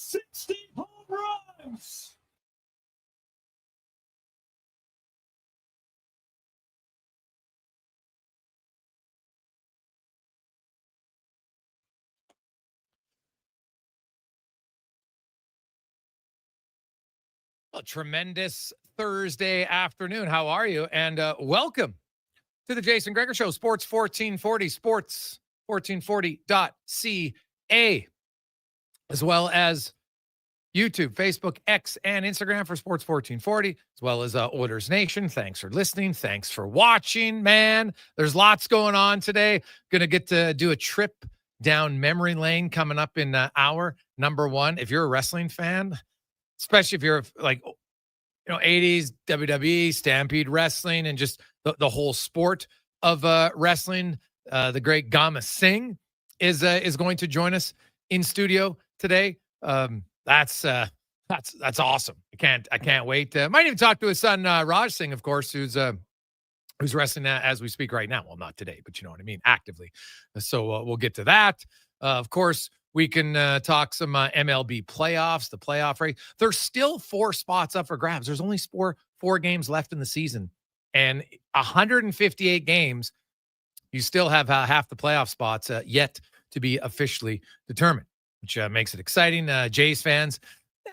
60 home runs. A tremendous Thursday afternoon. How are you? And welcome to the Jason Gregor Show, Sports 1440, sports1440.ca, as well as YouTube, Facebook, X, and Instagram for Sports 1440, as well as Oilers Nation. Thanks for listening. Thanks for watching, man. There's lots going on today. Going to get to do a trip down memory lane coming up in hour number one. If you're a wrestling fan, especially if you're like, 80s WWE, Stampede Wrestling, and just the whole sport of wrestling, the great Gama Singh is going to join us in studio today. That's awesome. I can't wait. Might even talk to his son Raj Singh, of course, who's wrestling as we speak right now. Well, not today, but you know what I mean, actively. So we'll get to that. Of course, we can talk some MLB playoffs, the playoff race. There's still 4 spots up for grabs. There's only four games left in the season, and 158 games. You still have half the playoff spots yet to be officially determined, which makes it exciting. Jays fans,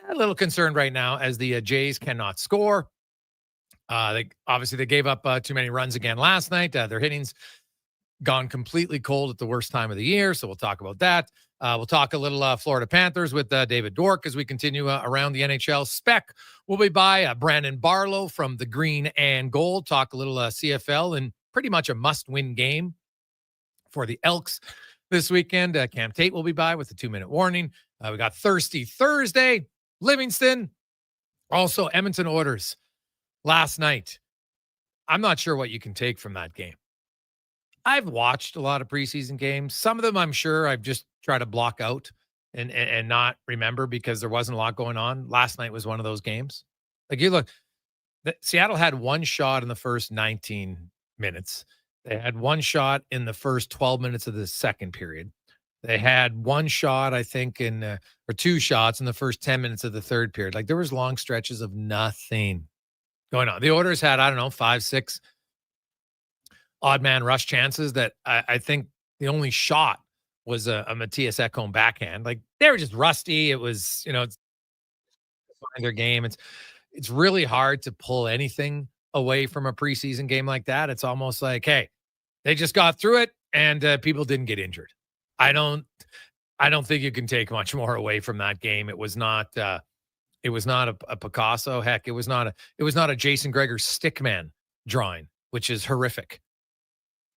a little concerned right now as the Jays cannot score. They gave up too many runs again last night. Their hitting's gone completely cold at the worst time of the year, so we'll talk about that. We'll talk a little Florida Panthers with David Dork as we continue around the NHL. Spec will be by Brandon Barlo from the Green and Gold. Talk a little CFL and pretty much a must-win game for the Elks this weekend. Cam Tate will be by with a 2-minute warning. We got Thirsty Thursday. Livingston. Also, Edmonton Oilers last night. I'm not sure what you can take from that game. I've watched a lot of preseason games. Some of them I'm sure I've just tried to block out and not remember because there wasn't a lot going on. Last night was one of those games. Like you look, Seattle had one shot in the first 19 minutes. They had one shot in the first 12 minutes of the second period. They had one shot, I think, or 2 shots in the first 10 minutes of the third period. Like there was long stretches of nothing going on. The Oilers had, 5, 6 odd man rush chances that I think the only shot was a Matthias Ekholm backhand. Like they were just rusty. It was, it's their game. It's really hard to pull anything away from a preseason game like that. It's almost like, hey, they just got through it and people didn't get injured. I don't think you can take much more away from that game. It was not a Picasso. Heck, it was not a Jason Gregor stickman drawing, which is horrific.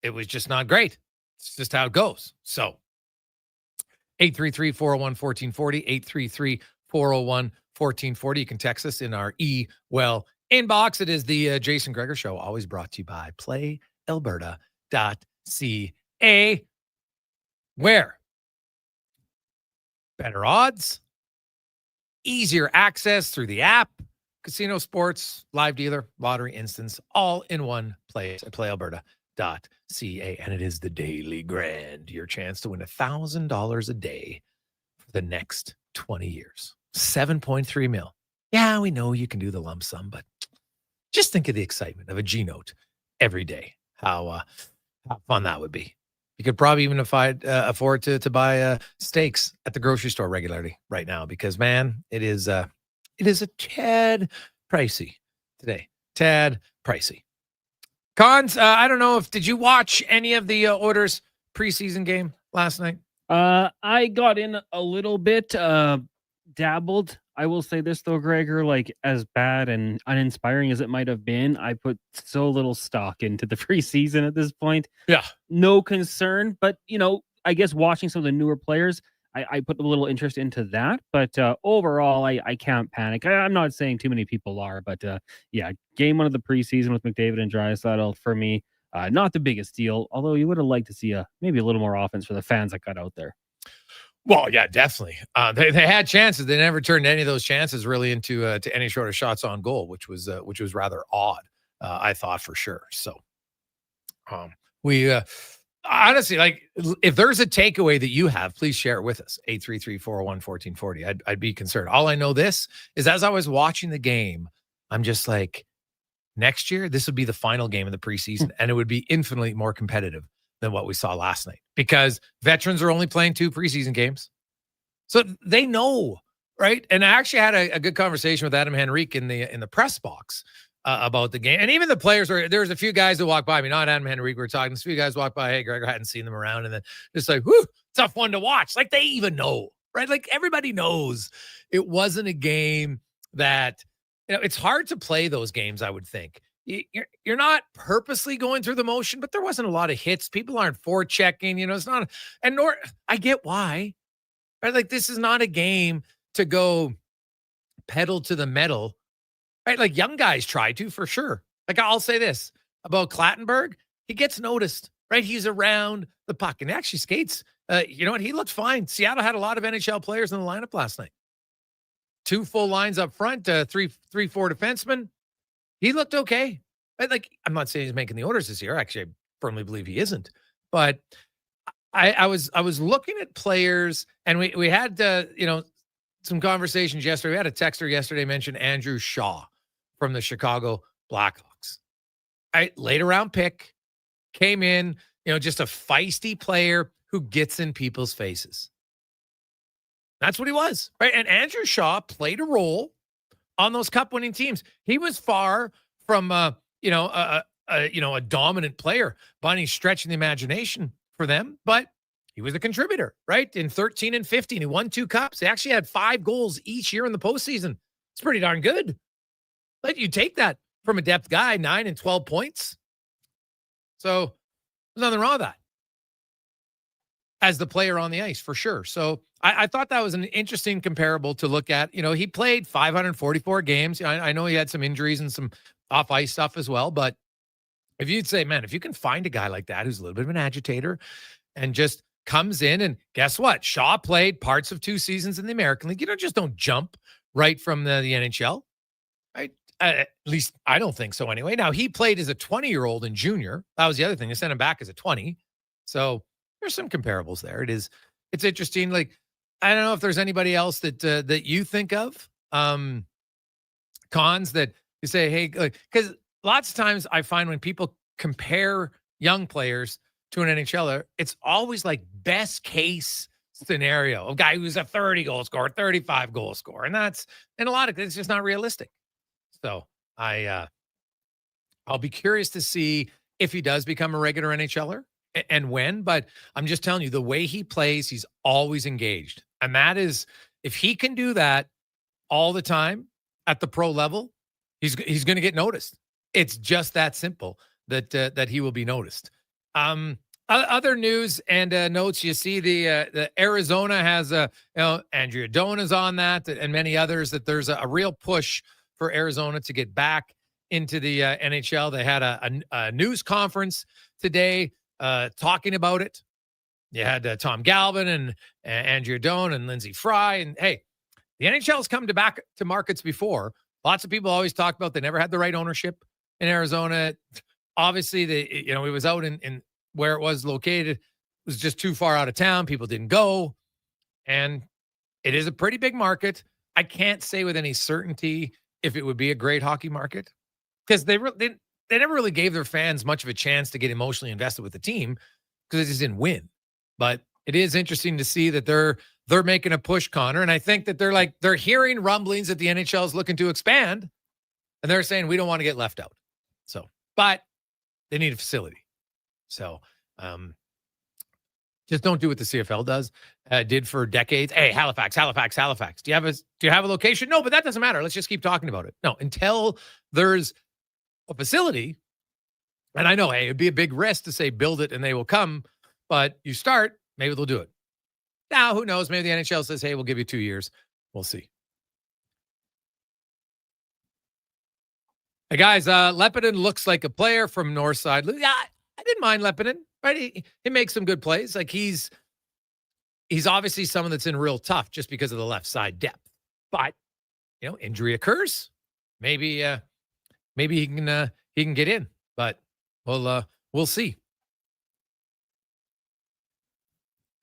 It was just not great. It's just how it goes. So 833-401-1440, 833-401-1440. You can text us in our inbox. It is the Jason Gregor Show, always brought to you by playalberta.ca, where better odds, easier access through the app, casino, sports, live dealer, lottery, instance, all in one place at playalberta.ca. And it is the Daily Grand, your chance to win $1,000 a day for the next 20 years. 7.3 mil. Yeah, we know you can do the lump sum, but just think of the excitement of a G-Note every day. How fun that would be. You could probably even afford to buy steaks at the grocery store regularly right now because, man, it is a tad pricey today. Tad pricey. Cons, I don't know did you watch any of the Oilers preseason game last night? I got in a little bit, dabbled. I will say this though, Gregor, like as bad and uninspiring as it might have been, I put so little stock into the preseason at this point. Yeah. No concern, but I guess watching some of the newer players, I put a little interest into that, but overall, I can't panic. I'm not saying too many people are, but yeah, game 1 of the preseason with McDavid and Draisaitl for me, not the biggest deal, although you would have liked to see maybe a little more offense for the fans that got out there. Well, yeah, definitely. They had chances. They never turned any of those chances really into to any short of shots on goal, which was rather odd. I thought for sure. So we Honestly, like if there's a takeaway that you have, please share it with us. 833-401-1440. I'd be concerned. All I know this is as I was watching the game, I'm just like, next year, this would be the final game of the preseason, and it would be infinitely more competitive than what we saw last night because veterans are only playing 2 preseason games. So they know, right? And I actually had a good conversation with Adam Henrique in the press box about the game. And even the players there's a few guys that walked by me, not Adam Henrique. We were talking, a few guys walked by. Hey, Gregor, hadn't seen them around. And then just like, whoo, tough one to watch. Like they even know, right? Like everybody knows it wasn't a game that, it's hard to play those games, I would think. You're not purposely going through the motion, but there wasn't a lot of hits. People aren't forechecking, it's not, and nor I get why. Right? Like this is not a game to go pedal to the metal, right? Like young guys try to for sure. Like I'll say this about Clattenburg, he gets noticed, right? He's around the puck and actually skates. You know what? He looked fine. Seattle had a lot of NHL players in the lineup last night. 2 full lines up front, 4 defensemen. He looked okay. Like I'm not saying he's making the orders this year. Actually, I firmly believe he isn't. But I was looking at players, and we had some conversations yesterday. We had a texter yesterday mention Andrew Shaw from the Chicago Blackhawks. Late round pick, came in, just a feisty player who gets in people's faces. That's what he was, right? And Andrew Shaw played a role on those cup-winning teams. He was far from a dominant player, by any stretch in the imagination for them, but he was a contributor, right? In 13 and 15, he won 2 cups. They actually had 5 goals each year in the postseason. It's pretty darn good. But you take that from a depth guy, 9 and 12 points. So there's nothing wrong with that as the player on the ice, for sure. So I thought that was an interesting comparable to look at. He played 544 games. I know he had some injuries and some off-ice stuff as well, but if you'd say, man, if you can find a guy like that who's a little bit of an agitator and just comes in, and guess what? Shaw played parts of 2 seasons in the American League. Just don't jump right from the NHL. Right? At least I don't think so anyway. Now, he played as a 20-year-old in junior. That was the other thing. They sent him back as a 20. So there's some comparables there. It's interesting. Like, I don't know if there's anybody else that you think of, cons that you say, hey, because lots of times I find when people compare young players to an NHLer, it's always like best case scenario. A guy who's a 30 goal scorer, 35 goal scorer. And a lot of it's just not realistic. So I'll be curious to see if he does become a regular NHLer and when, but I'm just telling you, the way he plays, he's always engaged. And that is, if he can do that all the time at the pro level, he's going to get noticed. It's just that simple that he will be noticed. Other news and notes, you see the Arizona has Andrea Dona's on that and many others, that there's a real push for Arizona to get back into the NHL. They had a news conference today talking about it. You had Tom Galvin and Andrea Doan and Lindsey Fry. And hey, the NHL's come back to markets before. Lots of people always talk about they never had the right ownership in Arizona. Obviously, it was out in where it was located. It was just too far out of town. People didn't go. And it is a pretty big market. I can't say with any certainty if it would be a great hockey market, because they never really gave their fans much of a chance to get emotionally invested with the team because they just didn't win. But it is interesting to see that they're making a push, Connor. And I think that they're hearing rumblings that the NHL is looking to expand, and they're saying we don't want to get left out. So, but they need a facility. So, just don't do what the CFL did for decades. Hey, Halifax. Do you have a location? No, but that doesn't matter. Let's just keep talking about it. No, until there's a facility. And I know, hey, it'd be a big risk to say build it and they will come, but you start, maybe they'll do it. Now, who knows? Maybe the NHL says, hey, we'll give you 2 years. We'll see. Hey, guys, Leppinen looks like a player from Northside. Yeah, I didn't mind Leppinen, right? He makes some good plays. Like he's obviously someone that's in real tough just because of the left side depth. But, injury occurs. Maybe he can get in, but we'll see.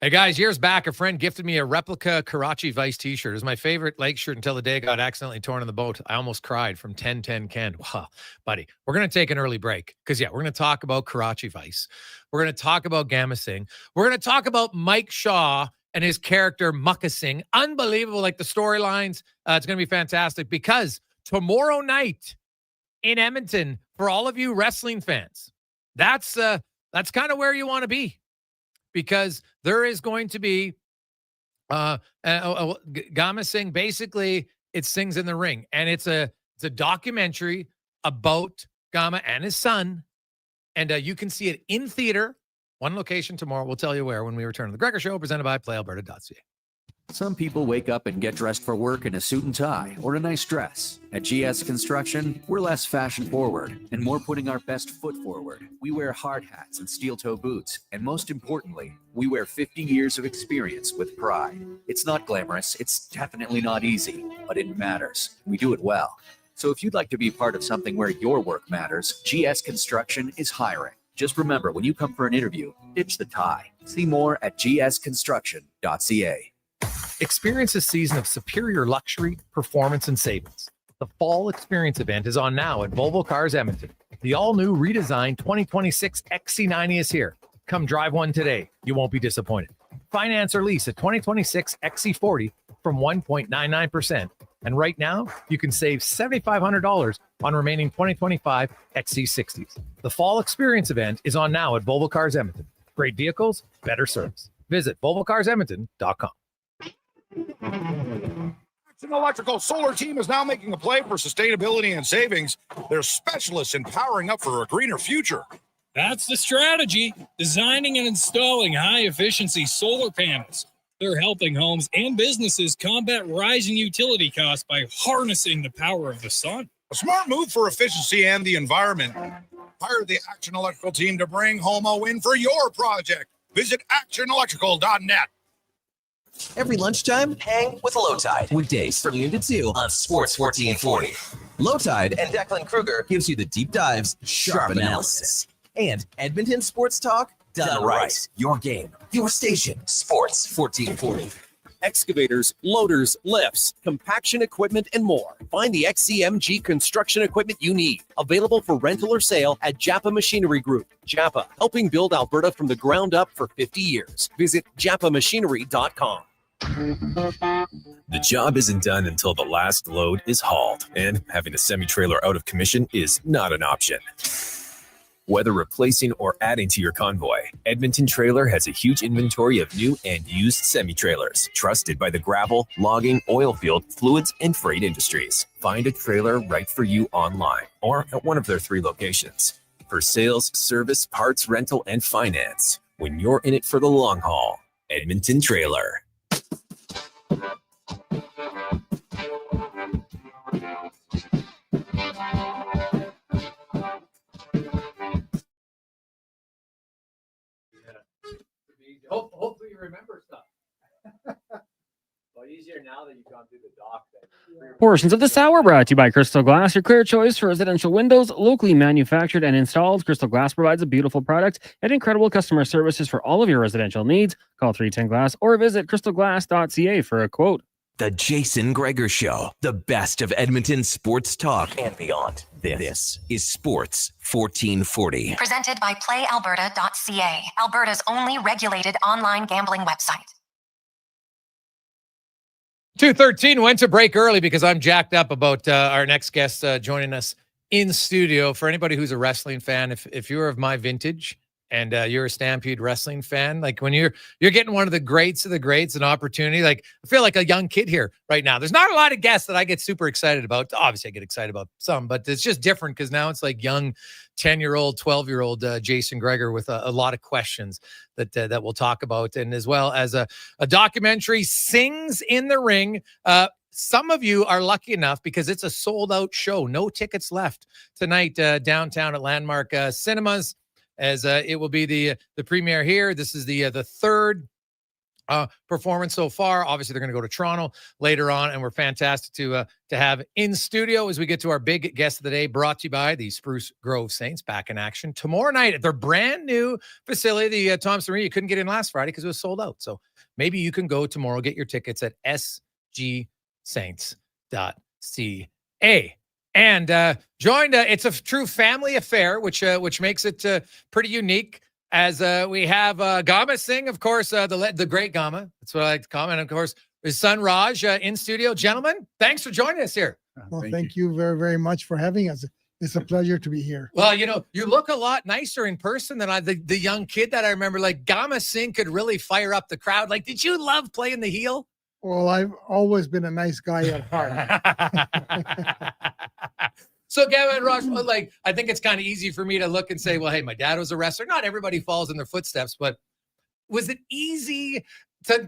Hey guys, years back, a friend gifted me a replica Karachi Vice t-shirt. It was my favorite lake shirt until the day it got accidentally torn on the boat. I almost cried from 10-10 Ken. Wow, buddy. We're going to take an early break because, we're going to talk about Karachi Vice. We're going to talk about Gama Singh. We're going to talk about Mike Shaw and his character, Mukka Singh. Unbelievable, like the storylines. It's going to be fantastic because tomorrow night in Edmonton, for all of you wrestling fans, that's kind of where you want to be. Because there is going to be Gama Singh. Basically, it sings in the ring, and it's a documentary about Gama and his son, and you can see it in theater. One location tomorrow. We'll tell you where when we return to the Gregor Show, presented by PlayAlberta.ca. Some people wake up and get dressed for work in a suit and tie or a nice dress. At GS Construction, we're less fashion forward and more putting our best foot forward. We wear hard hats and steel-toe boots, and most importantly, we wear 50 years of experience with pride. It's not glamorous, it's definitely not easy, but it matters. We do it well. So if you'd like to be part of something where your work matters, GS Construction is hiring. Just remember, when you come for an interview, ditch the tie. See more at gsconstruction.ca. Experience a season of superior luxury, performance, and savings. The Fall Experience event is on now at Volvo Cars Edmonton. The all-new redesigned 2026 XC90 is here. Come drive one today. You won't be disappointed. Finance or lease a 2026 XC40 from 1.99%. And right now, you can save $7,500 on remaining 2025 XC60s. The Fall Experience event is on now at Volvo Cars Edmonton. Great vehicles, better service. Visit VolvoCarsEdmonton.com. An electrical solar team is now making a play for sustainability and savings. They're specialists in powering up for a greener future. That's the strategy, designing and installing high-efficiency solar panels. They're helping homes and businesses combat rising utility costs by harnessing the power of the sun. A smart move for efficiency and the environment. Hire the Action Electrical team to bring home a win for your project. Visit actionelectrical.net. Every lunchtime, hang with Low Tide. Weekdays from noon to 2 on Sports 1440. Low Tide and Declan Kruger gives you the deep dives, sharp analysis, and Edmonton sports talk done right. Your game, your station, Sports 1440. Excavators, loaders, lifts, compaction equipment, and more. Find the XCMG construction equipment you need. Available for rental or sale at Japa Machinery Group. Japa, helping build Alberta from the ground up for 50 years. Visit japamachinery.com. The job isn't done until the last load is hauled, and having a semi-trailer out of commission is not an option. Whether replacing or adding to your convoy, Edmonton Trailer has a huge inventory of new and used semi-trailers, trusted by the gravel, logging, oil field, fluids, and freight industries. Find a trailer right for you online or at one of their 3 locations. For sales, service, parts, rental, and finance, when you're in it for the long haul, Edmonton Trailer. Hopefully you remember stuff. Well, easier now that you've gone through the dock. Portions of this hour brought to you by Crystal Glass, your clear choice for residential windows, locally manufactured and installed. Crystal Glass provides a beautiful product and incredible customer services for all of your residential needs. Call 310 Glass or visit crystalglass.ca for a quote. The Jason Gregor Show, the best of Edmonton sports talk and beyond. This is Sports 1440. Presented by PlayAlberta.ca, Alberta's only regulated online gambling website. 2:13 went to break early because I'm jacked up about our next guest joining us in studio. For anybody who's a wrestling fan, if you're of my vintage and you're a Stampede wrestling fan, like when you're getting one of the greats of the greats, an opportunity, like I feel like a young kid here right now. There's not a lot of guests that I get super excited about. Obviously I get excited about some, but it's just different because now it's like young 10-year-old, 12-year-old Jason Gregor with a lot of questions that we'll talk about, and as well as a documentary, Sings in the Ring. Some of you are lucky enough because it's a sold-out show. No tickets left tonight downtown at Landmark Cinemas, as it will be the premiere here. This is the third performance so far. Obviously, they're going to go to Toronto later on, and we're fantastic to have in studio as we get to our big guest of the day, brought to you by the Spruce Grove Saints, back in action tomorrow night at their brand new facility, the Thompson Arena. You couldn't get in last Friday because it was sold out. So maybe you can go tomorrow, get your tickets at sgsaints.ca. And joined, it's a true family affair, which makes it pretty unique. As we have Gama Singh, of course, the great Gama. That's what I like to call him. And, of course, his son Raj in studio. Gentlemen, thanks for joining us here. Well, thank you very, very much for having us. It's a pleasure to be here. Well, you look a lot nicer in person than the young kid that I remember. Like, Gama Singh could really fire up the crowd. Like, did you love playing the heel? Well, I've always been a nice guy at heart. So, Gama and Raj, like, I think it's kind of easy for me to look and say, well, hey, my dad was a wrestler. Not everybody falls in their footsteps, but was it easy to,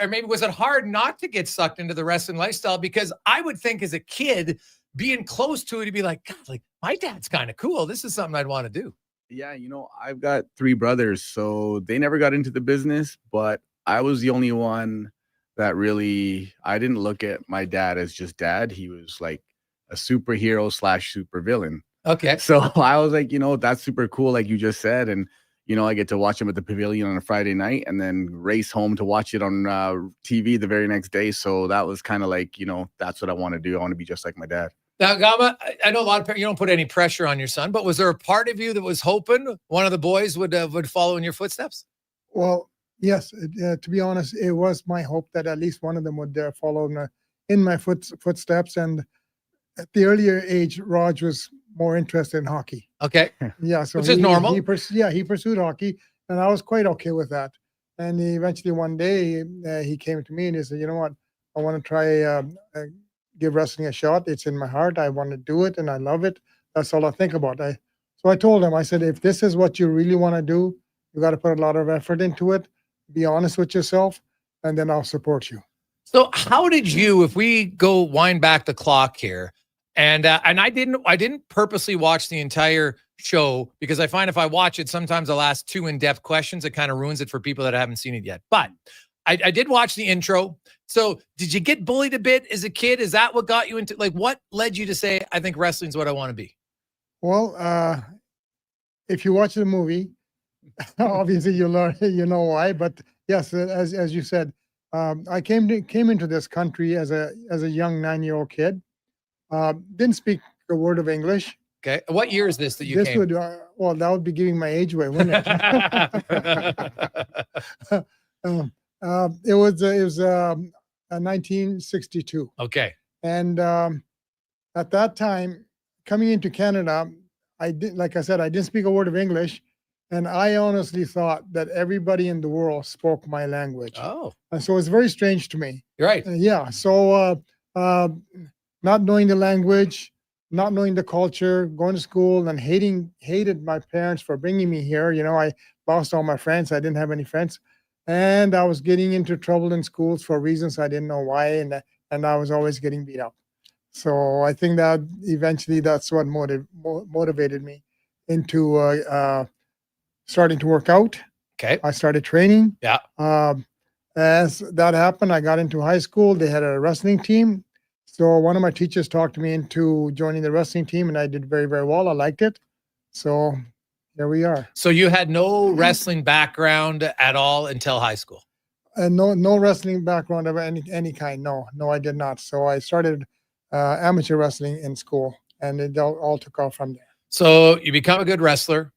or maybe was it hard not to get sucked into the wrestling lifestyle? Because I would think as a kid, being close to it, to be like, God, like, my dad's kind of cool. This is something I'd want to do. Yeah, I've got 3 brothers, so they never got into the business, but I was the only one that really, I didn't look at my dad as just dad. He was like a superhero / super villain. Okay. So I was like, that's super cool, like you just said. And, I get to watch him at the pavilion on a Friday night and then race home to watch it on TV the very next day. So that was kind of like, that's what I want to do. I want to be just like my dad. Now, Gama, I know a lot of parents, you don't put any pressure on your son, but was there a part of you that was hoping one of the boys would follow in your footsteps? Well, yes. To be honest, it was my hope that at least one of them would follow in my footsteps. And at the earlier age, Raj was more interested in hockey. Okay. Yeah. So which is normal. He pursued hockey, and I was quite okay with that. And eventually one day he came to me and he said, you know what? I want to try give wrestling a shot. It's in my heart. I want to do it, and I love it. That's all I think about. So I told him, I said, if this is what you really want to do, you got to put a lot of effort into it. Be honest with yourself, and then I'll support you. So how did you, if we go wind back the clock here, and I didn't purposely watch the entire show because I find if I watch it, sometimes I'll ask too in-depth questions. It kind of ruins it for people that haven't seen it yet. But I did watch the intro. So did you get bullied a bit as a kid? Is that what got you into, like, what led you to say, I think wrestling's what I want to be? Well, if you watch the movie, obviously you know why. But yes, as you said, I came into this country as a young 9-year-old kid. Didn't speak a word of English. Okay. What year is this that you came? Well, that would be giving my age away, wouldn't it? It was 1962. Okay. And at that time, coming into Canada, I didn't speak a word of English. And I honestly thought that everybody in the world spoke my language. Oh. And so it's very strange to me. You're right. Yeah. So not knowing the language, not knowing the culture, going to school and hated my parents for bringing me here. I lost all my friends. I didn't have any friends. And I was getting into trouble in schools for reasons I didn't know why. And I was always getting beat up. So I think that eventually that's what motivated me into starting to work out. Okay. I started training. Yeah. As that happened, I got into high school. They had a wrestling team. So one of my teachers talked me into joining the wrestling team, and I did very, very well. I liked it. So here we are. So you had no wrestling background at all until high school? No wrestling background of any kind. No, I did not. So I started amateur wrestling in school, and it all took off from there. So you become a good wrestler.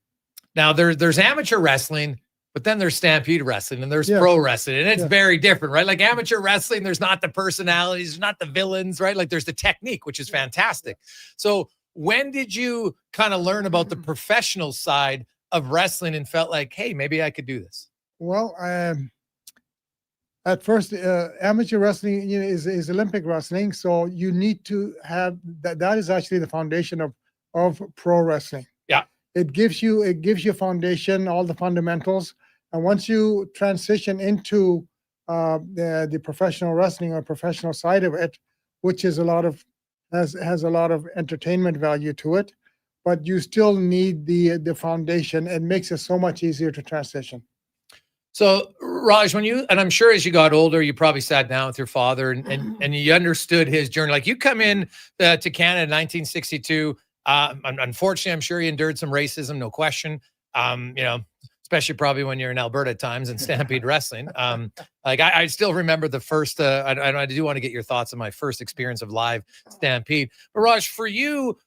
Now there's amateur wrestling, but then there's stampede wrestling and there's pro wrestling, and it's very different, right? Like amateur wrestling, there's not the personalities, there's not the villains, right? Like there's the technique, which is fantastic. So when did you kind of learn about the professional side of wrestling and felt like, hey, maybe I could do this? Well, at first, amateur wrestling is Olympic wrestling, so you need to have that. That is actually the foundation of pro wrestling. Yeah, it gives you a foundation, all the fundamentals, and once you transition into the professional wrestling or professional side of it, which is has a lot of entertainment value to it, but you still need the foundation. It makes it so much easier to transition. So, Raj, when you, and I'm sure as you got older, you probably sat down with your father and you understood his journey. Like you come in to Canada in 1962. Unfortunately, I'm sure you endured some racism, no question. Especially probably when you're in Alberta at times in Stampede Wrestling. I still remember the first, I do want to get your thoughts on my first experience of live Stampede. But Raj, for you,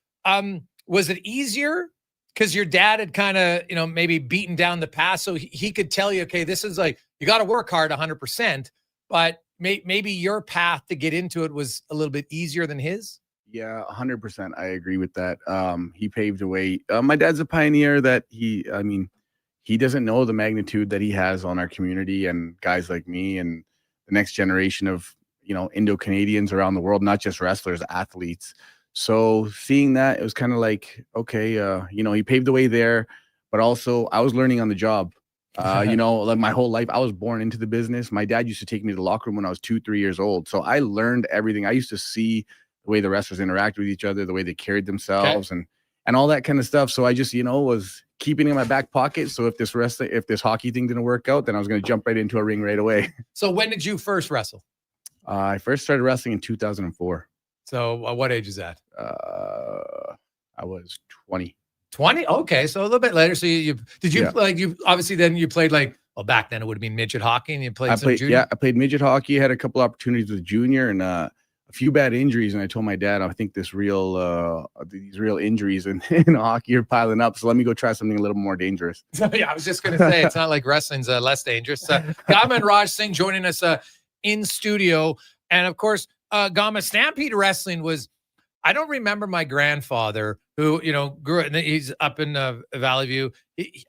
was it easier? Because your dad had kind of, maybe beaten down the past, so he could tell you, okay, this is like, you got to work hard 100%, but maybe your path to get into it was a little bit easier than his? Yeah, 100%. I agree with that. He paved the way. My dad's a pioneer that he doesn't know the magnitude that he has on our community and guys like me and the next generation of, Indo-Canadians around the world, not just wrestlers, athletes. So seeing that, it was kind of like, okay, he paved the way there, but also I was learning on the job. Like my whole life, I was born into the business. My dad used to take me to the locker room when I was 2-3 years old. So I learned everything. I used to see the way the wrestlers interact with each other, the way they carried themselves and all that kind of stuff. So I just, was keeping it in my back pocket. So if this hockey thing didn't work out, then I was going to jump right into a ring right away. So when did you first wrestle? I first started wrestling in 2004. So what age is that? I was 20. 20? Okay, so a little bit later. So you obviously then you played back then it would have been midget hockey, and you played some junior? Yeah, I played midget hockey. Had a couple opportunities with junior and a few bad injuries. And I told my dad, I think these real injuries in hockey are piling up. So let me go try something a little more dangerous. Yeah, I was just going to say, it's not like wrestling's less dangerous. Gama and Raj Singh joining us in studio. And of course, Gama, Stampede Wrestling was, I don't remember my grandfather who, grew up, he's up in Valley View.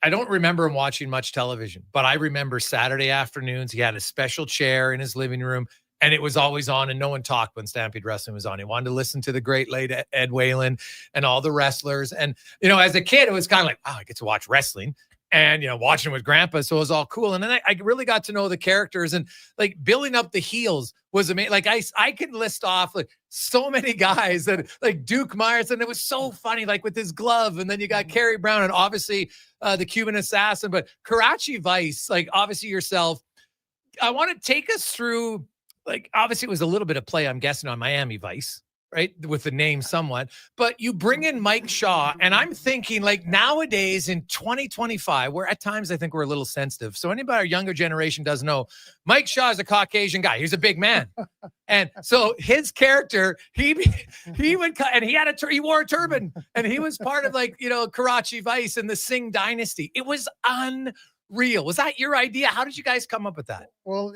I don't remember him watching much television, but I remember Saturday afternoons, he had a special chair in his living room and it was always on and no one talked when Stampede Wrestling was on. He wanted to listen to the great late Ed Whalen and all the wrestlers. And, as a kid, it was kind of like, wow, I get to watch wrestling. And, watching with grandpa. So it was all cool. And then I really got to know the characters and like building up the heels was amazing. Like I could list off like so many guys that like Duke Myers, and it was so funny, like with his glove. And then you got Kerry Brown and obviously the Cuban assassin, but Karachi Vice, like obviously yourself. I want to take us through, like, obviously it was a little bit of play, I'm guessing, on Miami Vice, right? With the name somewhat, but you bring in Mike Shaw, and I'm thinking like nowadays in 2025, where at times I think we're a little sensitive. So anybody our younger generation doesn't know, Mike Shaw is a Caucasian guy. He's a big man. And so his character, he would cut, and he wore a turban, and he was part of like, Karachi Vice and the Singh dynasty. It was unreal. Was that your idea? How did you guys come up with that? Well,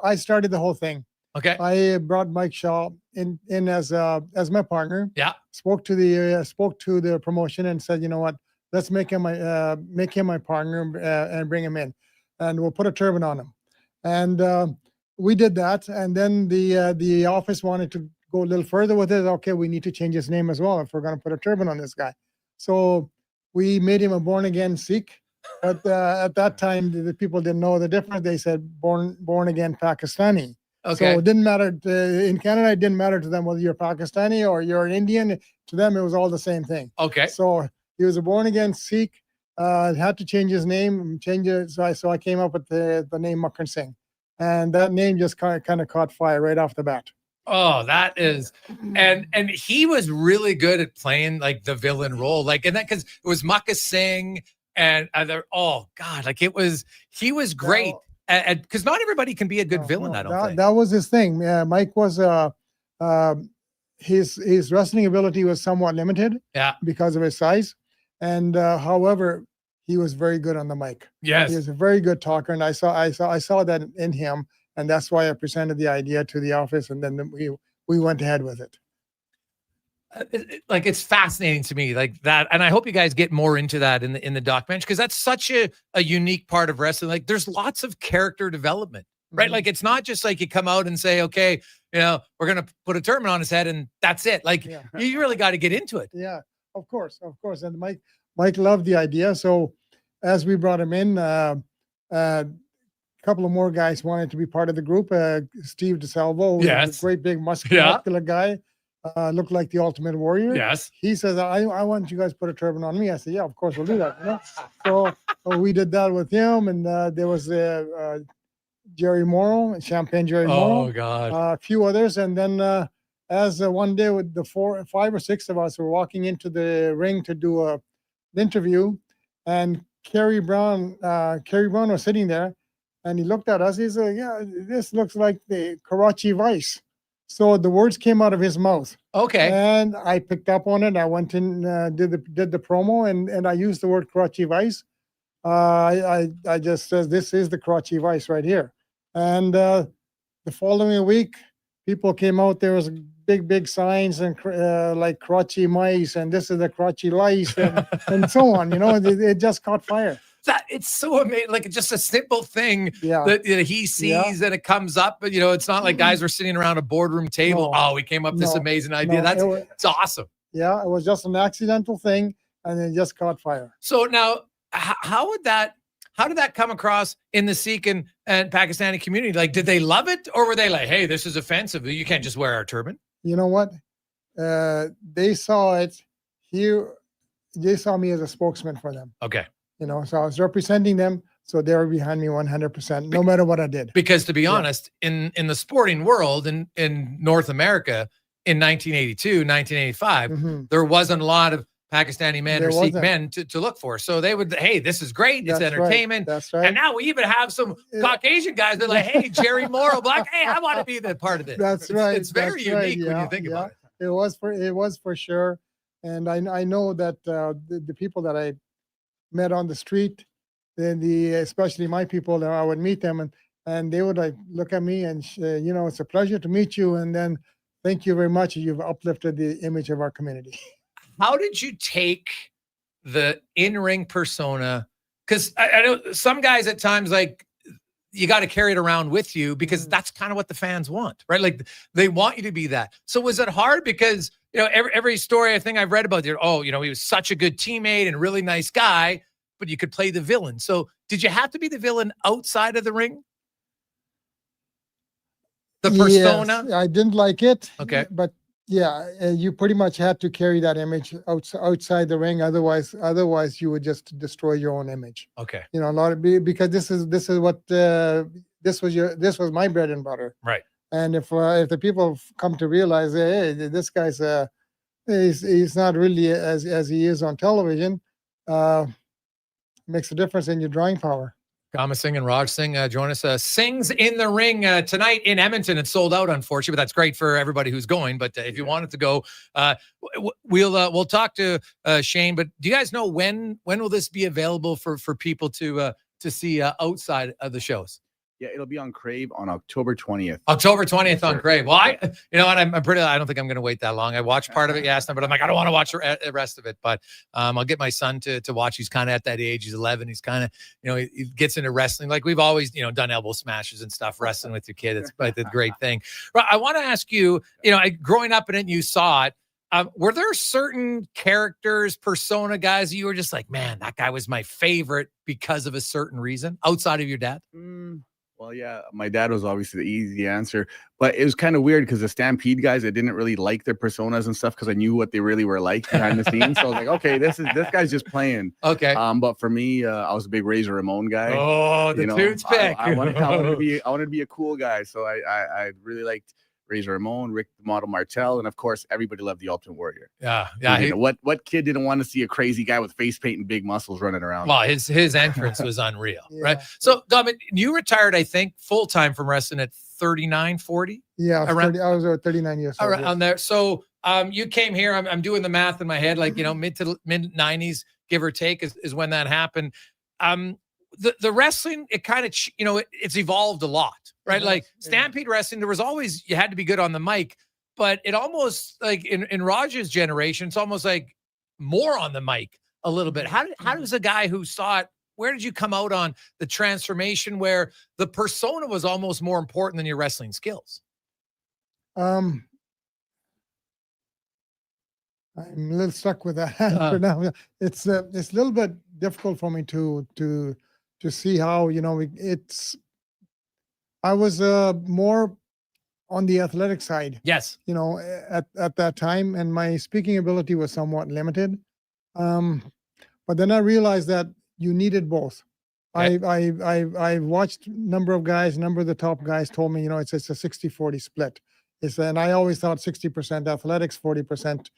I started the whole thing. Okay. I brought Mike Shaw in as my partner. Yeah. Spoke to the promotion and said, you know what, let's make him my partner and bring him in, and we'll put a turban on him. And we did that. And then the office wanted to go a little further with it. Okay, we need to change his name as well if we're going to put a turban on this guy. So we made him a born again Sikh. But at that time, the people didn't know the difference. They said born again Pakistani. Okay. So it didn't matter in Canada. It didn't matter to them whether you're Pakistani or you're Indian. To them, it was all the same thing. Okay. So he was a born again Sikh. Had to change his name, So I came up with the name Makran Singh, and that name just kind of caught fire right off the bat. Oh, that is, and he was really good at playing like the villain role, like, and that because it was Makran Singh and other. Oh God, like he was great. Because not everybody can be a good villain. I don't think that was his thing. Mike was his wrestling ability was somewhat limited. Yeah, because of his size, and however, he was very good on the mic. Yes, he was a very good talker, and I saw that in him, and that's why I presented the idea to the office, and then we went ahead with it. Like, it's fascinating to me, like that, and I hope you guys get more into that in the documentary, because that's such a unique part of wrestling. Like, there's lots of character development, right? Like, it's not just like you come out and say, okay, we're gonna put a turban on his head and that's it. Like, you really got to get into it. Yeah, of course. And Mike loved the idea. So as we brought him in, a couple of more guys wanted to be part of the group. Steve DeSalvo, yes, a great big muscular guy. looked like the Ultimate Warrior. Yes. He says, I want you guys to put a turban on me. I said, yeah, of course we'll do that. You know? So we did that with him, and there was Jerry Morrow, Champagne Jerry Morrow. Oh God. A few others, and then as one day with the 5 or 6 of us were walking into the ring to do an interview, and Kerry Brown was sitting there, and he looked at us. He said, "Yeah, this looks like the Karachi Vice." So the words came out of his mouth. Okay. And I picked up on it. I went in, did the promo, and I used the word Karachi Vice. I just said, this is the Karachi Vice right here. And the following week, people came out. There was big signs and like Karachi Mice, and this is the Karachi Lice, and so on. You know, it just caught fire. That it's so amazing, like just a simple thing Yeah. that he sees and it comes up, but it's not like guys were sitting around a boardroom table. No. Oh, we came up with this No. amazing idea. No, It's awesome. Yeah, it was just an accidental thing, and it just caught fire. So now, how did that come across in the Sikh and Pakistani community? Like, did they love it, or were they like, "Hey, this is offensive. You can't just wear our turban"? You know what? They saw it here. They saw me as a spokesman for them. Okay. So I was representing them, so they were behind me 100%, no matter what I did. Because to be honest, in the sporting world in North America in 1982, 1985, there wasn't a lot of Pakistani men There or Sikh wasn't. men to look for. So they would, hey, this is great. It's That's right. entertainment. That's right. And now we even have some Caucasian guys that are like, hey, Jerry Morrow, Black, hey, I want to be the part of this. That's right. It's very That's right. unique when you think about it. It was for sure. And I know that the people that I met on the street, especially my people, I would meet them and they would like look at me and it's a pleasure to meet you, and then thank you very much. You've uplifted the image of our community. How did you take the in-ring persona? Because I know some guys at times, like, you got to carry it around with you because that's kind of what the fans want, right? Like, they want you to be that. So was it hard? Because, every story I think I've read about, he was such a good teammate and really nice guy, but you could play the villain. So did you have to be the villain outside of the ring? The persona? Yes, I didn't like it. Okay. But yeah, you pretty much had to carry that image outside the ring. Otherwise you would just destroy your own image. Okay. A lot of because this is what this was my bread and butter. Right. And if the people come to realize, hey, this guy's he's not really as he is on television, makes a difference in your drawing power. Gama Singh and Raj Singh join us. Singh's in the ring tonight in Edmonton. It's sold out, unfortunately, but that's great for everybody who's going. But if you wanted to go, we'll talk to Shane. But do you guys know when will this be available for people to see outside of the shows? Yeah, it'll be on Crave on October 20th. October 20th on Crave. Well, I don't think I'm going to wait that long. I watched part of it yesterday, but I'm like, I don't want to watch the rest of it. But I'll get my son to watch. He's kind of at that age. He's 11. He's kind of, he gets into wrestling. Like, we've always, done elbow smashes and stuff, wrestling with your kid. It's like a great thing. But I want to ask you, growing up in it, you saw it. Were there certain characters, persona guys you were just like, man, that guy was my favorite because of a certain reason outside of your dad? Well, yeah, my dad was obviously the easy answer, but it was kind of weird because the Stampede guys, I didn't really like their personas and stuff because I knew what they really were like behind the scenes. So I was like, okay, this guy's just playing. Okay. But for me, I was a big Razor Ramon guy. Oh, the Toots pick. I wanted to be a cool guy, so I really liked Razor Ramon, Rick the Model Martel, and of course, everybody loved the Ultimate Warrior. Yeah. What kid didn't want to see a crazy guy with face paint and big muscles running around? Well, his entrance was unreal, right? Yeah. So, Gama, you retired, I think, full time from wrestling at 39, 40. Yeah, I was 39 years old. Around there. So, you came here. I'm doing the math in my head, like mid 90s, give or take, is when that happened. The wrestling, it kind of, it's evolved a lot, right? Like Stampede wrestling, there was always, you had to be good on the mic, but it almost like in Raj's generation, it's almost like more on the mic a little bit. How does a guy who saw it, where did you come out on the transformation where the persona was almost more important than your wrestling skills? I'm a little stuck with that answer now. It's a little bit difficult for me to see how, I was more on the athletic side. Yes. You know, at that time, and my speaking ability was somewhat limited. But then I realized that you needed both. Okay. I watched number of the top guys told me, you know, it's a 60-40 split. And I always thought 60% athletics, 40%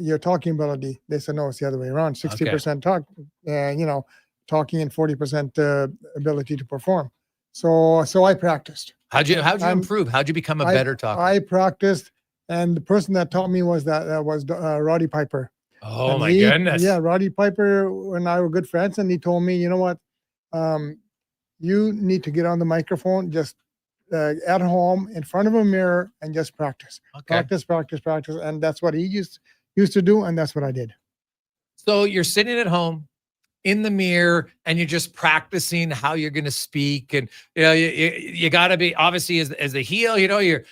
your talking ability. They said, no, it's the other way around. 60% talk, you know, talking, and 40% ability to perform. So I practiced. How'd you improve? How'd you become a better talker? I practiced, and the person that taught me was Roddy Piper. Oh, and my goodness. Yeah, Roddy Piper and I were good friends, and he told me, you know what, you need to get on the microphone just at home in front of a mirror and just practice. Okay. Practice. And that's what he used to do, and that's what I did. So you're sitting at home in the mirror and you're just practicing how you're going to speak. And, you know, you got to be, obviously, as the heel, you know, you're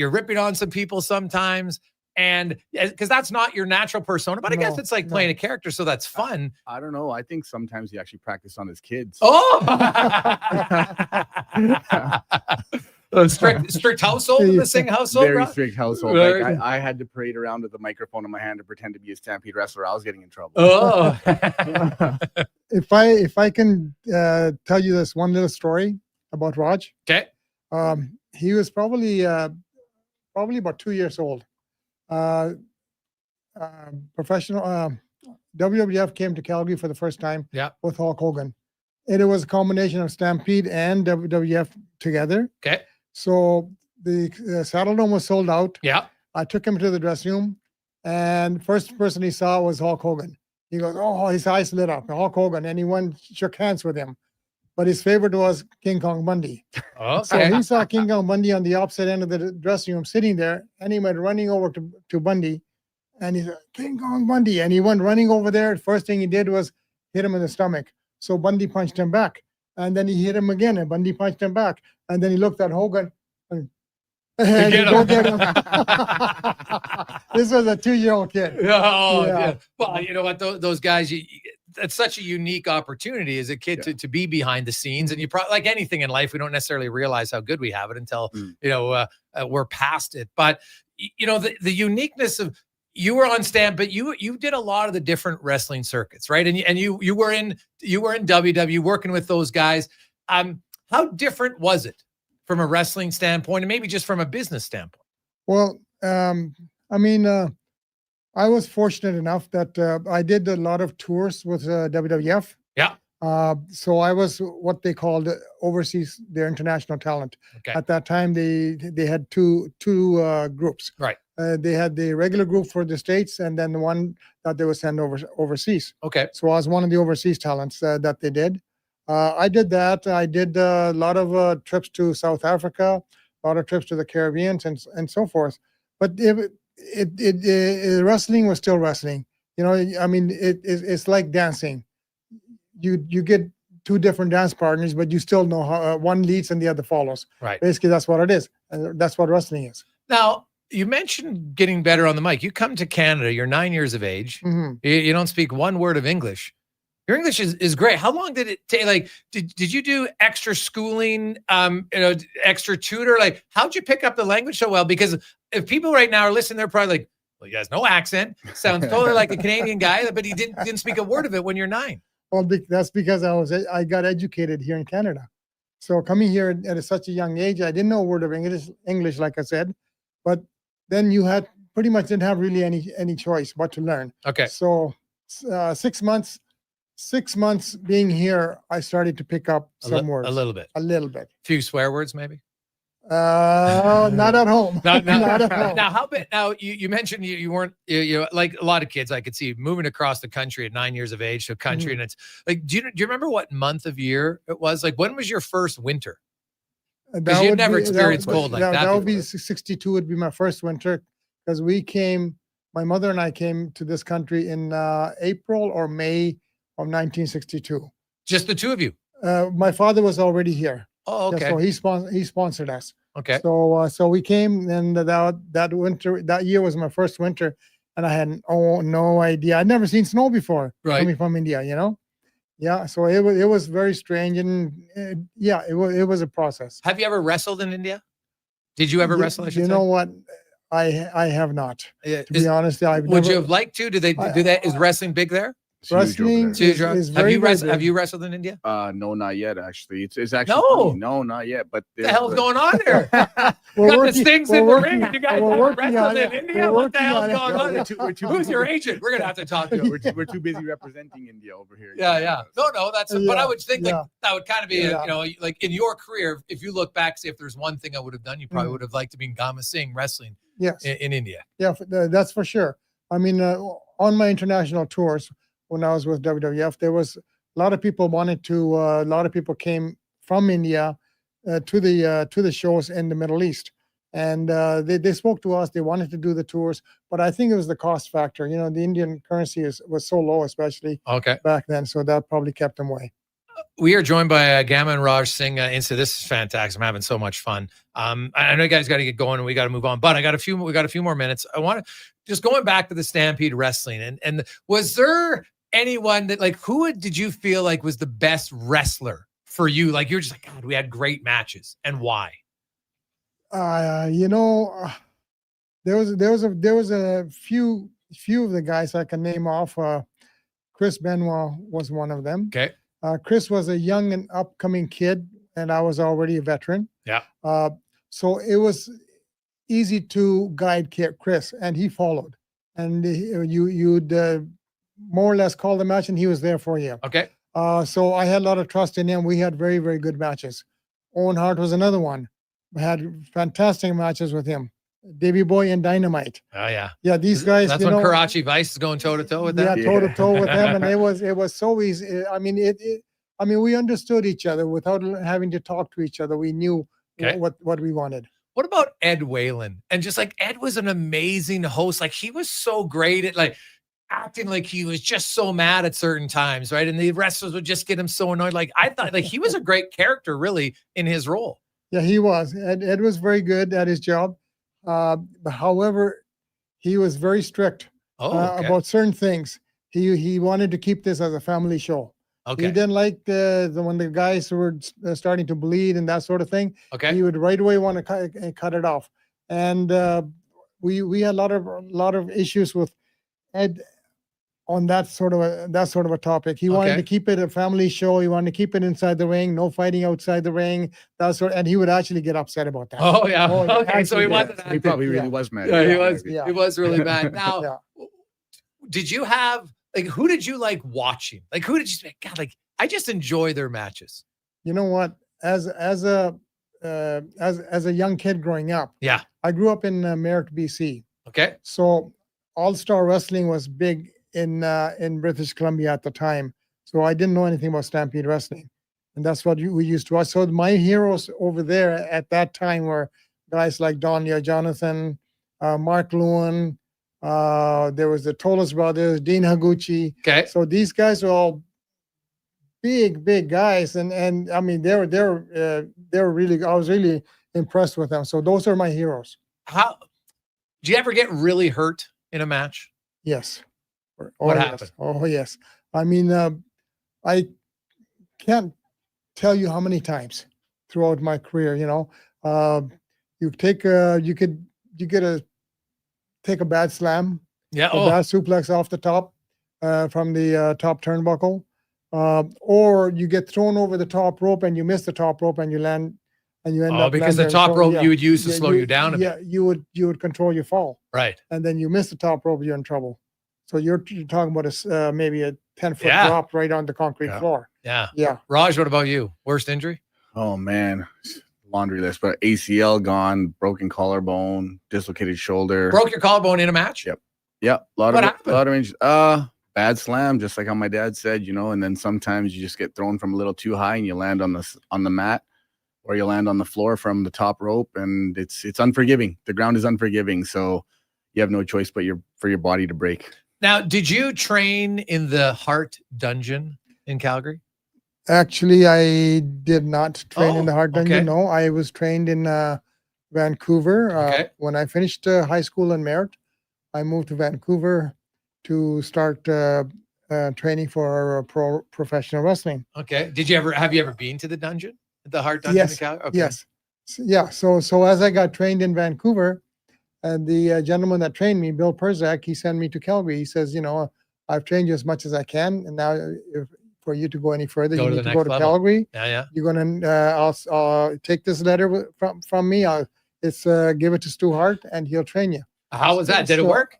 ripping on some people sometimes. And because that's not your natural persona, but I guess it's like playing a character, so that's fun. I don't know. I think sometimes he actually practiced on his kids. Oh, strict household in the Singh household. Very Rob? strict household. Very Like good. I had to parade around with the microphone in my hand to pretend to be a Stampede wrestler. I was getting in trouble. Oh, If I can tell you this one little story about Raj. Okay. He was probably about 2 years old. Professional WWF came to Calgary for the first time. Yeah. With Hulk Hogan, and it was a combination of Stampede and WWF together. Okay. So the Saddle Dome was sold out. Yeah. I took him to the dressing room, and first person he saw was Hulk Hogan. He goes, oh, his eyes lit up, Hulk Hogan, and he went, shook hands with him. But his favorite was King Kong Bundy. Okay. So he saw King Kong Bundy on the opposite end of the dressing room sitting there, and he went running over to Bundy, and he said, King Kong Bundy. And he went running over there. First thing he did was hit him in the stomach. So Bundy punched him back. And then he hit him again, and Bundy punched him back. And then he looked at Hogan and he go get him. This was a 2-year-old kid. Oh, yeah. Well, you know what? Those guys, that's such a unique opportunity as a kid to be behind the scenes. And you probably, like anything in life, we don't necessarily realize how good we have it until, you know, we're past it. But, you know, the uniqueness of, you were on Stamp, but you did a lot of the different wrestling circuits, right? And you were in WW working with those guys. How different was it from a wrestling standpoint, and maybe just from a business standpoint? Well, I mean, I was fortunate enough that I did a lot of tours with WWF. Yeah. So I was what they called overseas, their international talent. Okay. At that time, they had two groups. Right. They had the regular group for the States, and then the one that they would send overseas. Okay. So I was one of the overseas talents that they did. I did that. I did a lot of trips to South Africa, a lot of trips to the Caribbean, and so forth. But wrestling was still wrestling. You know, I mean, it's like dancing. You get two different dance partners, but you still know how one leads and the other follows. Right. Basically, that's what it is. And that's what wrestling is. Now, you mentioned getting better on the mic. You come to Canada, you're 9 years of age. Mm-hmm. You don't speak one word of English. Your English is great. How long did it take? Like, did you do extra schooling, extra tutor? Like, how'd you pick up the language so well? Because if people right now are listening, they're probably like, well, he has no accent. Sounds totally like a Canadian guy, but he didn't speak a word of it when you're 9. Well, that's because I got educated here in Canada. So coming here at such a young age, I didn't know a word of English, like I said. But then you had pretty much didn't have really any choice but to learn. Okay. So 6 months being here, I started to pick up some words. A little bit. A little bit. Few swear words, maybe? Not at home. Not at home. Now, how bit? Now, you mentioned you weren't you like a lot of kids I could see moving across the country at 9 years of age to a country, and it's like, do you remember what month of year it was? Like, when was your first winter? Because you'd never experienced cold like that. That would be 62. Would be my first winter, because my mother and I came to this country in April or May of 1962. Just the two of you? My father was already here. Oh, okay. So he sponsored us. Okay. So we came, and that year was my first winter, and I had no idea. I'd never seen snow before. Right. Coming from India, you know. Yeah. So it was very strange, and it was a process. Have you ever wrestled in India? Did you ever wrestle? I should You say? know what? I have not. To be honest, Would you have liked to? Do they do that? Is wrestling big there? It's huge over Wrestling there. is very, very Have big. you wrestled in India? No, not yet. Actually, it's actually No. funny. No, not yet. But What the hell's going on there? We're Got working- the stings we're in the working- ring. You guys we're haven't working on wrestled in it. India. We're What the working hell's on it. going on? We're too Who's your busy. agent? We're gonna have to talk to him. We're too busy representing India over here. Yeah. No, that's. But I would think like Yeah. that would kind of be, Yeah. you know, like in your career, if you look back, say if there's one thing I would have done, you probably would have liked to be Gama Singh wrestling Yes. in India. Yeah, that's for sure. I mean, on my international tours, when I was with WWF, there was a lot of people wanted to. A lot of people came from India to the shows in the Middle East, and they spoke to us. They wanted to do the tours, but I think it was the cost factor. You know, the Indian currency was so low, especially back then, so that probably kept them away. We are joined by Gama and Raj Singh. This is fantastic. I'm having so much fun. I know you guys got to get going and we got to move on, but we got a few more minutes. I want to just going back to the Stampede wrestling and was there anyone that like did you feel like was the best wrestler for you? Like you're just like, God, we had great matches, and why? You know, there was a few of the guys I can name off. Chris Benoit was one of them. Okay. Chris was a young and upcoming kid, and I was already a veteran. Yeah. So it was easy to guide Chris, and he followed. And you'd more or less call the match, and he was there for you. Okay. So I had a lot of trust in him. We had very, very good matches. Owen Hart was another one. We had fantastic matches with him. Davey Boy and Dynamite. Oh yeah. Yeah, these guys. That's when Karachi Vice is going toe to toe with them. Yeah, toe to toe with them, and it was so easy. I mean, we understood each other without having to talk to each other. We knew what we wanted. What about Ed Whalen? And just like Ed was an amazing host. Like he was so great at like acting like he was just so mad at certain times, right? And the wrestlers would just get him so annoyed. Like I thought like he was a great character really in his role. Yeah, he was. Ed was very good at his job. However, he was very strict about certain things. He wanted to keep this as a family show. Okay. He didn't like when the guys were starting to bleed and that sort of thing. Okay. He would right away want to cut it off. And we had a lot of issues with Ed on that sort of a topic. He wanted to keep it a family show. He wanted to keep it inside the ring, no fighting outside the ring. And he would actually get upset about that. Oh yeah. Okay. So he wasn't. He probably really was mad. Yeah, he was. Yeah. He was really mad. Now, did you have like who did you like watching? Like who did you say, God, like I just enjoy their matches. You know what? As a young kid growing up, I grew up in Merritt, BC. Okay. So All-Star Wrestling was big in British Columbia at the time. So I didn't know anything about Stampede Wrestling. And that's what we used to watch. So my heroes over there at that time were guys like Donya Jonathan, Mark Lewin, there was the Tolos brothers, Dean Higuchi. Okay. So these guys were all big guys. And I mean, they were really, I was really impressed with them. So those are my heroes. Do you ever get really hurt in a match? Yes. What happened? Oh, yes. I mean, I can't tell you how many times throughout my career, you know, you take take a bad slam, a bad suplex off the top from the top turnbuckle, or you get thrown over the top rope and you miss the top rope and you land and you end up because the top rope you would use to slow you down a bit. You would control your fall. Right. And then you miss the top rope, you're in trouble. So you're talking about maybe a 10-foot drop right on the concrete floor. Yeah. Yeah. Raj, what about you? Worst injury? Oh man, laundry list. But ACL gone, broken collarbone, dislocated shoulder. Broke your collarbone in a match? Yep. Yep. A lot of injuries. Bad slam, just like how my dad said, you know. And then sometimes you just get thrown from a little too high and you land on the mat, or you land on the floor from the top rope, and it's unforgiving. The ground is unforgiving, so you have no choice but for your body to break. Now, did you train in the Hart Dungeon in Calgary? Actually, I did not train in the Hart Dungeon. No, I was trained in Vancouver. When I finished high school in Merritt, I moved to Vancouver to start training for professional wrestling. Okay. Have you ever been to the dungeon? The Hart Dungeon in Calgary? Okay. Yes. So as I got trained in Vancouver, the gentleman that trained me, Bill Perzak, he sent me to Calgary. He says, I've trained you as much as I can, and now for you to go any further, you need to go to Calgary. Yeah. You're gonna I'll take this letter from me. Give it to Stu Hart, and he'll train you. How was that? Did it work?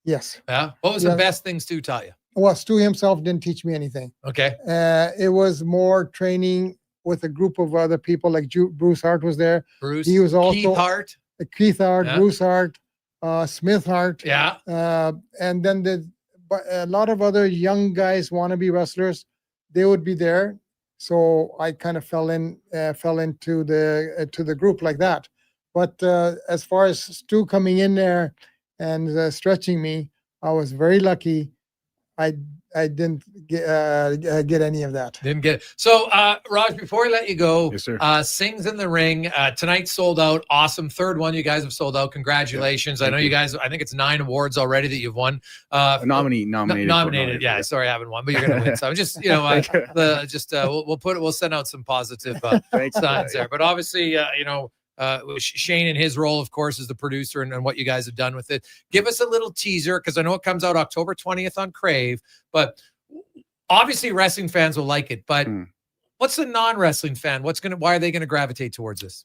Yes. Yeah. What was the best thing Stu taught you? Well, Stu himself didn't teach me anything. Okay. It was more training with a group of other people, like Bruce Hart was there. He was also Keith Hart, Yeah. Bruce Hart, Smith Hart. Yeah. And then a lot of other young guys, wannabe wrestlers, they would be there. So I kind of fell into the group like that. But as far as Stu coming in there and stretching me, I was very lucky. I didn't get any of that. Didn't get it. So, Raj, before I let you go, Yes, sir. Sings in the Ring. Tonight sold out. Awesome. Third one you guys have sold out. Congratulations. I know you guys, I think it's 9 awards already that you've won. Nominated. Yeah. Sorry, I haven't won, but you're going to win. So I'm just, we'll send out some positive signs there. But obviously, Shane in his role, of course, is the producer and what you guys have done with it. Give us a little teaser, because I know it comes out October 20th on Crave, but obviously wrestling fans will like it. But what's the non-wrestling fan? Why are they going to gravitate towards this?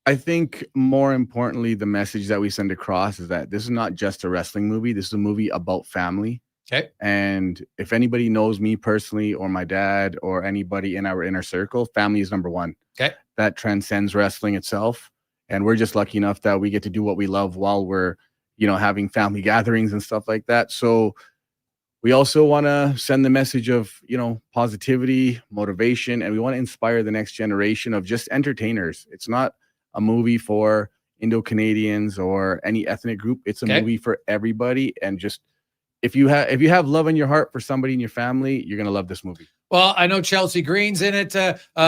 I think more importantly, the message that we send across is that this is not just a wrestling movie. This is a movie about family. Okay. And if anybody knows me personally, or my dad, or anybody in our inner circle, family is number one. Okay. That transcends wrestling itself. And we're just lucky enough that we get to do what we love while we're, having family gatherings and stuff like that. So we also want to send the message of, positivity, motivation, and we want to inspire the next generation of just entertainers. It's not a movie for Indo-Canadians or any ethnic group. It's a movie for everybody. And just, if you have love in your heart for somebody in your family, you're going to love this movie. Well, I know Chelsea Green's in it,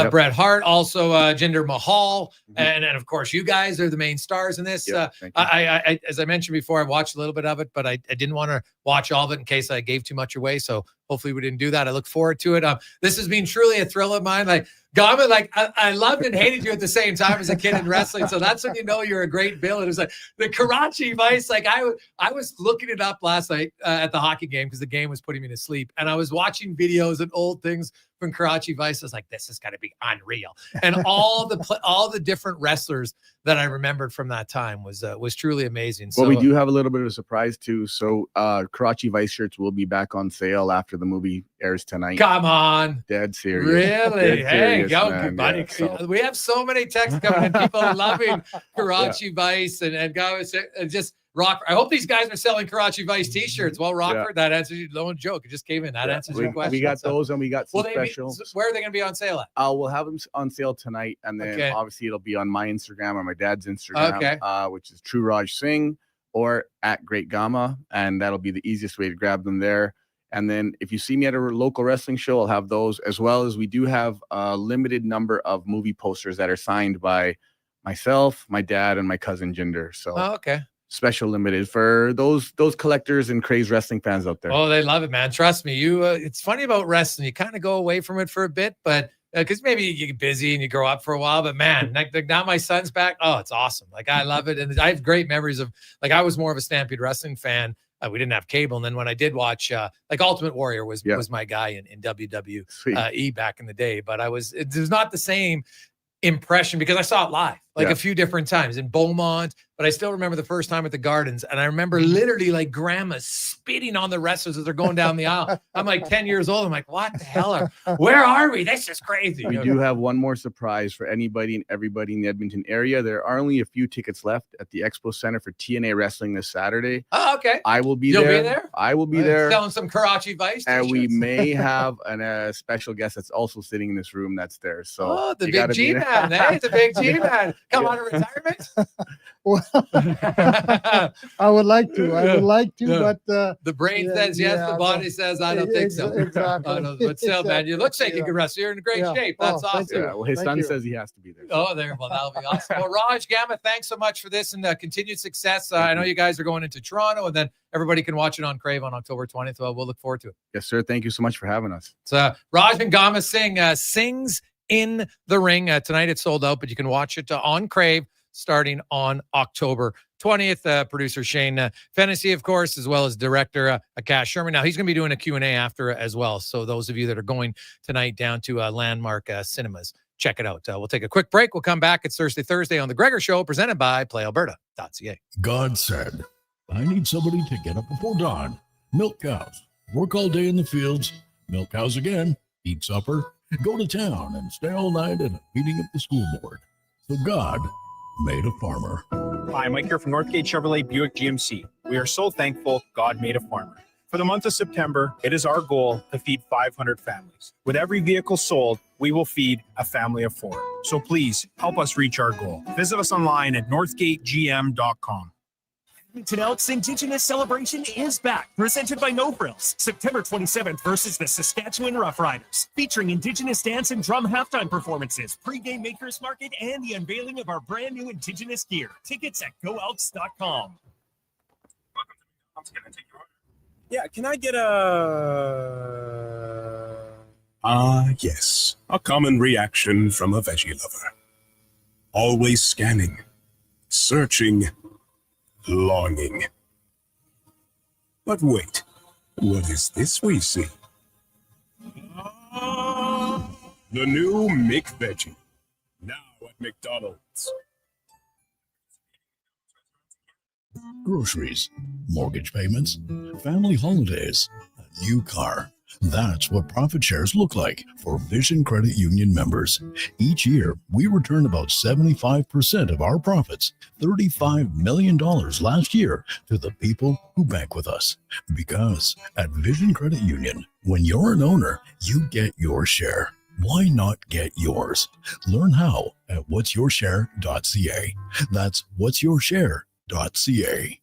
Bret Hart, also Jinder Mahal, and of course you guys are the main stars in this. I as I mentioned before, I watched a little bit of it, but I didn't want to watch all of it in case I gave too much away. So hopefully we didn't do that. I look forward to it. This has been truly a thrill of mine. Like Gama, I loved and hated you at the same time as a kid in wrestling. So that's when you know you're a great Bill. It was like the Karachi Vice. Like I was looking it up last night at the hockey game, because the game was putting me to sleep, and I was watching videos and old things from Karachi Vice. I was like, this is got to be unreal. And all the different wrestlers that I remembered from that time was truly amazing. So we do have a little bit of a surprise too. So Karachi Vice shirts will be back on sale after the movie airs tonight. Come on. Dead serious. Really? Dead Hey, serious, go, man. buddy. Yeah, so. We have so many texts coming in. People are loving Karachi Vice and guys just Rock. I hope these guys are selling Karachi Vice t-shirts. Well, Rockford, that answers you. No joke. It just came in. That answers your question. We got those, and we got some specials. Where are they going to be on sale at? We'll have them on sale tonight, and then obviously it'll be on my Instagram or my dad's Instagram, which is True Raj Singh, or at Great Gama, and that'll be the easiest way to grab them there. And then if you see me at a local wrestling show, I'll have those, as well as we do have a limited number of movie posters that are signed by myself, my dad, and my cousin Jinder. So special limited for those collectors and crazed wrestling fans out there. Oh, they love it, man. Trust me. It's funny about wrestling. You kind of go away from it for a bit, but because maybe you get busy and you grow up for a while, but man, now my son's back. Oh, it's awesome. Like I love it. And I have great memories of, like, I was more of a Stampede Wrestling fan. We didn't have cable. And then when I did watch, like Ultimate Warrior was my guy in WWE back in the day, but it was not the same impression because I saw it live a few different times in Beaumont, but I still remember the first time at the Gardens, and I remember literally like grandma spitting on the wrestlers as they're going down the aisle. I'm like 10 years old. I'm like, what the hell? Where are we? This is crazy. We do have one more surprise for anybody and everybody in the Edmonton area. There are only a few tickets left at the Expo Center for TNA Wrestling this Saturday. Oh, okay. I will be You'll there. Be there? I will be there. Selling some Karachi Vice and we may have a special guest that's also sitting in this room that's there. So the big G-Man. Hey, the big G-Man. Come on to retirement. Well, I would like to. But the brain says yes, the body says I don't think so. Exactly. But still, man, you look like you can wrestle. You're in great shape. That's awesome. Yeah, well, his son says he has to be there. Oh, there. Well, that'll be awesome. Well, Raj, Gama, thanks so much for this and continued success. I know you guys are going into Toronto, and then everybody can watch it on Crave on October 20th. So we'll look forward to it. Yes, sir. Thank you so much for having us. So Raj and Gama Singh sings in the Ring. Tonight it's sold out, but you can watch it on Crave starting on October 20th. Producer Shane Fennessy, of course, as well as director Akash Sherman. Now, he's going to be doing a Q&A after as well. So those of you that are going tonight down to Landmark Cinemas, check it out. We'll take a quick break. We'll come back. It's Thursday on The Gregor Show, presented by PlayAlberta.ca. God said, I need somebody to get up before dawn, milk cows, work all day in the fields, milk cows again, eat supper, go to town, and stay all night at a meeting of the school board. So God made a farmer. Hi, Mike here from Northgate Chevrolet Buick GMC. We are so thankful God made a farmer. For the month of September, it is our goal to feed 500 families. With every vehicle sold, we will feed a family of 4. So please help us reach our goal. Visit us online at northgategm.com. Edmonton Elks Indigenous Celebration is back, presented by No Frills. September 27th versus the Saskatchewan Roughriders, featuring Indigenous dance and drum halftime performances, pre-game makers market, and the unveiling of our brand new Indigenous gear. Tickets at goelks.com. Yeah, can I get a... yes. A common reaction from a veggie lover. Always scanning, searching, longing. But wait, what is this we see? The new McVeggie. Now at McDonald's. Groceries, mortgage payments, family holidays, a new car. That's what profit shares look like for Vision Credit Union members. Each year, we return about 75% of our profits, $35 million last year, to the people who bank with us. Because at Vision Credit Union, when you're an owner, you get your share. Why not get yours? Learn how at whatsyourshare.ca. That's whatsyourshare.ca.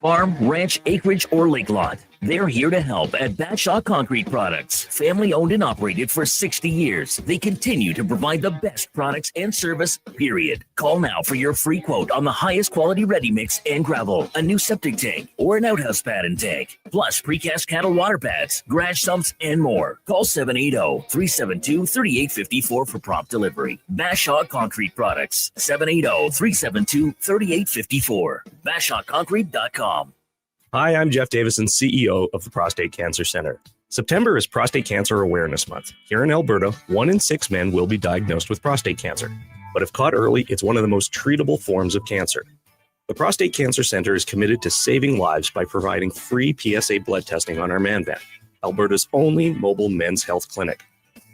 Farm, ranch, acreage, or lake lot. They're here to help at Bashaw Concrete Products. Family owned and operated for 60 years. They continue to provide the best products and service, period. Call now for your free quote on the highest quality ready mix and gravel, a new septic tank, or an outhouse pad and tank, plus precast cattle water pads, garage sumps, and more. Call 780-372-3854 for prompt delivery. Bashaw Concrete Products, 780-372-3854. BashawConcrete.com. Hi, I'm Jeff Davison, CEO of the Prostate Cancer Center. September is Prostate Cancer Awareness Month. Here in Alberta, 1 in 6 men will be diagnosed with prostate cancer. But if caught early, it's one of the most treatable forms of cancer. The Prostate Cancer Center is committed to saving lives by providing free PSA blood testing on our man van, Alberta's only mobile men's health clinic.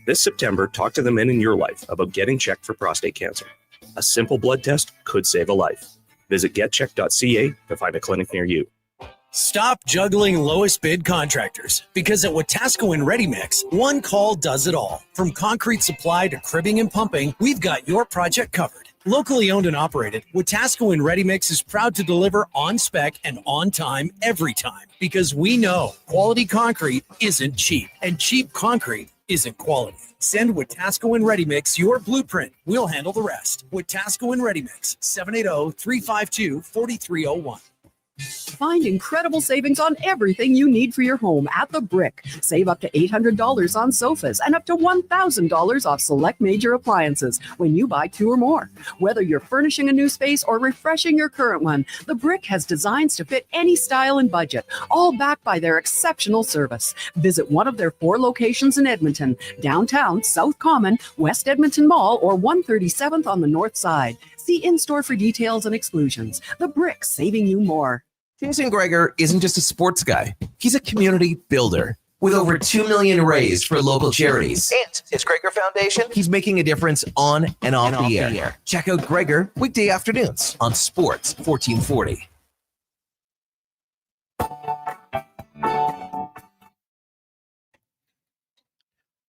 This September, talk to the men in your life about getting checked for prostate cancer. A simple blood test could save a life. Visit getcheck.ca to find a clinic near you. Stop juggling lowest bid contractors, because at Wetaskiwin and Ready Mix, one call does it all. From concrete supply to cribbing and pumping, we've got your project covered. Locally owned and operated, Wetaskiwin and Ready Mix is proud to deliver on spec and on time every time, because we know quality concrete isn't cheap, and cheap concrete isn't quality. Send Wetaskiwin and Ready Mix your blueprint. We'll handle the rest. Wetaskiwin and Ready Mix, 780-352-4301. Find incredible savings on everything you need for your home at The Brick. Save up to $800 on sofas and up to $1,000 off select major appliances when you buy 2 or more. Whether you're furnishing a new space or refreshing your current one, The Brick has designs to fit any style and budget, all backed by their exceptional service. Visit one of their 4 locations in Edmonton, downtown, South Common, West Edmonton Mall, or 137th on the north side. See in-store for details and exclusions. The Brick, saving you more. Jason Gregor isn't just a sports guy. He's a community builder. With over $2 million raised for local charities and his Gregor Foundation, he's making a difference on and off the air. Check out Gregor weekday afternoons on Sports 1440.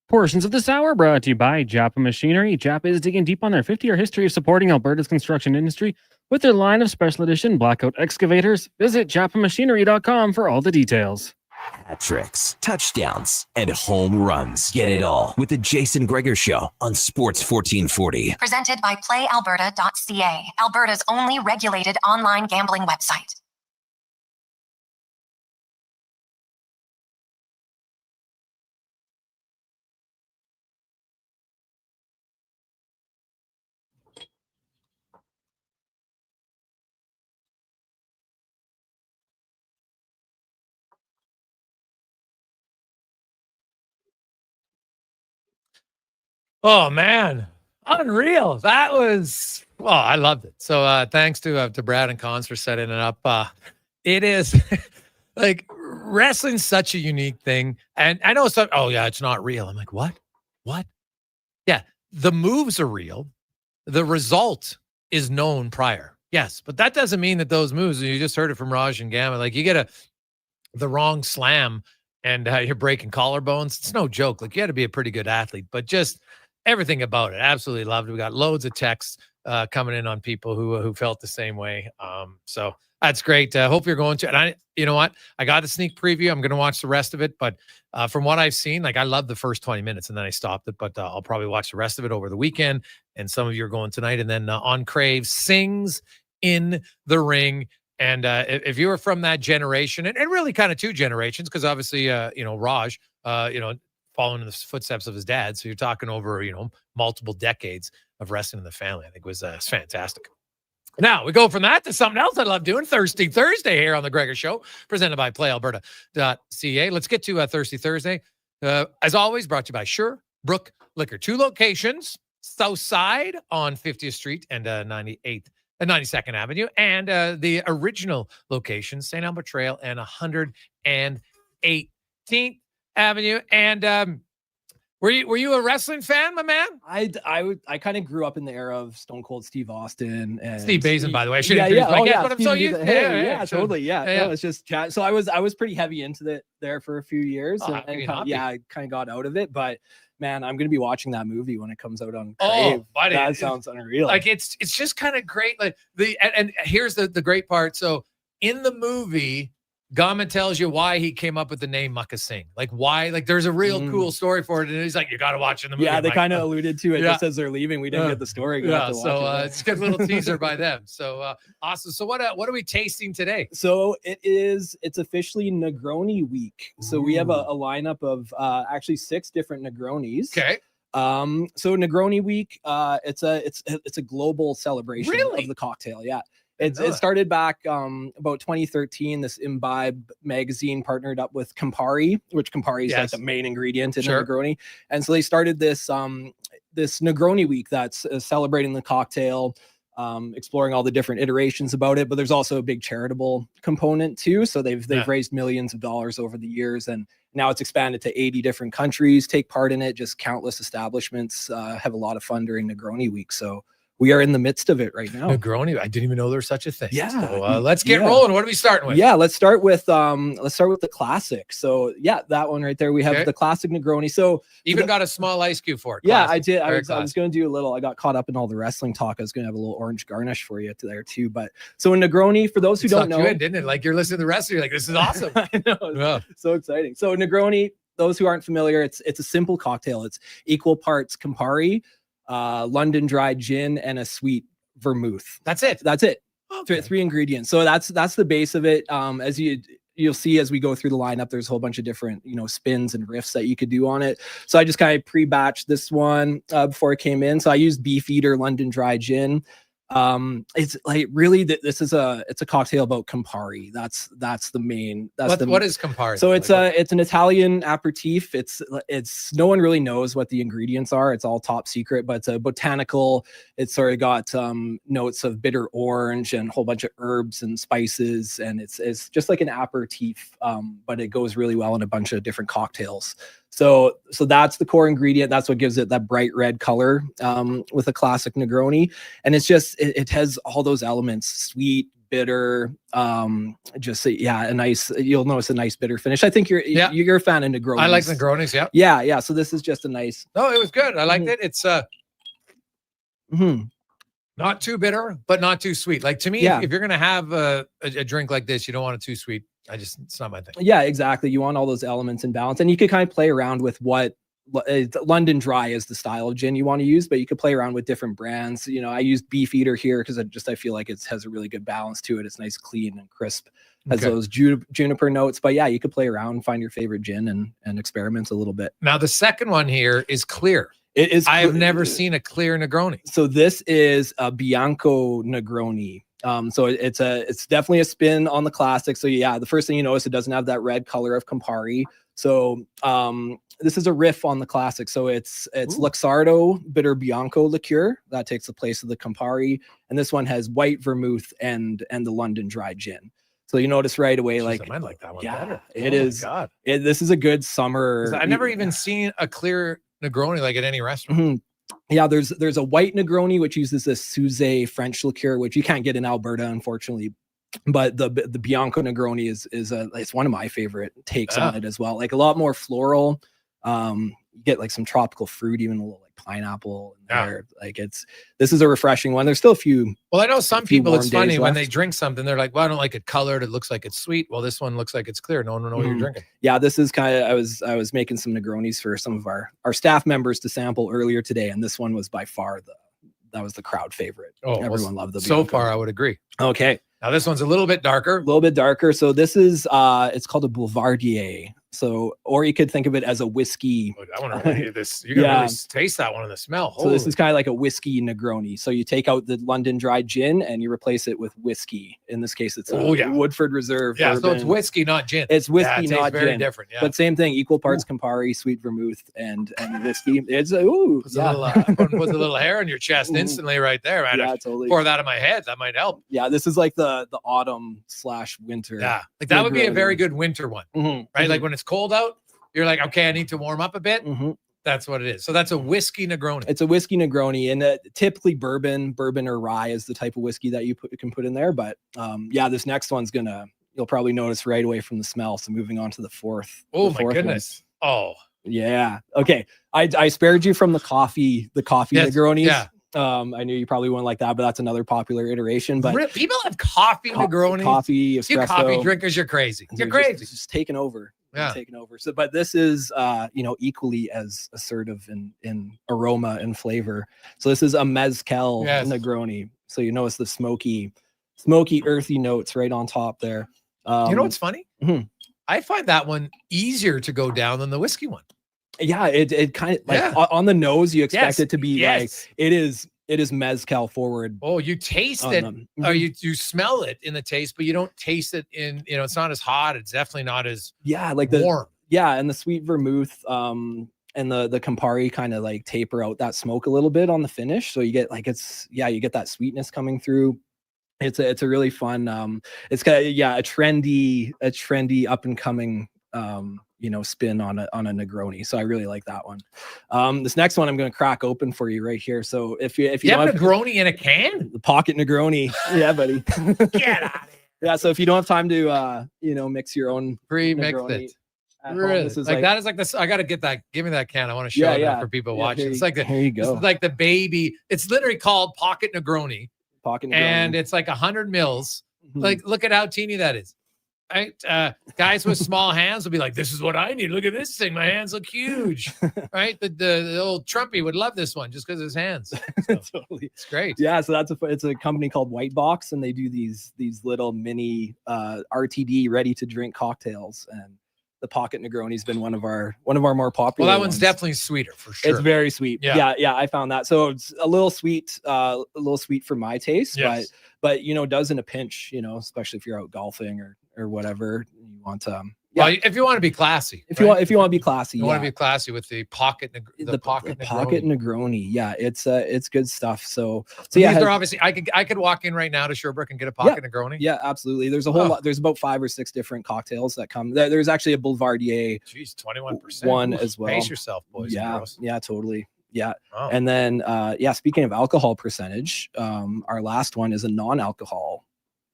Portions of this hour brought to you by Japa Machinery. Japa is digging deep on their 50-year history of supporting Alberta's construction industry with their line of special edition blackout excavators. Visit japamachinery.com for all the details. Hat tricks, touchdowns, and home runs. Get it all with the Jason Gregor Show on Sports 1440. Presented by PlayAlberta.ca, Alberta's only regulated online gambling website. Oh man, unreal. That was, well, I loved it. So thanks to Brad and Cons for setting it up. It is like wrestling's such a unique thing. And I know some, oh yeah, it's not real. I'm like, what? Yeah, the moves are real. The result is known prior. Yes, but that doesn't mean that those moves, you just heard it from Raj and Gama, like you get the wrong slam and you're breaking collarbones. It's no joke. Like you got to be a pretty good athlete, but just everything about it. Absolutely loved it. We got loads of texts coming in on people who felt the same way. So that's great. Hope you're going to, and you know what? I got a sneak preview. I'm going to watch the rest of it, but from what I've seen, like I love the first 20 minutes and then I stopped it, but I'll probably watch the rest of it over the weekend. And some of you are going tonight. And then on Crave sings in the ring. And if you were from that generation, and really kind of two generations, because obviously, Raj, following in the footsteps of his dad. So you're talking over, multiple decades of wrestling in the family. I think was fantastic. Now we go from that to something else I love doing. Thirsty Thursday here on the Gregor Show, presented by PlayAlberta.ca. Let's get to Thirsty Thursday. As always, brought to you by Sherbrooke Liquor. 2 locations, South Side on 50th Street and 92nd Avenue, and the original location, St. Albert Trail and 118th Avenue. And were you a wrestling fan, my man? I kind of grew up in the era of Stone Cold Steve Austin and Steve Bazin, by the way. I should but I'm so used. Totally. Yeah. No, it's just chat. So I was pretty heavy into there for a few years, and I kind of got out of it, but. Man, I'm going to be watching that movie when it comes out on Crave. Buddy, that sounds unreal. Like it's just kind of great. Like and here's the great part. So in the movie, Gama tells you why he came up with the name Mucka Singh. Like why? Like there's a real cool story for it, and he's like, you got to watch it in the movie. Yeah, they kind of alluded to it just as they're leaving. We didn't get the story. It's a good little teaser by them. So awesome. So what are we tasting today? So it's officially Negroni week. So we have a lineup of actually 6 different Negronis. Okay. So Negroni week, it's a global celebration of the cocktail. Yeah. It started back about 2013. This Imbibe magazine partnered up with Campari, which Campari is like the main ingredient in a Negroni. And so they started this Negroni week that's celebrating the cocktail, exploring all the different iterations about it. But there's also a big charitable component too. So they've raised millions of dollars over the years, and now it's expanded to 80 different countries take part in it. Just countless establishments have a lot of fun during Negroni week. So we are in the midst of it right now. Negroni. I didn't even know there's such a thing. Yeah. So, let's get rolling. What are we starting with? Yeah, let's start with the classic. So yeah, that one right there. We have the classic Negroni. So even got a small ice cube for it. Yeah, I did. I was going to do a little. I got caught up in all the wrestling talk. I was going to have a little orange garnish for you there too. But so a Negroni, for those who don't know, you in, didn't it? Like you're listening to the wrestling, you're like, this is awesome. I know. So exciting. So Negroni. Those who aren't familiar, it's a simple cocktail. It's equal parts Campari, London dry gin, and a sweet vermouth. That's it. Okay. 3 ingredients. So that's the base of it. As you'll see as we go through the lineup, there's a whole bunch of different spins and riffs that you could do on it. So I just kind of pre-batched this one before it came in. So I used Beefeater London dry gin. It's like really it's a cocktail about Campari. That's the main. What is Campari? So it's an Italian aperitif. It's no one really knows what the ingredients are. It's all top secret, but it's a botanical. It's sort of got notes of bitter orange and a whole bunch of herbs and spices, and it's just like an aperitif, but it goes really well in a bunch of different cocktails. So that's the core ingredient. That's what gives it that bright red color with a classic Negroni. And it's just, it has all those elements, sweet, bitter, a nice, you'll notice a nice bitter finish. I think you're a fan of Negronis. I like Negronis, yeah. Yeah. So this is just a nice. No, it was good. I liked it. It's not too bitter, but not too sweet. Like to me, if you're going to have a drink like this, you don't want it too sweet. It's not my thing. Yeah, exactly. You want all those elements in balance, and you could kind of play around with what London Dry is the style of gin you want to use, but you could play around with different brands. I used Beefeater here because I feel like it has a really good balance to it. It's nice, clean, and crisp. Has those juniper notes, but yeah, you could play around, find your favorite gin, and experiment a little bit. Now the second one here is clear. It is. I have never seen a clear Negroni. So this is a Bianco Negroni. So it's definitely a spin on the classic. So yeah, the first thing you notice, it doesn't have that red color of Campari. So this is a riff on the classic. So it's Luxardo Bitter Bianco liqueur that takes the place of the Campari, and this one has white vermouth and the London dry gin. So you notice right away, Jeez, like I might like that one yeah, better. it Oh my is. God. This is a good summer. I've never even seen a clear Negroni like at any restaurant. Yeah, there's a white Negroni which uses this Suze French liqueur, which you can't get in Alberta, unfortunately. But the Bianco Negroni is it's one of my favorite takes on it as well. Like a lot more floral. You get like some tropical fruit, even a little like pineapple in there. Like this is a refreshing one. There's still a few. Well, I know some people, it's funny when they left. drink something, they're like, well, I don't like it colored. It looks like it's sweet. Well, this one looks like it's clear. No one will know what you're drinking. Yeah, this is kind of, I was making some Negronis for some of our staff members to sample earlier today. And this one was by far that was the crowd favorite. Oh, everyone loved the So Bianco. far, I would agree. Okay. Now this one's a little bit darker. So this is it's called a Boulevardier. So, or you could think of it as a whiskey. I want to really this. You're gonna really taste that one in the smell. So this is kind of like a whiskey Negroni. So you take out the London dry gin and you replace it with whiskey. In this case, it's Woodford Reserve. Yeah, bourbon. so it's whiskey, not gin. It's whiskey, it tastes not very gin. different. Yeah, But same thing, equal parts Campari, sweet vermouth, and whiskey. It's ooh, puts a little hair on your chest instantly right there, man. Yeah, If totally. Pour that in my head. That might help. Yeah, this is like the autumn/winter. Yeah, like that would be a Negroni. very good winter one, right? Like when it's cold out, you're like, okay, I need to warm up a bit. That's what it is. So that's a whiskey Negroni. It's a whiskey Negroni, and typically bourbon or rye is the type of whiskey that you can put in there. But yeah, this next one's you'll probably notice right away from the smell. So moving on to the fourth. Oh my goodness. Oh yeah. Okay. I spared you from the coffee Yes, Negronis. yeah. I knew you probably wouldn't like that, but that's another popular iteration. But People have coffee Negronis. coffee, You espresso. coffee drinkers, you're crazy. You're They're crazy. Just taking over. Yeah. Taking over. So, but this is, equally as assertive in aroma and flavor. So this is a mezcal Negroni. So you notice the smoky, earthy notes right on top there. You know what's funny? I find that one easier to go down than the whiskey one. Yeah, it kind of like on the nose, you expect it to be like it is mezcal forward. Oh, you taste on it, them. or you smell it in the taste, but you don't taste it in. It's not as hot. It's definitely not as like warm. And the sweet vermouth and the Campari kind of like taper out that smoke a little bit on the finish, so you get like you get that sweetness coming through. It's a really fun. It's kind of a trendy up and coming spin on a Negroni. So I really like that one. This next one I'm going to crack open for you right here. So if you have Negroni in a can, the pocket Negroni, yeah, buddy, get out of here. Yeah, so if you don't have time to mix your own pre-mix Negroni it. at home, Really? this is Like that is like this. I got to get that. Give me that can. I want to show it for people watching. It's like here you go. It's like the baby. It's literally called pocket Negroni. Pocket Negroni. And it's like 100 mils. Like, look at how teeny that is. Right? Guys with small hands will be like, this is what I need. Look at this thing. My hands look huge. Right? The old Trumpy would love this one just because of his hands. So, Totally. it's great. Yeah, so it's a company called White Box, and they do these little mini RTD ready to drink cocktails, and the pocket Negroni has been one of our more popular. Well, that one's ones. definitely sweeter for sure. It's very sweet. Yeah, I found that. So it's a little sweet for my taste, Yes. but does in a pinch, especially if you're out golfing or whatever you want to. Well, if you want to be classy, if you want to be classy, you want to be classy with the pocket pocket Negroni. Yeah, it's good stuff. So yeah, they're obviously I could walk in right now to Sherbrooke and get a pocket Negroni. Yeah, absolutely. There's a whole lot. There's about 5 or 6 different cocktails that come. There's actually a Boulevardier. Jeez, 21% one as well. Pace yourself, boys. Yeah, totally. Yeah. Oh. And then speaking of alcohol percentage, our last one is a non-alcohol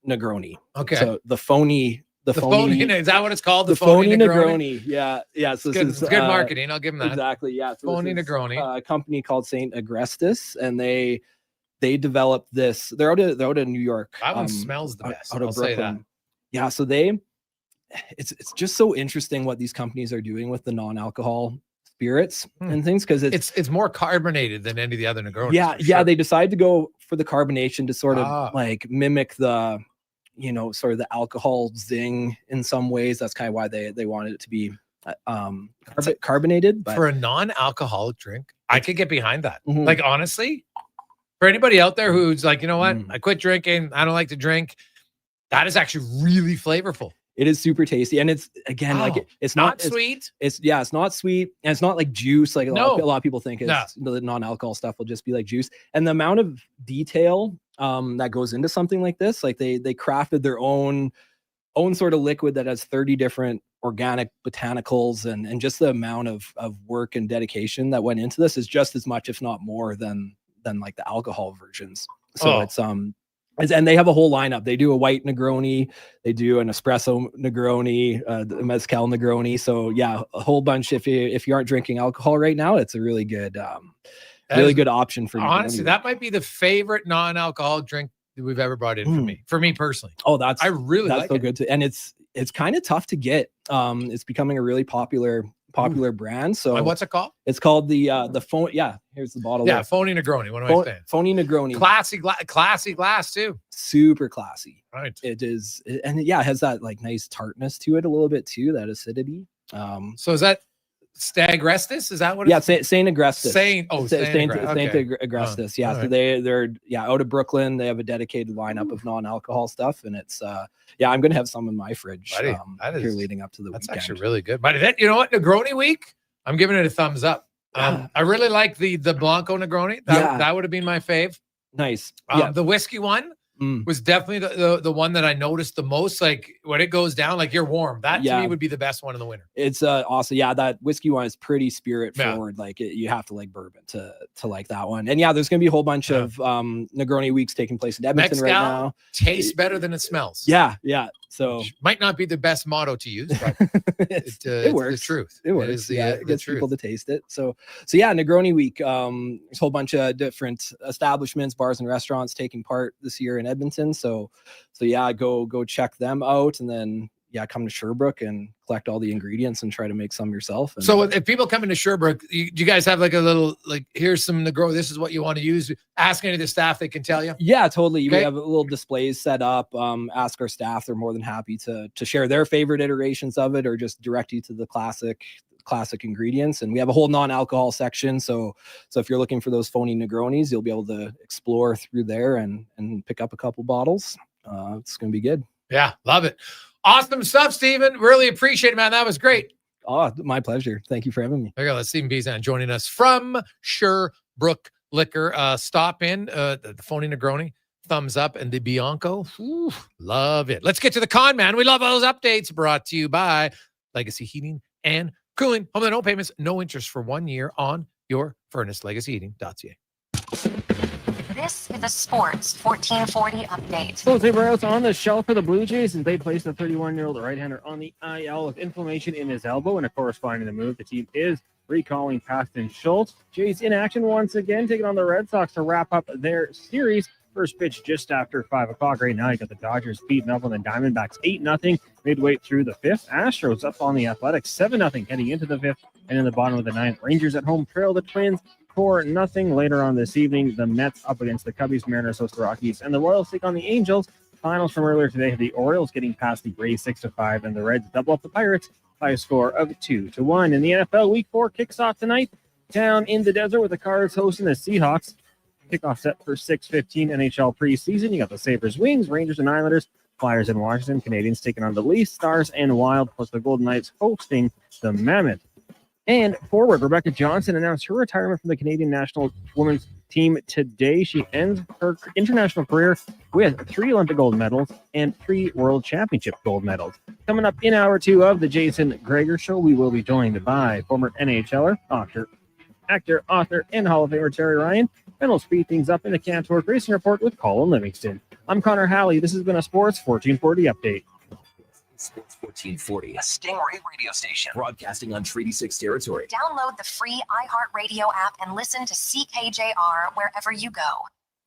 Negroni. Okay. So the phony is that what it's called? The phony Negroni. Yeah. So it's good marketing. I'll give them that. Exactly. Yeah. So phony Negroni. A company called Saint Agrestis, and they developed this. They're out of New York. That one smells the best. Out of I'll Brooklyn. say that. Yeah. So it's just so interesting what these companies are doing with the non-alcohol spirits and things, because it's more carbonated than any of the other Negronis. Yeah. They decide to go for the carbonation to sort of like mimic the sort of the alcohol zing in some ways. That's kind of why they wanted it to be carbonated. But for a non-alcoholic drink, I could get behind that. Mhm. Like honestly, For anybody out there who's like, you know what, I quit drinking, I don't like to drink, that is actually really flavorful. It is super tasty, and it's again like it's not sweet. It's not sweet, and it's not like juice. Like a lot of people think it's the non-alcohol stuff will just be like juice. And the amount of detail that goes into something like this, like they crafted their own sort of liquid that has 30 different organic botanicals, and just the amount of work and dedication that went into this is just as much, if not more, than like the alcohol versions. So it's and they have a whole lineup. They do a white Negroni, they do an espresso Negroni, the mezcal Negroni. So yeah, a whole bunch. If you aren't drinking alcohol right now, it's a really good option for you. Honestly, that might be the favorite non-alcoholic drink that we've ever brought in for me personally. Oh, I really that's like so it. good too. And it's kind of tough to get. It's becoming a really popular brand. So what's it called? It's called the phone. Yeah, here's the bottle. Yeah, phony Negroni. What am I saying? Phony Negroni. Classy glass too. Super classy. Right. It is, and yeah, it has that like nice tartness to it a little bit too. That acidity. So is that Stag Restus? Is that what? Yeah, Saint Agrestis. Saint Agrestis. Yeah, so they're out of Brooklyn. They have a dedicated lineup of non-alcohol stuff, and it's I'm gonna have some in my fridge here leading up to the weekend. That's actually really good. But you know what, Negroni week, I'm giving it a thumbs up. I really like the Blanco Negroni. That would have been my fave. Nice. The whiskey one was definitely the one that I noticed the most. Like when it goes down, like you're warm. That to me would be the best one in the winter. It's awesome. Yeah, that whiskey one is pretty spirit forward. Like you have to like bourbon to like that one. And yeah, there's gonna be a whole bunch of Negroni weeks taking place in Edmonton right now. Tastes better than it smells. Yeah. So which might not be the best motto to use, but it works. It's the truth. It works. It gets people to taste it. So yeah, Negroni week. There's a whole bunch of different establishments, bars, and restaurants taking part this year in Edmonton. So yeah, go check them out, and then come to Sherbrooke and collect all the ingredients and try to make some yourself. And so if people come into Sherbrooke, do you guys have like a little, like, here's some Negroni, this is what you want to use? Ask any of the staff, they can tell you? Yeah, totally. Okay. We have a little displays set up. Ask our staff. They're more than happy to share their favorite iterations of it, or just direct you to the classic ingredients. And we have a whole non-alcohol section. So if you're looking for those phony Negronis, you'll be able to explore through there and pick up a couple bottles. It's going to be good. Yeah, love it. Awesome stuff, Stephen. Really appreciate it, man. That was great. Oh, my pleasure. Thank you for having me. There you go. That's Stephen Bizan joining us from Sherbrooke Liquor. Stop in the phony Negroni, thumbs up, and the Bianco. Ooh, love it. Let's get to the con, man. We love those updates. Brought to you by Legacy Heating and Cooling. Home and no payments, no interest for 1 year on your furnace. LegacyHeating.ca. This is a Sports 1440 update. So Xavier Reyes on the shelf for the Blue Jays as they place the 31-year-old right-hander on the IL with inflammation in his elbow, and of course, finding the move, the team is recalling Paxton Schultz. Jays in action once again, taking on the Red Sox to wrap up their series. First pitch just after 5 o'clock. Right now, you got the Dodgers beating up on the Diamondbacks 8-0 midway through the fifth. Astros up on the Athletics 7-0 heading into the fifth, and in the bottom of the ninth, Rangers at home trail the Twins 4-0. Later on this evening, the Mets up against the Cubbies, Mariners host the Rockies, and the Royals take on the Angels. Finals from earlier today have the Orioles getting past the Braves 6-5, and the Reds double up the Pirates by a score of 2-1. In the NFL, Week 4 kicks off tonight down in the desert with the Cards hosting the Seahawks. Kickoff set for 6:15 NHL preseason. You got the Sabres, Wings, Rangers, and Islanders, Flyers in Washington, Canadians taking on the Leafs, Stars, and Wild, plus the Golden Knights hosting the Mammoth. And forward, Rebecca Johnson announced her retirement from the Canadian national women's team today. She ends her international career with 3 Olympic gold medals and 3 World Championship gold medals. Coming up in hour 2 of the Jason Gregor Show, we will be joined by former NHLer, actor, author, and Hall of Famer Terry Ryan. And we'll speed things up in the Cantor Racing Report with Colin Livingston. I'm Connor Halley. This has been a Sports 1440 update. Sports 1440, a Stingray radio station broadcasting on Treaty 6 territory. Download the free iHeartRadio app and listen to CKJR wherever you go.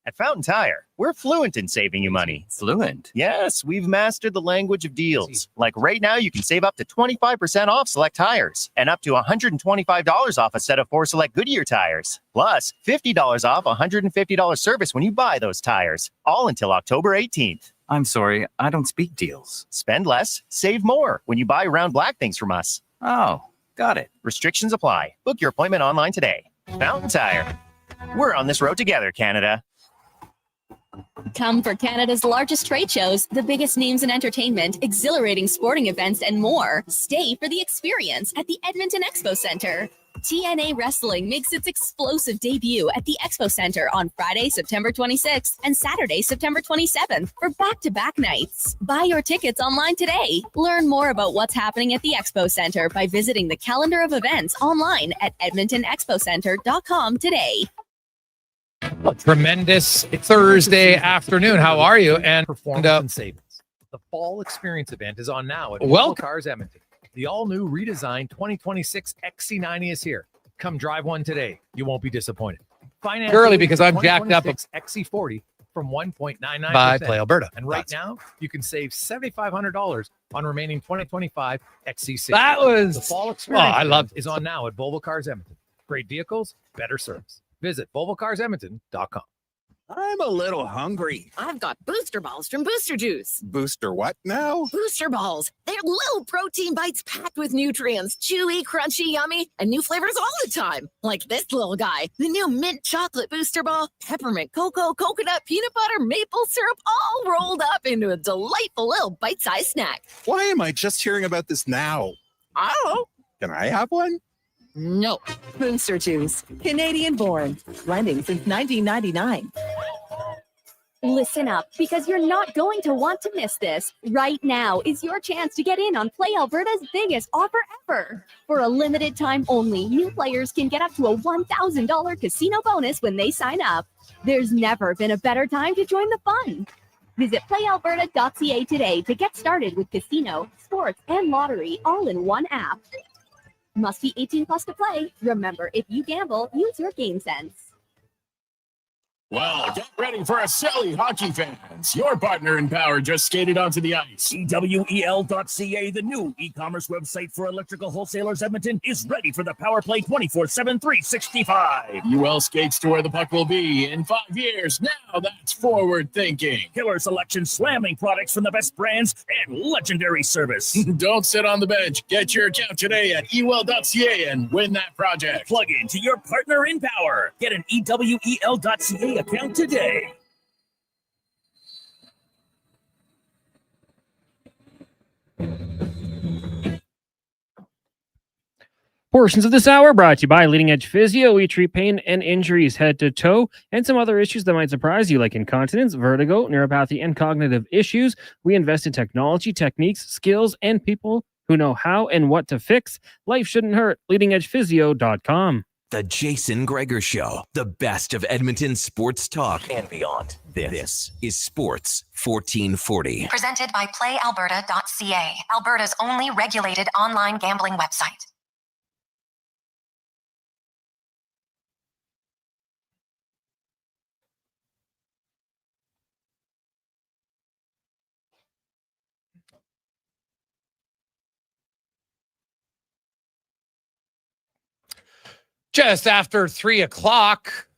At Fountain Tire, we're fluent in saving you money. Fluent? Yes, we've mastered the language of deals. Like right now, you can save up to 25% off select tires and up to $125 off a set of 4 select Goodyear tires. Plus, $50 off $150 service when you buy those tires. All until October 18th. I'm sorry, I don't speak deals. Spend less, save more when you buy round black things from us. Oh, got it. Restrictions apply. Book your appointment online today. Fountain Tire. We're on this road together, Canada. Come for Canada's largest trade shows, the biggest names in entertainment, exhilarating sporting events, and more. Stay for the experience at the Edmonton Expo Centre. TNA Wrestling makes its explosive debut at the Expo Center on Friday, September 26th and Saturday, September 27th for back-to-back nights. Buy your tickets online today. Learn more about what's happening at the Expo Center by visiting the calendar of events online at edmontonexpocenter.com today. Tremendous Thursday afternoon. How are you? And performed up and savings. The fall experience event is on now at Volvo Cars Edmonton. The all-new redesigned 2026 XC90 is here. Come drive one today. You won't be disappointed. Finance early because I'm jacked up. XC40 from 1.99% by Play Alberta. And right now, you can save $7,500 on remaining 2025 XC60. That was the fall experience. I loved is on now at Volvo Cars Edmonton. Great vehicles, better service. Visit VolvoCarsEdmonton.com. I'm a little hungry. I've got booster balls from Booster Juice. Booster what now? Booster balls. They're little protein bites packed with nutrients, chewy, crunchy, yummy, and new flavors all the time. Like this little guy, the new mint chocolate booster ball, peppermint cocoa, coconut, peanut butter, maple syrup, all rolled up into a delightful little bite-sized snack. Why am I just hearing about this now? I don't know. Can I have one? No. Booster Juice, Canadian born, blending since 1999. Listen up, because you're not going to want to miss this. Right now is your chance to get in on Play Alberta's biggest offer ever. For a limited time only, new players can get up to a $1,000 casino bonus when they sign up. There's never been a better time to join the fun. Visit playalberta.ca today to get started with casino, sports, and lottery all in one app. Must be 18 plus to play. Remember, if you gamble, use your game sense. Well, get ready for a silly hockey fans. Your partner in power just skated onto the ice. EWEL.ca, the new e-commerce website for electrical wholesalers Edmonton, is ready for the power play 24/7, 365. UL skates to where the puck will be in 5 years. Now that's forward thinking. Killer selection, slamming products from the best brands, and legendary service. Don't sit on the bench. Get your account today at EWEL.ca and win that project. Plug into your partner in power. Get an EWEL.ca account today. Portions of this hour brought to you by Leading Edge Physio. We treat pain and injuries head to toe and some other issues that might surprise you, like incontinence, vertigo, neuropathy, and cognitive issues. We invest in technology, techniques, skills, and people who know how and what to fix. Life shouldn't hurt. LeadingEdgePhysio.com. The Jason Gregor Show, the best of Edmonton sports talk and beyond. This is Sports 1440. Presented by PlayAlberta.ca, Alberta's only regulated online gambling website. Just after 3 o'clock,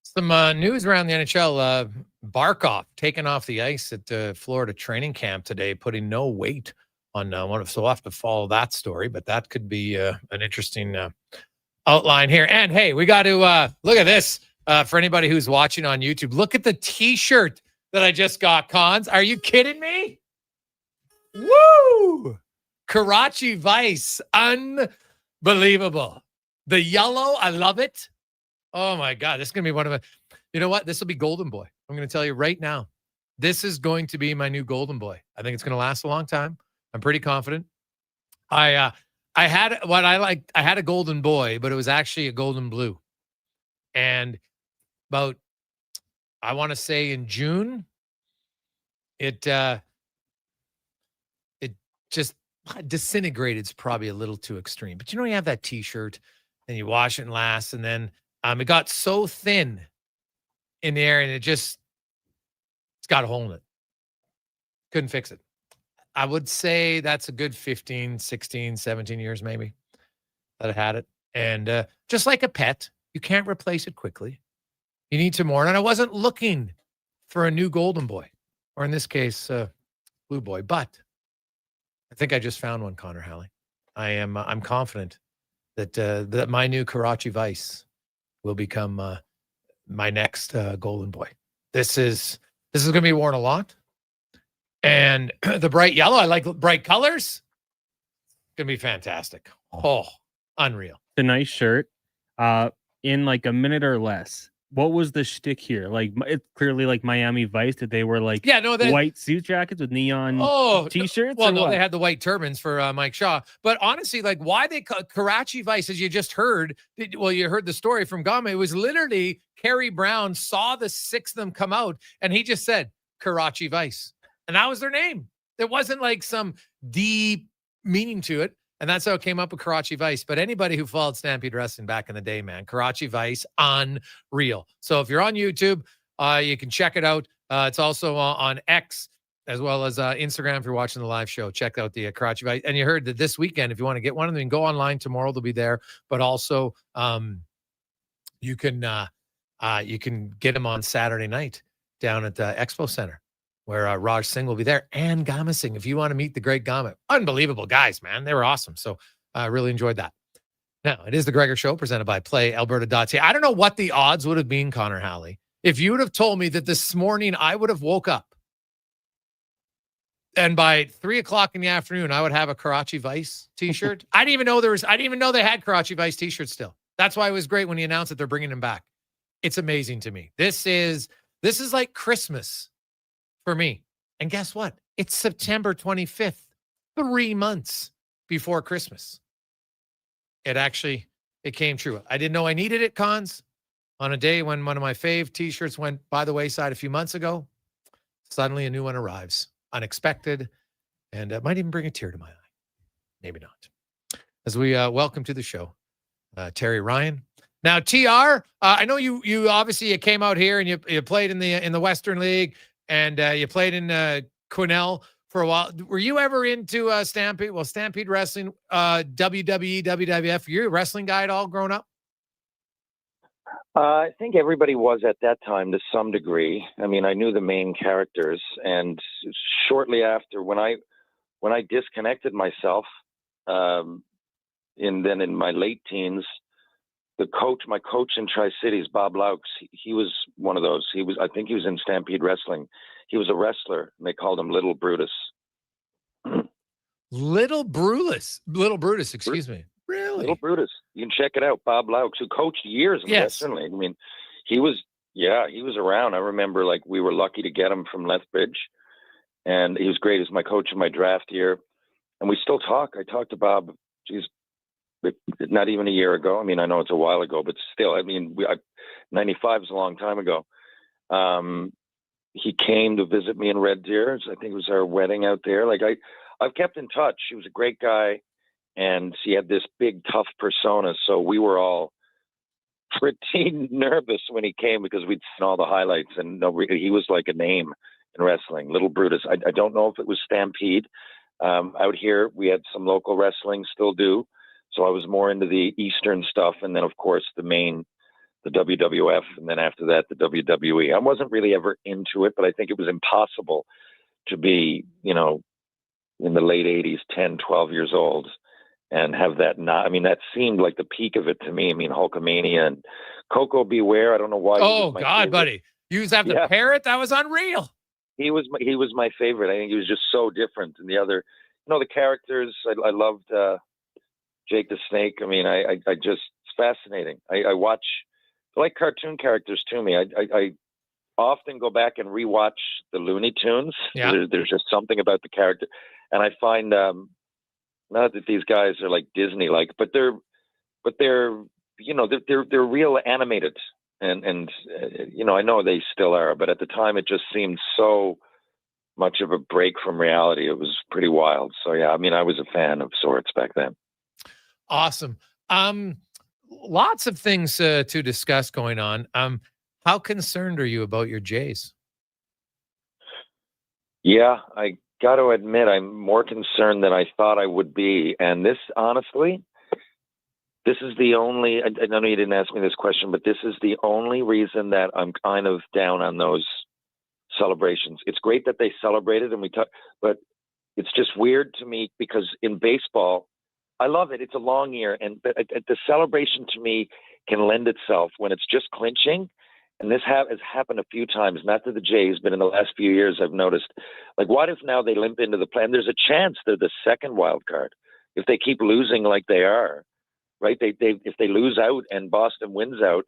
some news around the NHL. Barkoff taken off the ice at Florida training camp today, putting no weight on one of. So we'll have to follow that story, but that could be an interesting outline here. And hey, we got to look at this for anybody who's watching on YouTube. Look at the T-shirt that I just got, Cons. Are you kidding me? Woo! Karachi Vice, unbelievable. The yellow, I love it. Oh, my God. This is going to be one of my... You know what? This will be Golden Boy. I'm going to tell you right now. This is going to be my new Golden Boy. I think it's going to last a long time. I'm pretty confident. I had what I liked. I had a Golden Boy, but it was actually a Golden Blue. And about, I want to say in June, it just disintegrated. It's probably a little too extreme. But you know, you have that T-shirt, and you wash it and last, and then it got so thin in the air, and it's got a hole in it. Couldn't fix it. I would say that's a good 15, 16, 17 years maybe that I had it. And just like a pet, you can't replace it quickly. You need some more. And I wasn't looking for a new Golden Boy, or in this case, Blue Boy. But I think I just found one, Connor Halley. I'm confident that my new Karachi Vice will become my next Golden Boy. This is going to be worn a lot. And the bright yellow, I like bright colors. Going to be fantastic. Oh, unreal. The nice shirt. In like a minute or less. What was the shtick here? Like, it's clearly like Miami Vice that they were like white suit jackets with neon t-shirts. Well, no, they had the white turbans for Mike Shaw. But honestly, like why they Karachi Vice, as you just heard, you heard the story from Gama. It was literally Kerry Brown saw the six of them come out and he just said Karachi Vice. And that was their name. There wasn't like some deep meaning to it. And that's how it came up with Karachi Vice. But anybody who followed Stampede Wrestling back in the day, man, Karachi Vice, unreal. So if you're on YouTube, you can check it out. It's also on X as well as Instagram. If you're watching the live show, check out the Karachi Vice. And you heard that this weekend, if you want to get one of them, go online tomorrow. They'll be there. But also, you can get them on Saturday night down at the Expo Center, where Raj Singh will be there, and Gama Singh. If you want to meet the great Gama, unbelievable guys, man. They were awesome. So I really enjoyed that. Now, it is the Gregor Show presented by PlayAlberta.ca. I don't know what the odds would have been, Connor Halley, if you would have told me that this morning I would have woke up and by 3:00 in the afternoon, I would have a Karachi Vice t-shirt. I didn't even know they had Karachi Vice t-shirts still. That's why it was great when he announced that they're bringing them back. It's amazing to me. This is like Christmas for me. And guess what? It's September 25th, 3 months before Christmas. It came true. I didn't know I needed it, Cons, on a day when one of my fave t-shirts went by the wayside a few months ago. Suddenly a new one arrives, unexpected, and it might even bring a tear to my eye. Maybe not. As we welcome to the show, Terry Ryan. Now, TR, I know you obviously came out here and you played in the Western League. And you played in Quesnel for a while. Were you ever into Stampede? Well, Stampede Wrestling, WWE, WWF. You're a wrestling guy at all growing up? I think everybody was at that time to some degree. I mean, I knew the main characters. And shortly after, when I disconnected myself, in my late teens, my coach in Tri-Cities, Bob Laux, he was one of those. I think he was in Stampede Wrestling. He was a wrestler, and they called him Little Brutus. Little Brutus, excuse me. Really? Little Brutus. You can check it out. Bob Laux, who coached years in Western League. I mean, he was around. I remember, like, we were lucky to get him from Lethbridge, and he was great as my coach in my draft year. And we still talk. I talked to Bob, not even a year ago. I mean, I know it's a while ago, but still, I mean, 95 is a long time ago. He came to visit me in Red Deer. I think it was our wedding out there. Like I've kept in touch. He was a great guy, and he had this big, tough persona. So we were all pretty nervous when he came because we'd seen all the highlights, and he was like a name in wrestling, Little Brutus. I don't know if it was Stampede. Out here, we had some local wrestling, still do. So I was more into the Eastern stuff. And then, of course, the WWF. And then after that, the WWE. I wasn't really ever into it, but I think it was impossible to be, in the late 80s, 10, 12 years old and have that that seemed like the peak of it to me. I mean, Hulkamania and Coco Beware. I don't know why. Oh, God, buddy. You used to have the parrot? That was unreal. He was my favorite. I think he was just so different than the other, the characters. I loved, Jake the Snake. I mean, I just, it's fascinating. I like cartoon characters to me. I often go back and rewatch the Looney Tunes. Yeah. There's just something about the character. And I find, not that these guys are like Disney-like, but they're real animated. And I know they still are, but at the time it just seemed so much of a break from reality. It was pretty wild. So yeah, I mean, I was a fan of sorts back then. Awesome. Lots of things to discuss going on. How concerned are you about your Jays? Yeah, I got to admit, I'm more concerned than I thought I would be. And this, honestly, this is the only, I know you didn't ask me this question, but this is the only reason that I'm kind of down on those celebrations. It's great that they celebrated and but it's just weird to me because in baseball, I love it. It's a long year. But the celebration to me can lend itself when it's just clinching and this has happened a few times, not to the Jays, but in the last few years, I've noticed, like, what if now they limp into the play? And there's a chance they're the second wild card if they keep losing like they are, right? If they lose out and Boston wins out,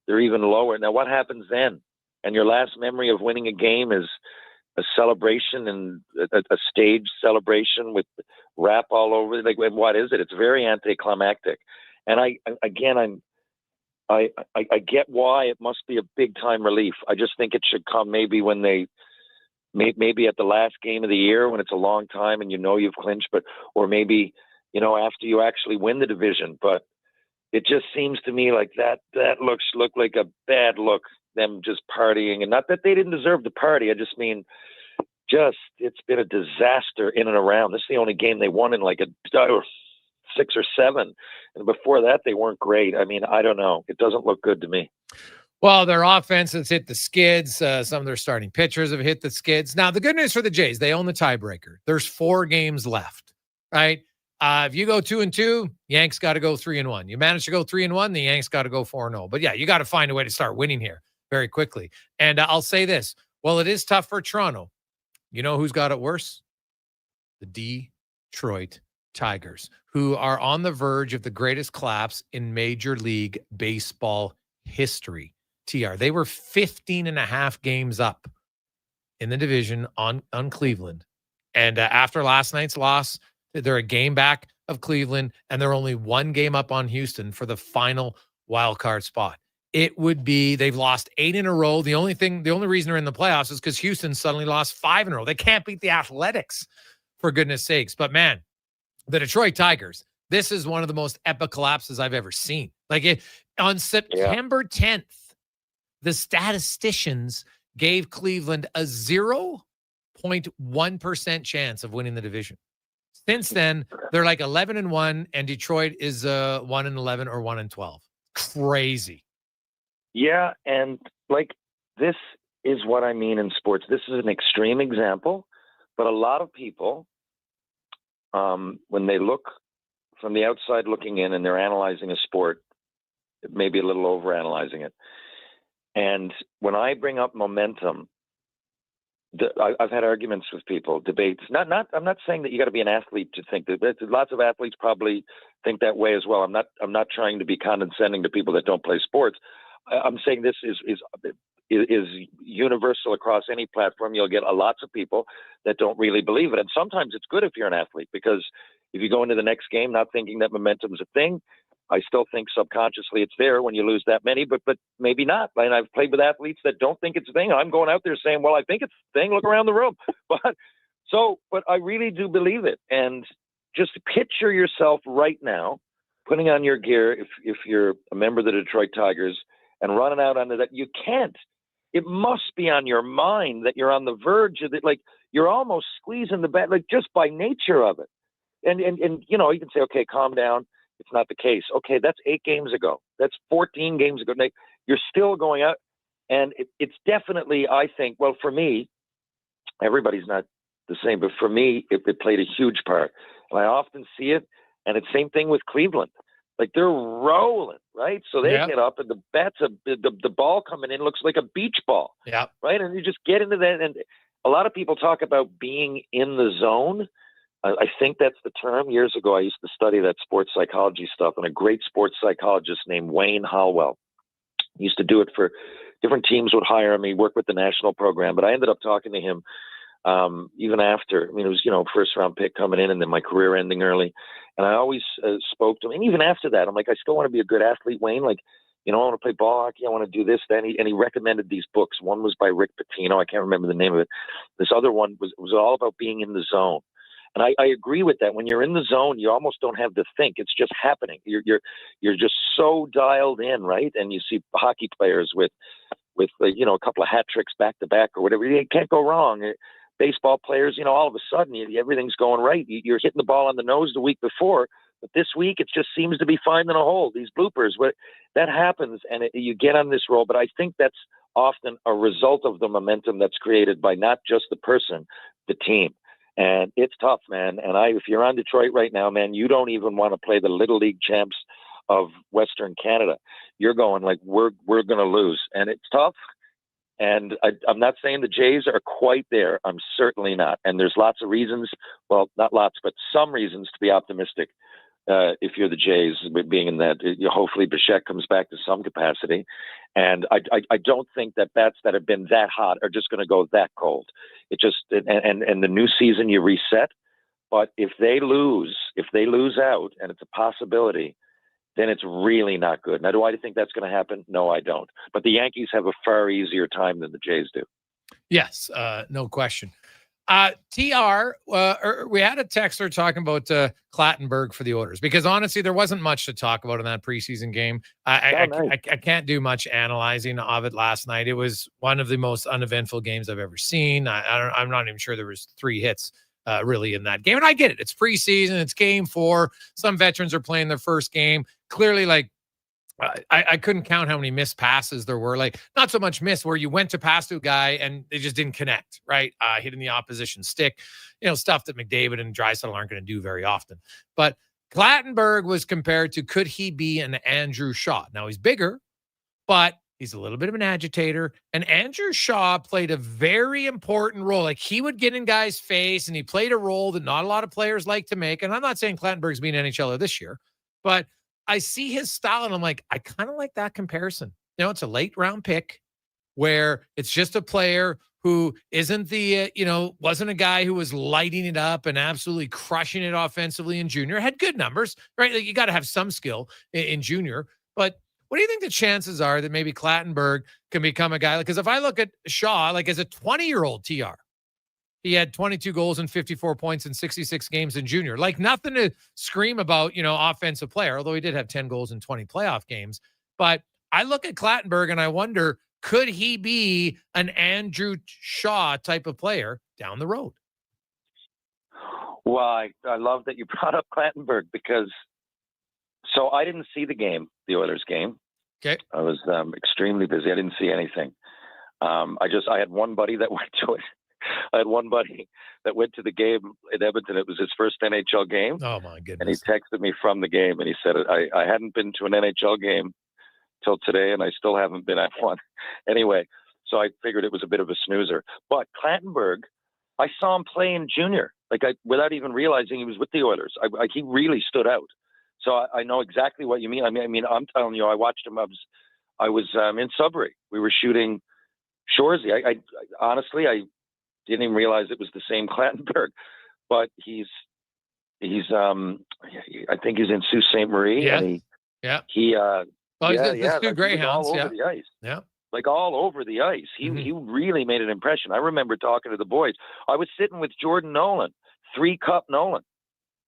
they're even lower. Now, what happens then? And your last memory of winning a game is a celebration and a stage celebration with rap all over. Like, what is it? It's very anticlimactic. And I get why it must be a big time relief. I just think it should come maybe when maybe at the last game of the year when it's a long time and you've clinched, or maybe, after you actually win the division. But it just seems to me like that look like a bad look, them just partying, and not that they didn't deserve the party. I just mean, it's been a disaster in and around. This is the only game they won in like 6 or 7. And before that, they weren't great. I mean, I don't know. It doesn't look good to me. Well, their offense has hit the skids. Some of their starting pitchers have hit the skids. Now, the good news for the Jays, they own the tiebreaker. There's 4 games left, right? If you go 2-2, Yanks got to go 3-1. You manage to go 3-1, the Yanks got to go 4-0. But yeah, you got to find a way to start winning here very quickly. And I'll say this. Well, it is tough for Toronto. You know who's got it worse? The Detroit Tigers, who are on the verge of the greatest collapse in Major League Baseball history. TR, they were 15.5 games up in the division on Cleveland. And after last night's loss, they're a game back of Cleveland, and they're only 1 game up on Houston for the final wild card spot. It would be, they've lost 8 in a row. The only reason they're in the playoffs is because Houston suddenly lost 5 in a row. They can't beat the Athletics, for goodness sakes. But man, the Detroit Tigers, this is one of the most epic collapses I've ever seen. On September 10th, the statisticians gave Cleveland a 0.1% chance of winning the division. Since then, they're like 11-1, and Detroit is 1-11 or 1-12. Crazy. Yeah, and this is what I mean in sports. This is an extreme example, but a lot of people, when they look from the outside looking in and they're analyzing a sport, maybe a little overanalyzing it. And when I bring up momentum, I've had arguments with people, debates. I'm not saying that you got to be an athlete to think that. Lots of athletes probably think that way as well. I'm not trying to be condescending to people that don't play sports. I'm saying this is universal across any platform. You'll get lots of people that don't really believe it. And sometimes it's good if you're an athlete, because if you go into the next game not thinking that momentum is a thing, I still think subconsciously it's there when you lose that many, but maybe not. And I've played with athletes that don't think it's a thing. I'm going out there saying, well, I think it's a thing. Look around the room. But I really do believe it. And just picture yourself right now putting on your gear if you're a member of the Detroit Tigers and running out onto that. You can't. It must be on your mind that you're on the verge of it. Like, you're almost squeezing the bat, like, just by nature of it. And you know, you can say, okay, calm down. It's not the case. Okay, that's 8 games ago. That's 14 games ago. You're still going out. And it's definitely, I think, well, for me, everybody's not the same, but for me, it played a huge part. And I often see it. And it's the same thing with Cleveland. Like, they're rolling, right? So they get up, and the bats, the ball coming in looks like a beach ball. Yeah. Right? And you just get into that. And a lot of people talk about being in the zone. I think that's the term. Years ago, I used to study that sports psychology stuff, and a great sports psychologist named Wayne Hallwell used to do it for different teams, would hire him. He worked with the national program, but I ended up talking to him even after. I mean, it was, first round pick coming in, and then my career ending early. And I always spoke to him. And even after that, I'm like, I still want to be a good athlete, Wayne. Like, I want to play ball hockey. I want to do this, that. And he recommended these books. One was by Rick Pitino. I can't remember the name of it. This other one was all about being in the zone. And I agree with that. When you're in the zone, you almost don't have to think. It's just happening. You're just so dialed in, right? And you see hockey players with a couple of hat tricks back to back or whatever. You can't go wrong. Baseball players, all of a sudden everything's going right. You're hitting the ball on the nose the week before, but this week it just seems to be finding a hole. These bloopers, that happens, and you get on this roll. But I think that's often a result of the momentum that's created by not just the person, the team. And it's tough, man. And if you're on Detroit right now, man, you don't even want to play the Little League champs of Western Canada. You're going like, we're going to lose. And it's tough. And I'm not saying the Jays are quite there. I'm certainly not. And there's lots of reasons, well, not lots, but some reasons to be optimistic if you're the Jays, being in that hopefully Bichette comes back to some capacity. And I don't think that bats that have been that hot are just going to go that cold. It just, and the new season you reset. But if they lose out, and it's a possibility, then it's really not good. Now, do I think that's going to happen? No, I don't. But the Yankees have a far easier time than the Jays do. Yes, no question. TR, we had a texter talking about Clattenburg for the Oilers, because honestly, there wasn't much to talk about in that preseason game. I can't do much analyzing of it last night. It was one of the most uneventful games I've ever seen. I'm not even sure there was 3 hits really in that game. And I get it. It's preseason. It's game 4. Some veterans are playing their first game. Clearly, like, I couldn't count how many missed passes there were. Like, not so much miss where you went to pass to a guy and they just didn't connect, right? Hitting the opposition stick, stuff that McDavid and Draisaitl aren't going to do very often. But Clattenburg was compared to, could he be an Andrew Shaw? Now, he's bigger, but he's a little bit of an agitator. And Andrew Shaw played a very important role. Like, he would get in guys' face, and he played a role that not a lot of players like to make. And I'm not saying Clattenburg's being an NHLer this year, but I see his style and I'm like, I kind of like that comparison. It's a late round pick where it's just a player who isn't the, wasn't a guy who was lighting it up and absolutely crushing it offensively in junior. Had good numbers, right? Like, you got to have some skill in junior. But what do you think the chances are that maybe Clattenburg can become a guy? Because if I look at Shaw, like, as a 20-year-old TR, he had 22 goals and 54 points in 66 games in junior. Like, nothing to scream about, offensive player, although he did have 10 goals in 20 playoff games. But I look at Clattenburg and I wonder, could he be an Andrew Shaw type of player down the road? Well, I love that you brought up Clattenburg, because so I didn't see the game, the Oilers game. Okay. I was extremely busy. I didn't see anything. I had one buddy that went to it. I had one buddy that went to the game in Edmonton. It was his first NHL game. Oh, my goodness. And he texted me from the game, and he said, I hadn't been to an NHL game till today, and I still haven't been at one. Anyway, so I figured it was a bit of a snoozer. But Clattenburg, I saw him play in junior, without even realizing he was with the Oilers. He really stood out. So I know exactly what you mean. I mean, I'm telling you, I watched him. I was in Sudbury. We were shooting Shoresy. I honestly, I didn't even realize it was the same Clattenburg, but he's I think he's in Sault Ste. Marie. Yeah. And he's the two Greyhounds. all Yeah. over the ice. Yeah. Like, all over the ice. He really made an impression. I remember talking to the boys. I was sitting with Jordan Nolan, 3-cup Nolan.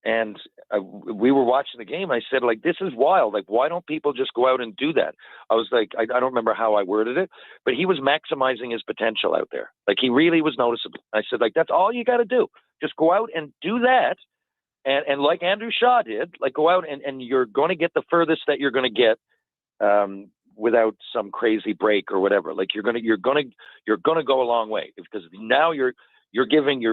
And we were watching the game. I said, like, this is wild. Like, why don't people just go out and do that? I was like, I don't remember how I worded it, but he was maximizing his potential out there. Like, he really was noticeable. I said, like, that's all you got to do. Just go out and do that. And like Andrew Shaw did, like, go out and you're going to get the furthest that you're going to get without some crazy break or whatever. Like, you're going to go a long way, because now you're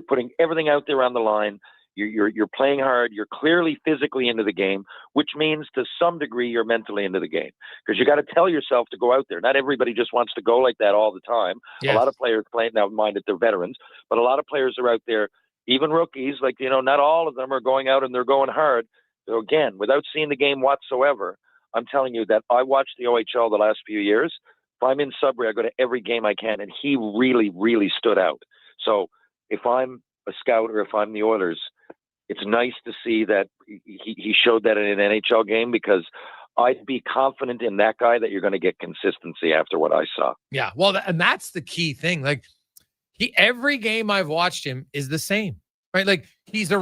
putting everything out there on the line. You're playing hard. You're clearly physically into the game, which means to some degree you're mentally into the game, because you got to tell yourself to go out there. Not everybody just wants to go like that all the time. Yes. A lot of players play, now mind that they're veterans, but a lot of players are out there, even rookies, like, not all of them are going out and they're going hard. So again, without seeing the game whatsoever, I'm telling you that I watched the OHL the last few years. If I'm in Sudbury, I go to every game I can, and he really, really stood out. So if I'm a scout or if I'm the Oilers, it's nice to see that he showed that in an NHL game, because I'd be confident in that guy that you're going to get consistency after what I saw. Yeah, well, and that's the key thing. Like, every game I've watched him is the same, right? Like, he's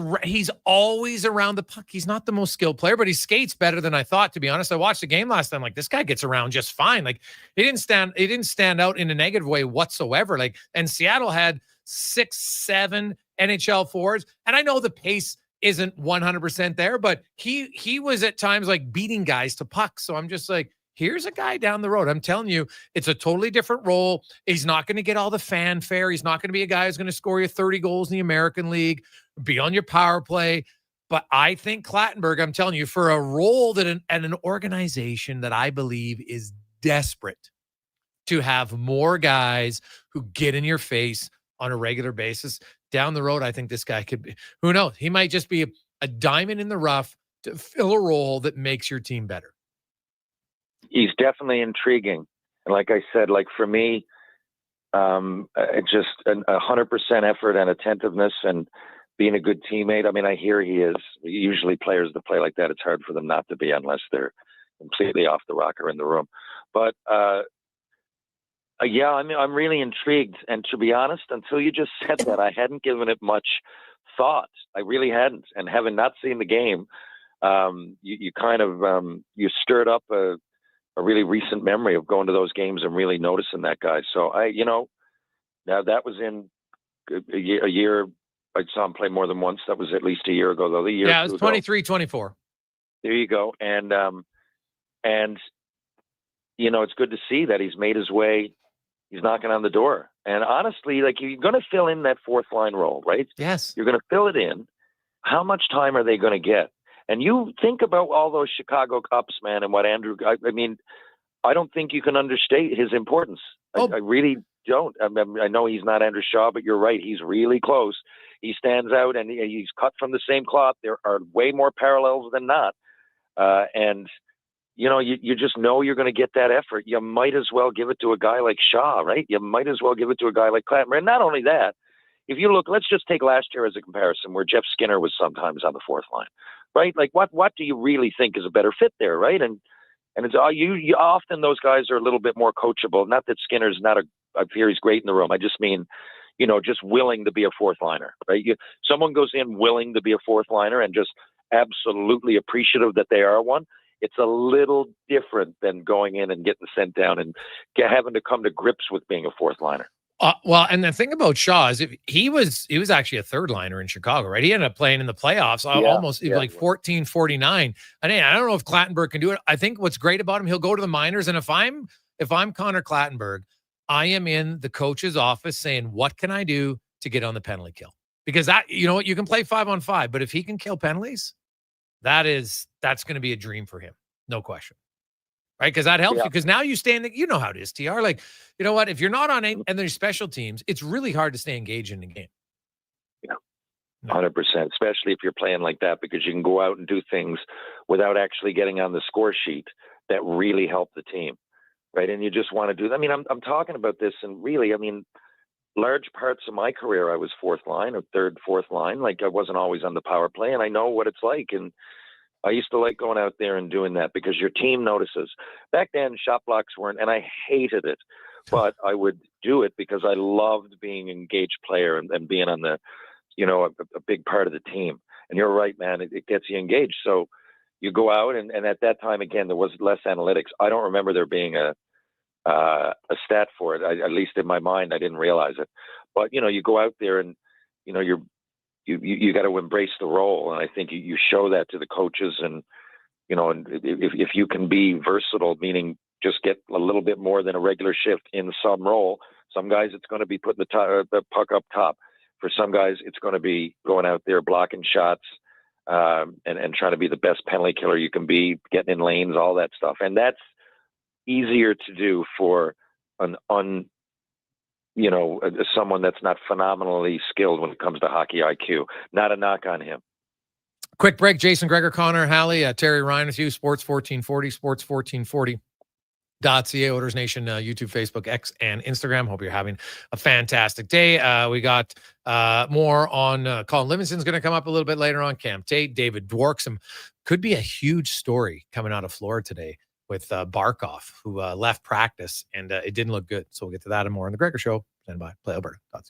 always around the puck. He's not the most skilled player, but he skates better than I thought, to be honest. I watched the game last time. Like, this guy gets around just fine. Like, he didn't stand out in a negative way whatsoever. Like, and Seattle had 6-7 NHL forwards, and I know the pace isn't 100% there, but he was at times like beating guys to pucks. So I'm just like, here's a guy down the road. I'm telling you, it's a totally different role. He's not going to get all the fanfare. He's not going to be a guy who's going to score you 30 goals in the American League, be on your power play. But I think Clattenburg, I'm telling you, for a role that at an organization that I believe is desperate to have more guys who get in your face on a regular basis down the road, I think this guy could be, who knows? He might just be a diamond in the rough to fill a role that makes your team better. He's definitely intriguing. And like I said, like for me, it's just 100% effort and attentiveness and being a good teammate. I mean, I hear he is. Usually players that play like that, it's hard for them not to be unless they're completely off the rocker in the room. But yeah, I mean, I'm really intrigued. And to be honest, until you just said that, I hadn't given it much thought. I really hadn't. And having not seen the game, you kind of you stirred up a really recent memory of going to those games and really noticing that guy. So now that was in a year. I saw him play more than once. That was at least a year ago, though. It was 23-24. There you go. And it's good to see that he's made his way. He's knocking on the door. And honestly, like, you're going to fill in that fourth line role, right? Yes. You're going to fill it in. How much time are they going to get? And you think about all those Chicago Cups, man, and what Andrew, I mean, I don't think you can understate his importance. I really don't. I know he's not Andrew Shaw, but you're right. He's really close. He stands out, and he's cut from the same cloth. There are way more parallels than not. And, you just know you're going to get that effort. You might as well give it to a guy like Shaw, right? You might as well give it to a guy like Clattenburg. And not only that, if you look, let's just take last year as a comparison, where Jeff Skinner was sometimes on the fourth line, right? Like, what do you really think is a better fit there, right? And it's you often those guys are a little bit more coachable. Not that Skinner's not I fear he's great in the room. I just mean, just willing to be a fourth liner, right? Someone goes in willing to be a fourth liner and just absolutely appreciative that they are one. It's a little different than going in and getting sent down and having to come to grips with being a fourth liner. Well, and the thing about Shaw is he was actually a third liner in Chicago, right? He ended up playing in the playoffs almost like 14-49. And I don't know if Clattenburg can do it. I think what's great about him, he'll go to the minors. And if I'm Connor Clattenburg, I am in the coach's office saying, what can I do to get on the penalty kill? Because you can play 5-on-5, but if he can kill penalties, that's going to be a dream for him. No question. Right? Because that helps you. Because now you stand, you know how it is, TR. Like, you know what? If you're not on and there's special teams, it's really hard to stay engaged in the game. Yeah. 100%, especially if you're playing like that, because you can go out and do things without actually getting on the score sheet that really help the team. Right. And you just want to do that. I mean, I'm talking about this, and really, I mean, large parts of my career, I was fourth line or fourth line. Like, I wasn't always on the power play, and I know what it's like. And I used to like going out there and doing that because your team notices. Back then, shot blocks weren't, and I hated it, but I would do it because I loved being an engaged player and being on the, a big part of the team. And you're right, man, it gets you engaged. So you go out, and at that time, again, there was less analytics. I don't remember there being a stat for it. At least in my mind, I didn't realize it. But, you go out there and, you got to embrace the role. And I think you show that to the coaches, and, and if you can be versatile, meaning just get a little bit more than a regular shift in some role. Some guys, it's going to be putting the puck up top. For some guys, it's going to be going out there, blocking shots, and trying to be the best penalty killer you can be, getting in lanes, all that stuff. And that's easier to do for someone that's not phenomenally skilled when it comes to hockey IQ. Not a knock on him. Quick break. Jason Gregor, Connor Halley, Terry Ryan with you. Sports 1440, sports1440.ca, Oilers Nation, YouTube, Facebook, X, and Instagram. Hope you're having a fantastic day. We got more on Colin Livingston's going to come up a little bit later on. Cam Tate, David Dwork. Could be a huge story coming out of Florida today with Barkoff, who left practice, and it didn't look good. So we'll get to that and more on the Gregor Show. Stand by. PlayAlberta.ca.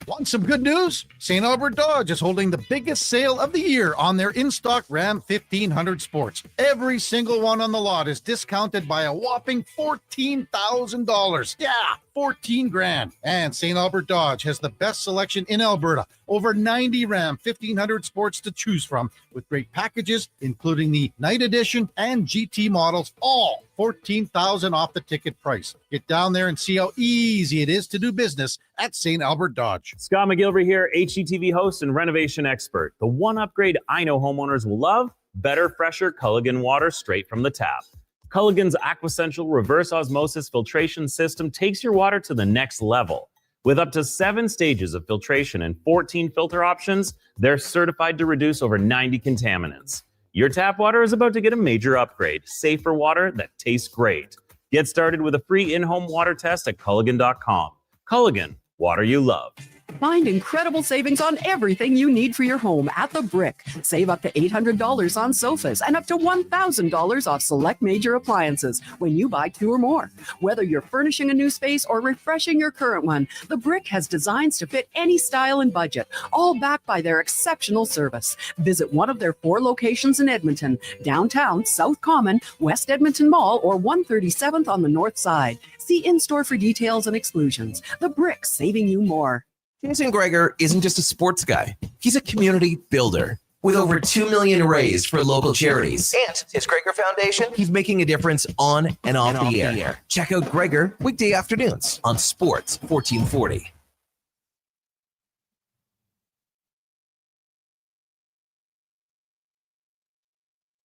Want some good news? St. Albert Dodge is holding the biggest sale of the year on their in-stock Ram 1500 Sports. Every single one on the lot is discounted by a whopping $14,000. Yeah, 14 grand. And St. Albert Dodge has the best selection in Alberta. Over 90 Ram 1500 sports to choose from with great packages, including the Night Edition and GT models, all $14,000 off the ticket price. Get down there and see how easy it is to do business at St. Albert Dodge. Scott McGilvery here, HGTV host and renovation expert. The one upgrade I know homeowners will love: better, fresher Culligan water straight from the tap. Culligan's Aquasential reverse osmosis filtration system takes your water to the next level. With up to 7 stages of filtration and 14 filter options, they're certified to reduce over 90 contaminants. Your tap water is about to get a major upgrade. Safer water that tastes great. Get started with a free in-home water test at Culligan.com. Culligan, water you love. Find incredible savings on everything you need for your home at The Brick. Save up to $800 on sofas and up to $1,000 off select major appliances when you buy 2 or more. Whether you're furnishing a new space or refreshing your current one, The Brick has designs to fit any style and budget, all backed by their exceptional service. Visit one of their 4 locations in Edmonton, downtown, South Common, West Edmonton Mall, or 137th on the north side. See in-store for details and exclusions. The Brick, saving you more. Jason Gregor isn't just a sports guy. He's a community builder. With over $2 million raised for local charities and his Gregor Foundation, he's making a difference on and off the air. Check out Gregor weekday afternoons on Sports 1440.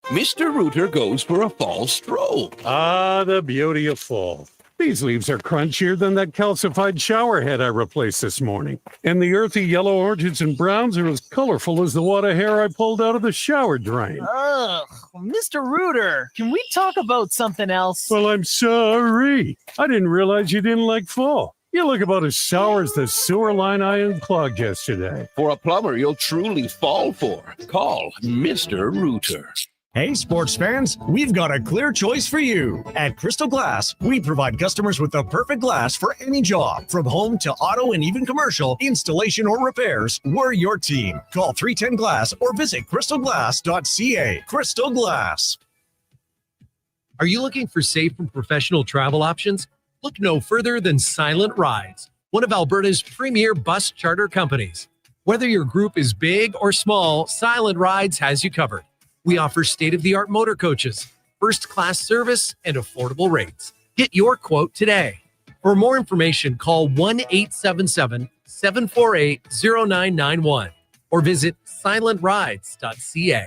Mr. Rooter goes for a fall stroll. Ah, the beauty of fall. These leaves are crunchier than that calcified shower head I replaced this morning. And the earthy yellow oranges and browns are as colorful as the wad of hair I pulled out of the shower drain. Ugh, Mr. Rooter, can we talk about something else? Well, I'm sorry. I didn't realize you didn't like fall. You look about as sour as the sewer line I unclogged yesterday. For a plumber you'll truly fall for. Call Mr. Rooter. Hey, sports fans, we've got a clear choice for you. At Crystal Glass, we provide customers with the perfect glass for any job. From home to auto and even commercial, installation or repairs, we're your team. Call 310 Glass or visit crystalglass.ca. Crystal Glass. Are you looking for safe and professional travel options? Look no further than Silent Rides, one of Alberta's premier bus charter companies. Whether your group is big or small, Silent Rides has you covered. We offer state-of-the-art motor coaches, first-class service, and affordable rates. Get your quote today. For more information, call 1-877-748-0991 or visit silentrides.ca.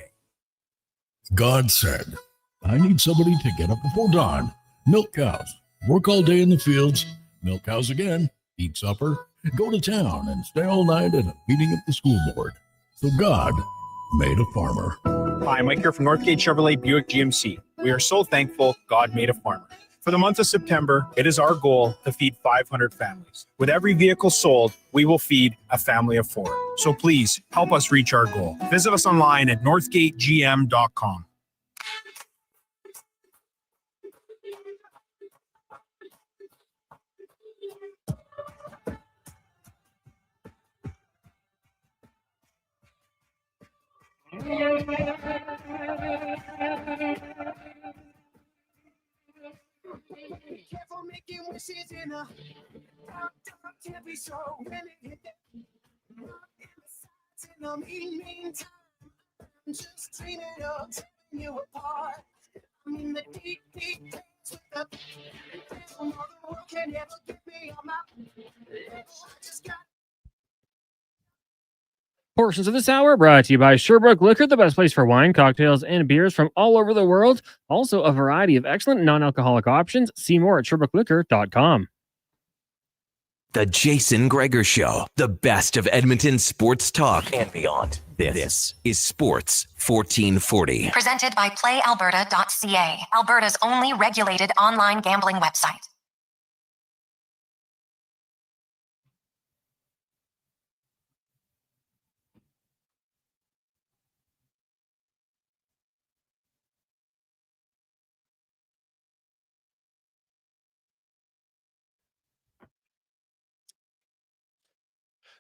God said, I need somebody to get up before dawn, milk cows, work all day in the fields, milk cows again, eat supper, go to town, and stay all night at a meeting of the school board. So God made a farmer. Hi, Mike here from Northgate Chevrolet Buick GMC. We are so thankful God made a farmer. For the month of September, it is our goal to feed 500 families. With every vehicle sold, we will feed a family of 4. So please help us reach our goal. Visit us online at northgategm.com. Careful making wishes in a can't be so when it hit in the meantime, I'm just dreaming of tearing you apart. I'm in the deep dance with the more the world can ever give me on my I just got. Portions of this hour brought to you by Sherbrooke Liquor, the best place for wine, cocktails, and beers from all over the world. Also, a variety of excellent non-alcoholic options. See more at SherbrookeLiquor.com. The Jason Gregor Show, the best of Edmonton sports talk and beyond. This is Sports 1440. Presented by PlayAlberta.ca, Alberta's only regulated online gambling website.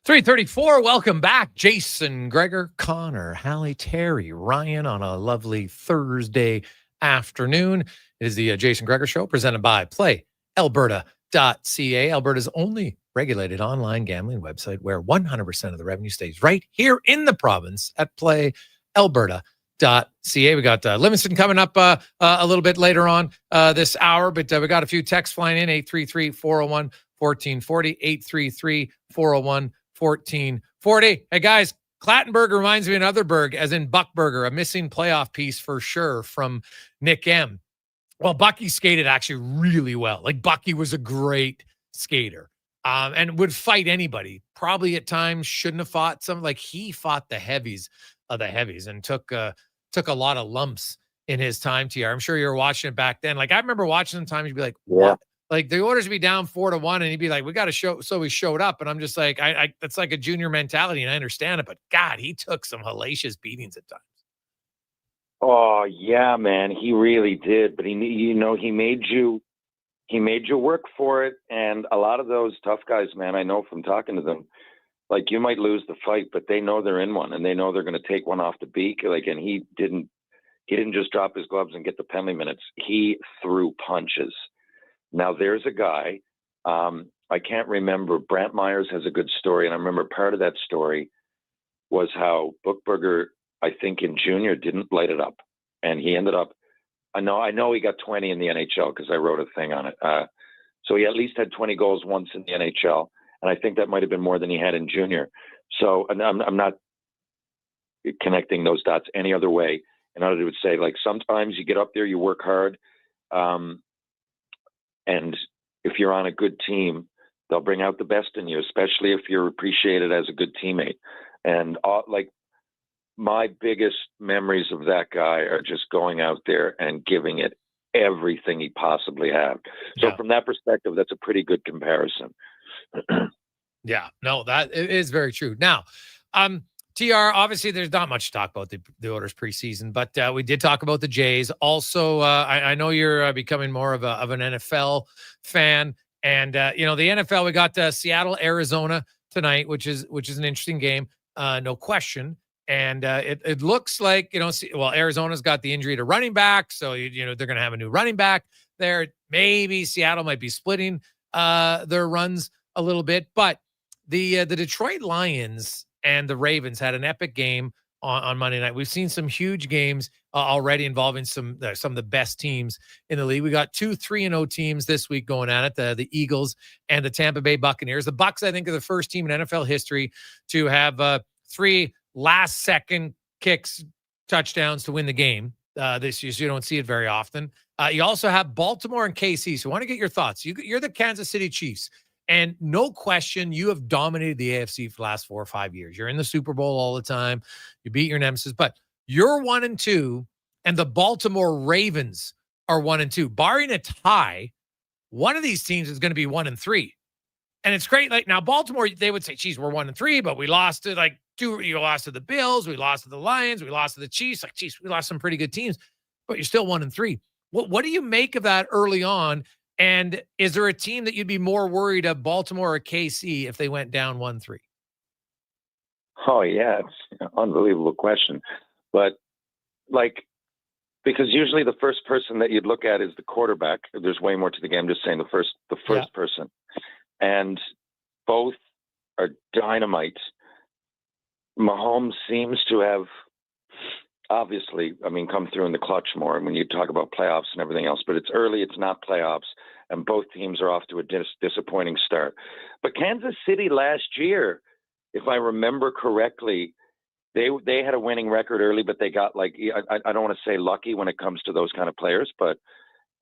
.334, welcome back. Jason Gregor, Connor Halley, Terry, Ryan on a lovely Thursday afternoon. It is the Jason Gregor Show presented by PlayAlberta.ca. alberta.ca, Alberta's only regulated online gambling website where 100% of the revenue stays right here in the province at playalberta.ca. We got Livingston coming up a little bit later on this hour, but we got a few texts flying in, 833-401-1440, 833-401-1440. Hey, guys, Clattenburg reminds me of another Berg, as in Buckburger, a missing playoff piece for sure from Nick M. Well, Bucky skated actually really well. Like, Bucky was a great skater and would fight anybody. Probably at times shouldn't have fought some. Like, he fought the heavies of the heavies and took a lot of lumps in his time, TR. I'm sure you were watching it back then. Like, I remember watching sometimes you'd be like, what? Like, the Oilers would be down 4-1, and he'd be like, we got to show. So we showed up, and I'm just like, I that's like a junior mentality, and I understand it. But God, he took some hellacious beatings at times. Oh yeah, man, he really did. But he made you work for it. And a lot of those tough guys, man, I know from talking to them, like, you might lose the fight, but they know they're in one, and they know they're going to take one off the beak. Like, and he didn't just drop his gloves and get the penalty minutes. He threw punches. Now, there's a guy, I can't remember, Brant Myers has a good story, and I remember part of that story was how Buchberger, I think in junior, didn't light it up. And he ended up, I know he got 20 in the NHL because I wrote a thing on it. So he at least had 20 goals once in the NHL, and I think that might have been more than he had in junior. So, and I'm not connecting those dots any other way. In order to say, like, sometimes you get up there, you work hard, and if you're on a good team, they'll bring out the best in you, especially if you're appreciated as a good teammate. And like, my biggest memories of that guy are just going out there and giving it everything he possibly had. So from that perspective, that's a pretty good comparison. Yeah, no, that is very true. Now, TR, obviously there's not much to talk about the Oilers preseason, but we did talk about the Jays. Also, I know you're becoming more of an NFL fan, and the NFL, we got Seattle, Arizona tonight, which is an interesting game, no question. And it looks like Arizona's got the injury to running back, so they're going to have a new running back there. Maybe Seattle might be splitting their runs a little bit, but the Detroit Lions and the Ravens had an epic game on Monday night. We've seen some huge games already involving some of the best teams in the league. We got 2 3-0 teams this week going at it, the Eagles and the Tampa Bay Buccaneers. The Bucs, I think, are the first team in NFL history to have 3 last-second kicks, touchdowns to win the game this year. So you don't see it very often. You also have Baltimore and KC. So I want to get your thoughts. You're the Kansas City Chiefs. And no question, you have dominated the AFC for the last 4 or 5 years. You're in the Super Bowl all the time. You beat your nemesis, but you're 1-2, and the Baltimore Ravens are 1-2. Barring a tie, one of these teams is going to be 1-3. And it's great. Like, now, Baltimore, they would say, geez, we're 1-3, but we lost to you lost to the Bills, we lost to the Lions, we lost to the Chiefs. Like, geez, we lost some pretty good teams, but you're still 1-3. What do you make of that early on? And is there a team that you'd be more worried of, Baltimore or KC, if they went down 1-3? Oh, yeah. It's an unbelievable question. But, because usually the first person that you'd look at is the quarterback. There's way more to the game. I'm just saying the first person. And both are dynamite. Mahomes seems to have, obviously, come through in the clutch more when you talk about playoffs and everything else, but it's early, it's not playoffs, and both teams are off to a disappointing start. But Kansas City last year, if I remember correctly, they had a winning record early, but they got I don't want to say lucky when it comes to those kind of players, but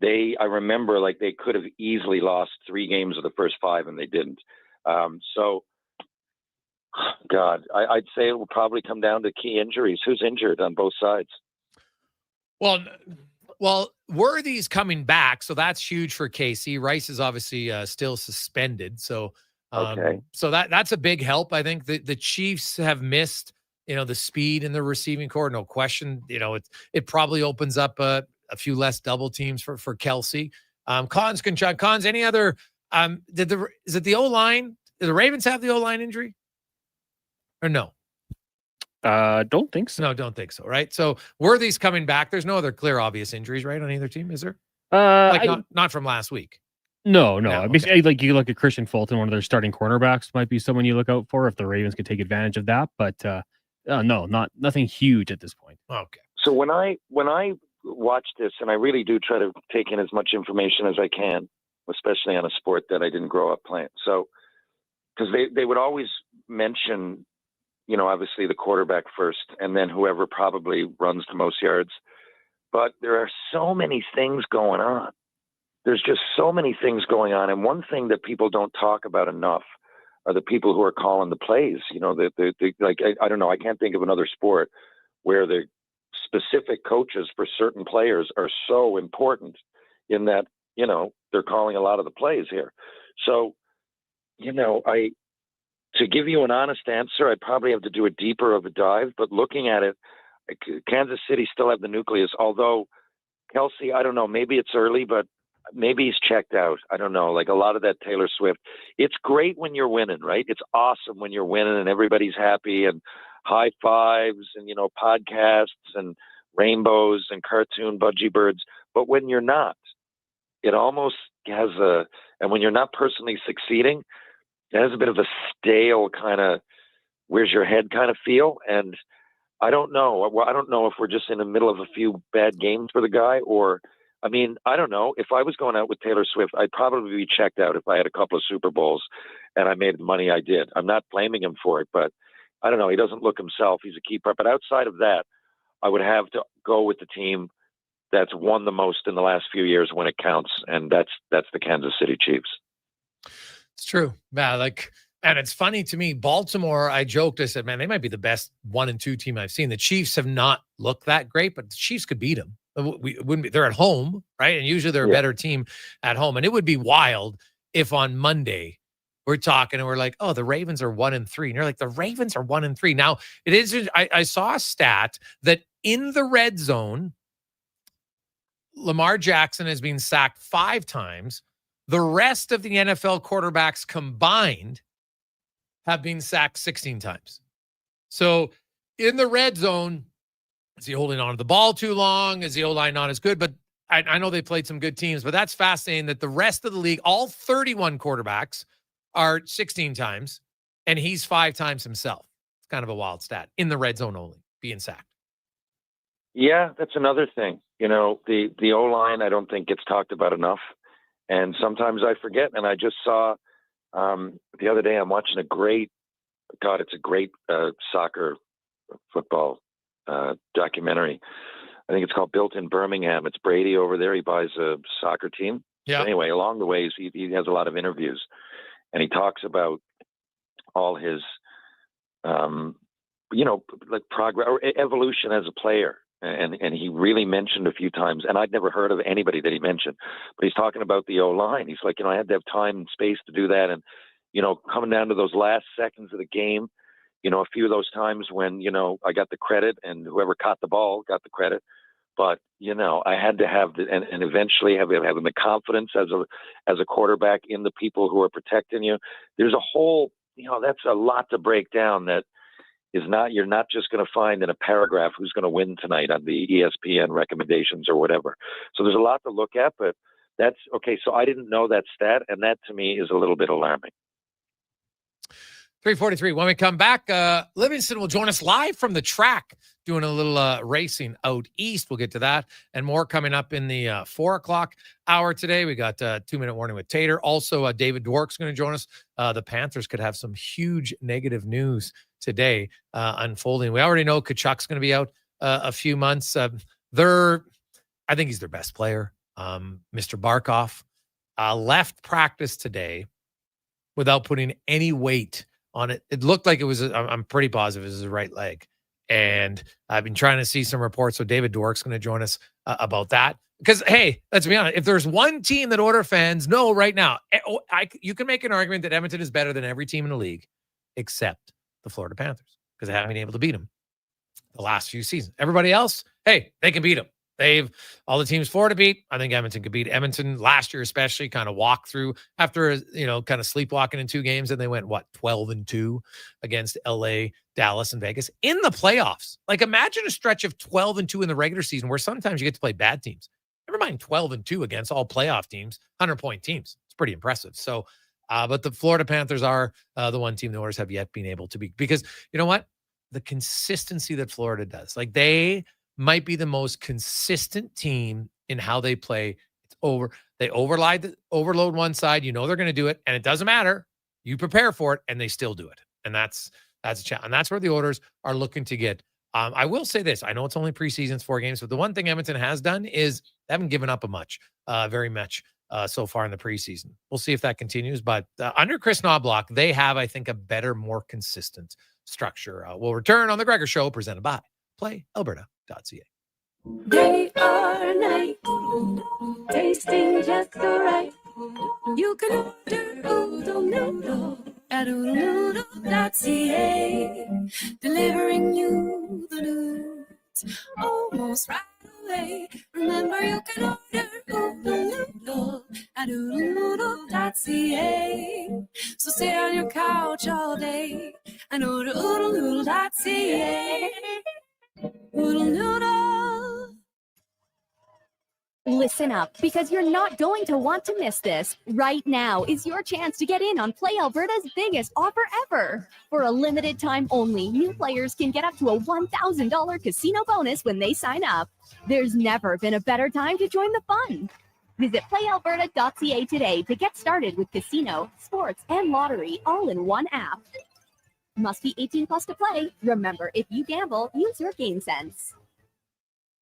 I remember they could have easily lost 3 games of the first 5 and they didn't. God, I'd say it will probably come down to key injuries. Who's injured on both sides? Well, Worthy's coming back, so that's huge for KC. Rice is obviously still suspended, so okay. So that's a big help. I think the Chiefs have missed, the speed in the receiving core, no question. It probably opens up a few less double teams for Kelsey. Cons, any other? Is it the O-line? Do the Ravens have the O-line injury? Or no? Don't think so. No, don't think so. Right. So Worthy's coming back. There's no other clear, obvious injuries, right, on either team, is there? Not not from last week. No. I mean, like you look at Christian Fulton, one of their starting cornerbacks might be someone you look out for if the Ravens could take advantage of that. But no, nothing huge at this point. Okay. So when I watch this, and I really do try to take in as much information as I can, especially on a sport that I didn't grow up playing. So because they would always mention, obviously the quarterback first, and then whoever probably runs the most yards. But there are so many things going on. There's just so many things going on. And one thing that people don't talk about enough are the people who are calling the plays. I don't know. I can't think of another sport where the specific coaches for certain players are so important in that, they're calling a lot of the plays here. So, to give you an honest answer, I'd probably have to do a deeper of a dive, but looking at it, Kansas City still have the nucleus, although Kelsey, I don't know, maybe it's early, but maybe he's checked out. I don't know, like a lot of that Taylor Swift. It's great when you're winning, right? It's awesome when you're winning and everybody's happy and high fives and, podcasts and rainbows and cartoon budgie birds. But when you're not, it almost has and when you're not personally succeeding, it has a bit of a stale kind of where's your head kind of feel. And I don't know. Well, I don't know if we're just in the middle of a few bad games for the guy or, I don't know. If I was going out with Taylor Swift, I'd probably be checked out if I had a couple of Super Bowls and I made the money I did. I'm not blaming him for it, but I don't know. He doesn't look himself. He's a keeper. But outside of that, I would have to go with the team that's won the most in the last few years when it counts, and that's the Kansas City Chiefs. It's true. Yeah, and it's funny to me, Baltimore, I joked, I said, man, they might be the best 1 and 2 team I've seen. The Chiefs have not looked that great, but the Chiefs could beat them. They're at home, right? And usually they're a better team at home. And it would be wild if on Monday we're talking and we're like, oh, the Ravens are 1 and 3. And you're like, the Ravens are 1 and 3. Now, it is, I saw a stat that in the red zone, Lamar Jackson has been sacked 5 times. The rest of the NFL quarterbacks combined have been sacked 16 times. So in the red zone, is he holding on to the ball too long? Is the O-line not as good? But I know they played some good teams, but that's fascinating that the rest of the league, all 31 quarterbacks are 16 times, and he's 5 times himself. It's kind of a wild stat in the red zone only, being sacked. Yeah, that's another thing. The O-line, I don't think gets talked about enough. And sometimes I forget. And I just saw the other day, I'm watching it's a great soccer football documentary. I think it's called Built in Birmingham. It's Brady over there. He buys a soccer team. Yeah. So anyway, along the ways, he has a lot of interviews, and he talks about all his, progress or evolution as a player. And he really mentioned a few times, and I'd never heard of anybody that he mentioned, but he's talking about the O-line. He's like, I had to have time and space to do that. And, coming down to those last seconds of the game, a few of those times when, I got the credit and whoever caught the ball got the credit. But, I had to have and eventually having the confidence as a quarterback in the people who are protecting you. There's a whole, that's a lot to break down that you're not just going to find in a paragraph who's going to win tonight on the ESPN recommendations or whatever. So there's a lot to look at, but that's okay. So I didn't know that stat, and that to me is a little bit alarming. 3:43. When we come back, Livingston will join us live from the track, doing a little racing out east. We'll get to that and more coming up in the 4 o'clock hour today. We got 2-minute warning with Tater. Also, David Dwork's going to join us. The Panthers could have some huge negative news today unfolding. We already know Kachuk's going to be out a few months. I think he's their best player. Mr. Barkoff left practice today without putting any weight on it. It looked like it was, I'm pretty positive it was his right leg. And I've been trying to see some reports. So David Dwork's going to join us about that. Because, hey, let's be honest. If there's one team that Oilers fans know right now, you can make an argument that Edmonton is better than every team in the league, except the Florida Panthers, because they haven't been able to beat them the last few seasons. Everybody else, hey, they can beat them. All the teams Florida beat. I think Edmonton could beat Edmonton last year, especially kind of walk through after, kind of sleepwalking in 2 games. And they went, 12-2 against LA, Dallas, and Vegas in the playoffs. Like, imagine a stretch of 12-2 in the regular season where sometimes you get to play bad teams. Never mind 12-2 against all playoff teams, 100-point teams. It's pretty impressive. So, but the Florida Panthers are the one team the Oilers have yet been able to beat, because you know what? The consistency that Florida does, like they might be the most consistent team in how they play. They overload one side. You know they're going to do it, and it doesn't matter. You prepare for it, and they still do it. And that's a challenge. And that's where the Oilers are looking to get. I will say this. I know it's only preseason, it's 4 games, but the one thing Edmonton has done is they haven't given up very much so far in the preseason. We'll see if that continues. But under Chris Knobloch, they have, I think, a better, more consistent structure. We'll return on the Gregor Show, presented by PlayAlberta.ca. Day or night, tasting just so right. You can order oodle noodle at oodlenoodle.ca, delivering you the news almost right away. Remember, you can order oodle noodle at oodlenoodle.ca. So sit on your couch all day and order oodlenoodle.ca. Oodle noodle. Listen up, because you're not going to want to miss this. Right now is your chance to get in on Play Alberta's biggest offer ever. For a limited time only, new players can get up to a $1,000 casino bonus when they sign up. There's never been a better time to join the fun. Visit playalberta.ca today to get started with casino, sports, and lottery all in one app. Must be 18 plus to play. Remember, if you gamble, use your game sense.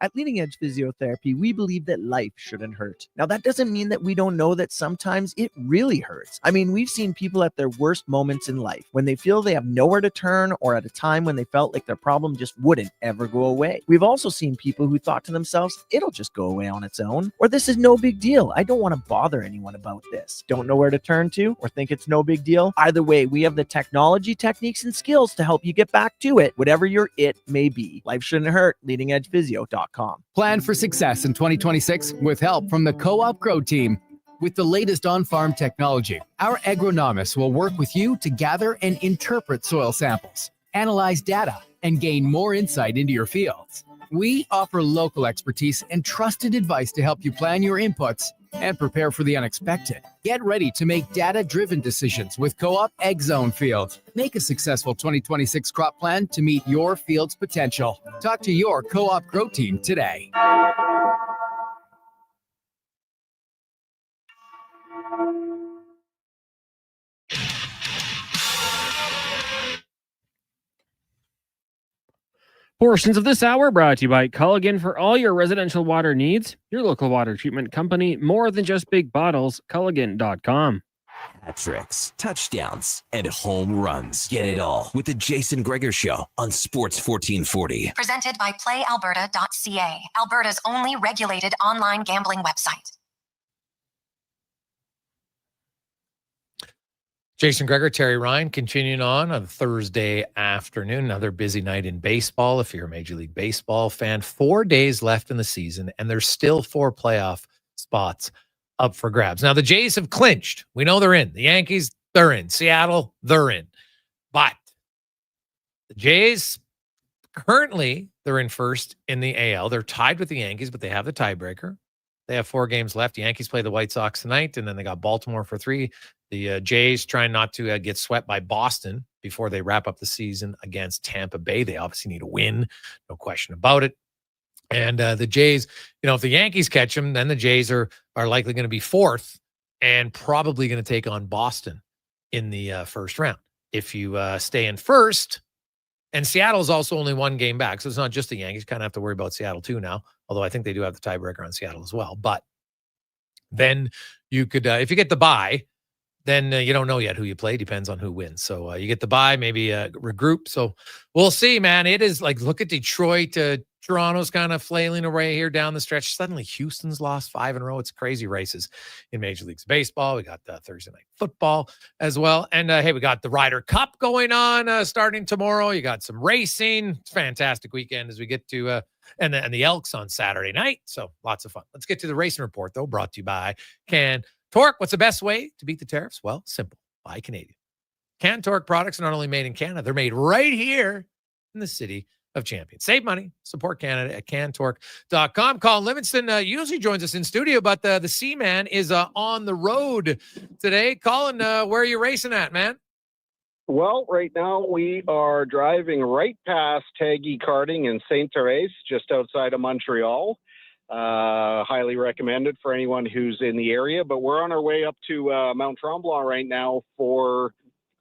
At Leading Edge Physiotherapy, we believe that life shouldn't hurt. Now, that doesn't mean that we don't know that sometimes it really hurts. I mean, we've seen people at their worst moments in life, when they feel they have nowhere to turn, or at a time when they felt like their problem just wouldn't ever go away. We've also seen people who thought to themselves, it'll just go away on its own, or this is no big deal. I don't want to bother anyone about this. Don't know where to turn to, or think it's no big deal? Either way, we have the technology, techniques, and skills to help you get back to it, whatever your it may be. Life shouldn't hurt. LeadingEdgePhysio.com. Plan for success in 2026 with help from the Co-op Grow team. With the latest on-farm technology, our agronomists will work with you to gather and interpret soil samples, analyze data, and gain more insight into your fields. We offer local expertise and trusted advice to help you plan your inputs and prepare for the unexpected. Get ready to make data-driven decisions with Co-op Egg Zone Fields. Make a successful 2026 crop plan to meet your field's potential. Talk to your Co-op Grow team today. Portions of this hour brought to you by Culligan. For all your residential water needs, your local water treatment company, more than just big bottles, Culligan.com. Hat tricks, touchdowns, and home runs. Get it all with the Jason Gregor Show on Sports 1440. Presented by PlayAlberta.ca, Alberta's only regulated online gambling website. Jason Gregor, Terry Ryan, continuing on Thursday afternoon. Another busy night in baseball. If you're a Major League Baseball fan, 4 days left in the season, and there's still 4 playoff spots up for grabs. Now, the Jays have clinched. We know they're in. The Yankees, they're in. Seattle, they're in. But the Jays, currently, they're in first in the AL. They're tied with the Yankees, but they have the tiebreaker. They have 4 games left. The Yankees play the White Sox tonight, and then they got Baltimore for 3. The Jays trying not to get swept by Boston before they wrap up the season against Tampa Bay. They obviously need a win, no question about it. And the Jays, if the Yankees catch them, then the Jays are likely going to be 4th and probably going to take on Boston in the first round. If you stay in first, and Seattle's also only 1 game back, so it's not just the Yankees. Kind of have to worry about Seattle too now, although I think they do have the tiebreaker on Seattle as well. But then you could, if you get the bye, then you don't know yet who you play. Depends on who wins. So you get the bye, maybe regroup. So we'll see, man. It is like, look at Detroit. Toronto's kind of flailing away here down the stretch. Suddenly, Houston's lost 5 in a row. It's crazy races in Major League Baseball. We got Thursday Night Football as well. And, hey, we got the Ryder Cup going on starting tomorrow. You got some racing. It's a fantastic weekend as we get to and the Elks on Saturday night. So lots of fun. Let's get to the racing report, though, brought to you by Can Torque. What's the best way to beat the tariffs? Well, simple. Buy Canadian. Can Torque products are not only made in Canada, they're made right here in the city of champions. Save money, support Canada at cantork.com. Colin Livingston usually joins us in studio, but the Seaman is on the road today. Colin, where are you racing at, man? Well, right now we are driving right past Taggy Karting in Sainte-Thérèse, just outside of Montreal. Highly recommended for anyone who's in the area, but we're on our way up to Mount Tremblant right now for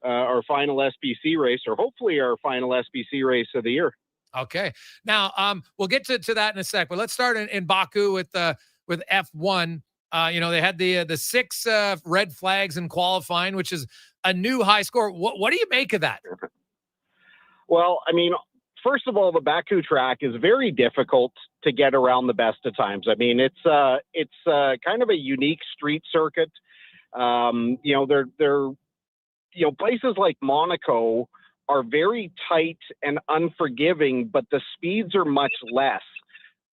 our final SBC race, or hopefully our final SBC race of the year. Okay. Now, we'll get to that in a sec, but let's start in Baku with F1. They had the 6 red flags in qualifying, which is a new high score. What do you make of that? Well, I mean, first of all, the Baku track is very difficult to get around the best of times. I mean, it's kind of a unique street circuit. Places like Monaco are very tight and unforgiving, but the speeds are much less.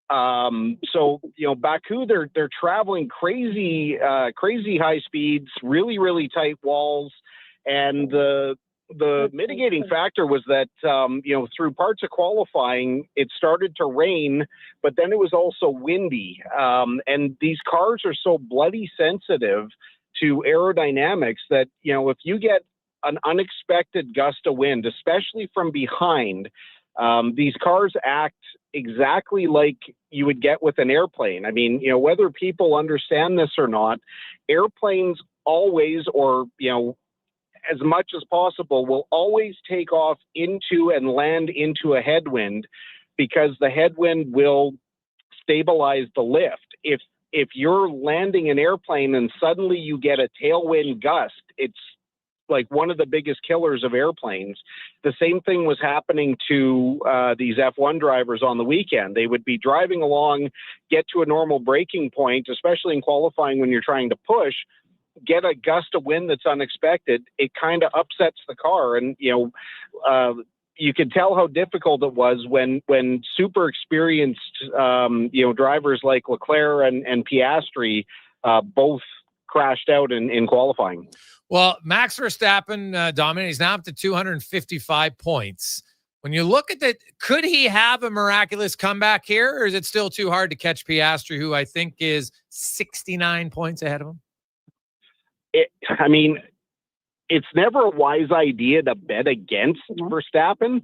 Baku, they're traveling crazy high speeds, really, really tight walls. And the mitigating factor was that, through parts of qualifying, it started to rain, but then it was also windy. And these cars are so bloody sensitive to aerodynamics that, if you get an unexpected gust of wind, especially from behind, these cars act exactly like you would get with an airplane. I mean, whether people understand this or not, airplanes always, or, as much as possible, will always take off into and land into a headwind, because the headwind will stabilize the lift. If you're landing an airplane and suddenly you get a tailwind gust, it's like one of the biggest killers of airplanes. The same thing was happening to these F1 drivers on the weekend. They would be driving along, get to a normal braking point, especially in qualifying when you're trying to push, get a gust of wind that's unexpected. It kind of upsets the car. And, you could tell how difficult it was when super experienced, drivers like Leclerc and Piastri both crashed out in qualifying. Well, Max Verstappen dominated. He's now up to 255 points. When you look at that, could he have a miraculous comeback here, or is it still too hard to catch Piastri, who I think is 69 points ahead of him? It's never a wise idea to bet against Verstappen.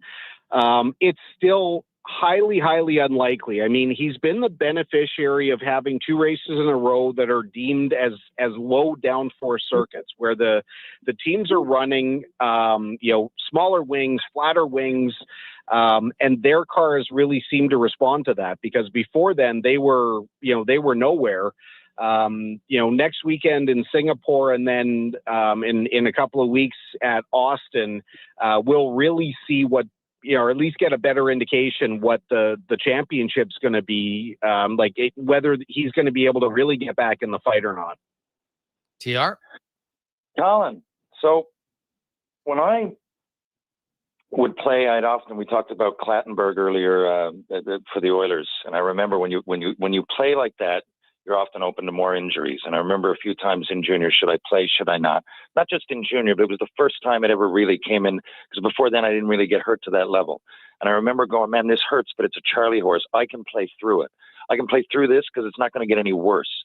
It's still highly, highly unlikely. I mean, he's been the beneficiary of having 2 races in a row that are deemed as low downforce circuits, where the teams are running, smaller wings, flatter wings, and their cars really seem to respond to that, because before then they were nowhere. Next weekend in Singapore, and then in a couple of weeks at Austin, we'll really see what, or at least get a better indication what the championship's going to be, whether he's going to be able to really get back in the fight or not. TR? Colin, so when I would play, we talked about Clattenburg earlier for the Oilers, and I remember when you play like that, you're often open to more injuries. And I remember a few times in junior, should I play, should I not? Not just in junior, but it was the first time it ever really came in, because before then I didn't really get hurt to that level. And I remember going, man, this hurts, but it's a Charlie horse. I can play through it. I can play through this because it's not going to get any worse.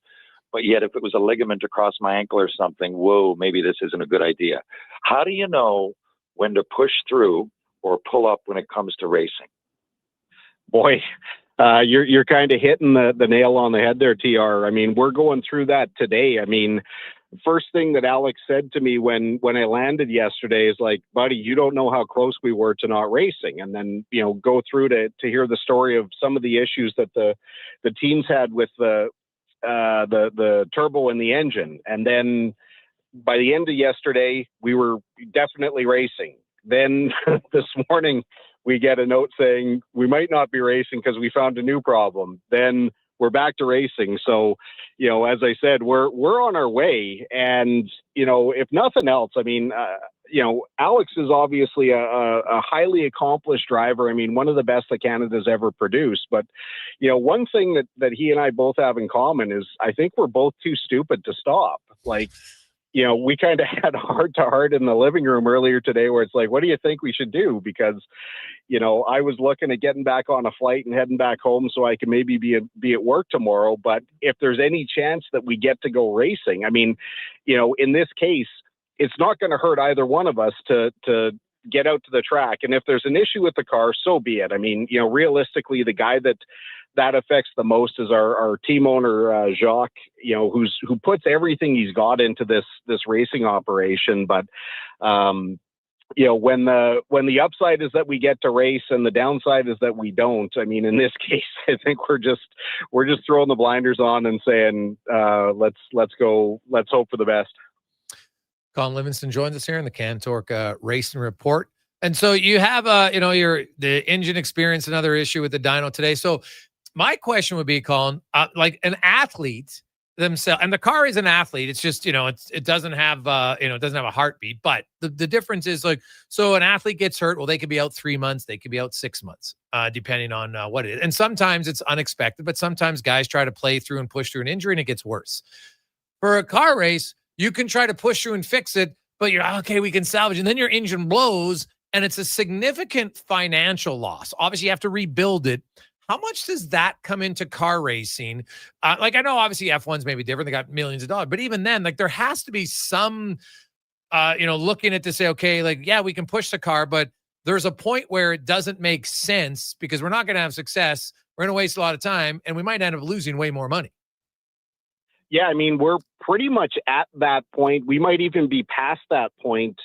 But yet if it was a ligament across my ankle or something, whoa, maybe this isn't a good idea. How do you know when to push through or pull up when it comes to racing? Boy, you're kind of hitting the nail on the head there, TR. I mean, we're going through that today. I mean, first thing that Alex said to me when I landed yesterday is like, buddy, you don't know how close we were to not racing. And then, go through to hear the story of some of the issues that the teams had with the turbo and the engine. And then by the end of yesterday, we were definitely racing. Then this morning, we get a note saying we might not be racing because we found a new problem. Then we're back to racing. So, as I said, we're on our way. And, if nothing else, I mean, Alex is obviously a highly accomplished driver. I mean, one of the best that Canada's ever produced. But, one thing that he and I both have in common is I think we're both too stupid to stop. Like, we kind of had a heart-to-heart in the living room earlier today where it's like, what do you think we should do? Because, I was looking at getting back on a flight and heading back home so I can maybe be at work tomorrow. But if there's any chance that we get to go racing, I mean, in this case, it's not going to hurt either one of us to get out to the track. And if there's an issue with the car, so be it. I mean, realistically, the guy that affects the most is our team owner, Jacques, who puts everything he's got into this racing operation. But, when the upside is that we get to race and the downside is that we don't, I mean, in this case, I think we're just throwing the blinders on and saying, let's go. Let's hope for the best. Colin Livingston joins us here in the Cantork Racing Report. And so you have, the engine experience, another issue with the dyno today. So my question would be, Colin, like an athlete themselves, and the car is an athlete. It's just, it doesn't have, it doesn't have a heartbeat. But the difference is so an athlete gets hurt. Well, they could be out 3 months. They could be out 6 months, depending on what it is. And sometimes it's unexpected, but sometimes guys try to play through and push through an injury and it gets worse. For a car race, you can try to push through and fix it, but you're okay, we can salvage. And then your engine blows and it's a significant financial loss. Obviously, you have to rebuild it. How much does that come into car racing? I know obviously F1's maybe different. They got millions of dollars, but even then, there has to be some, looking at to say, okay, we can push the car, but there's a point where it doesn't make sense because we're not going to have success. We're going to waste a lot of time and we might end up losing way more money. Yeah, I mean, we're pretty much at that point. We might even be past that point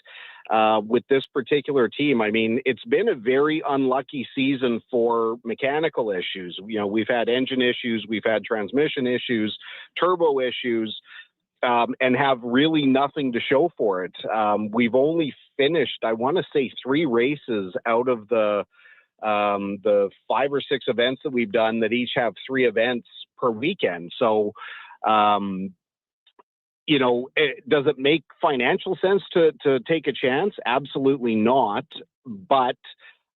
with this particular team. I mean, it's been a very unlucky season for mechanical issues. We've had engine issues, we've had transmission issues, turbo issues, and have really nothing to show for it. We've only finished, I want to say, 3 races out of the 5 or 6 events that we've done that each have 3 events per weekend. So, does it make financial sense to take a chance? Absolutely not. But,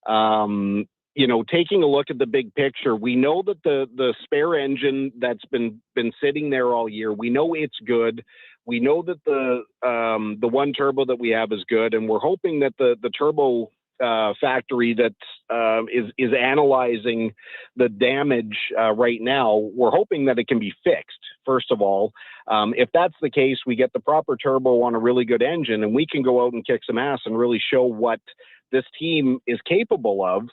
taking a look at the big picture, we know that the spare engine that's been sitting there all year, we know it's good. We know that the one turbo that we have is good. And we're hoping that the turbo factory that is analyzing the damage right now, we're hoping that it can be fixed, first of all. If that's the case, we get the proper turbo on a really good engine and we can go out and kick some ass and really show what this team is capable of.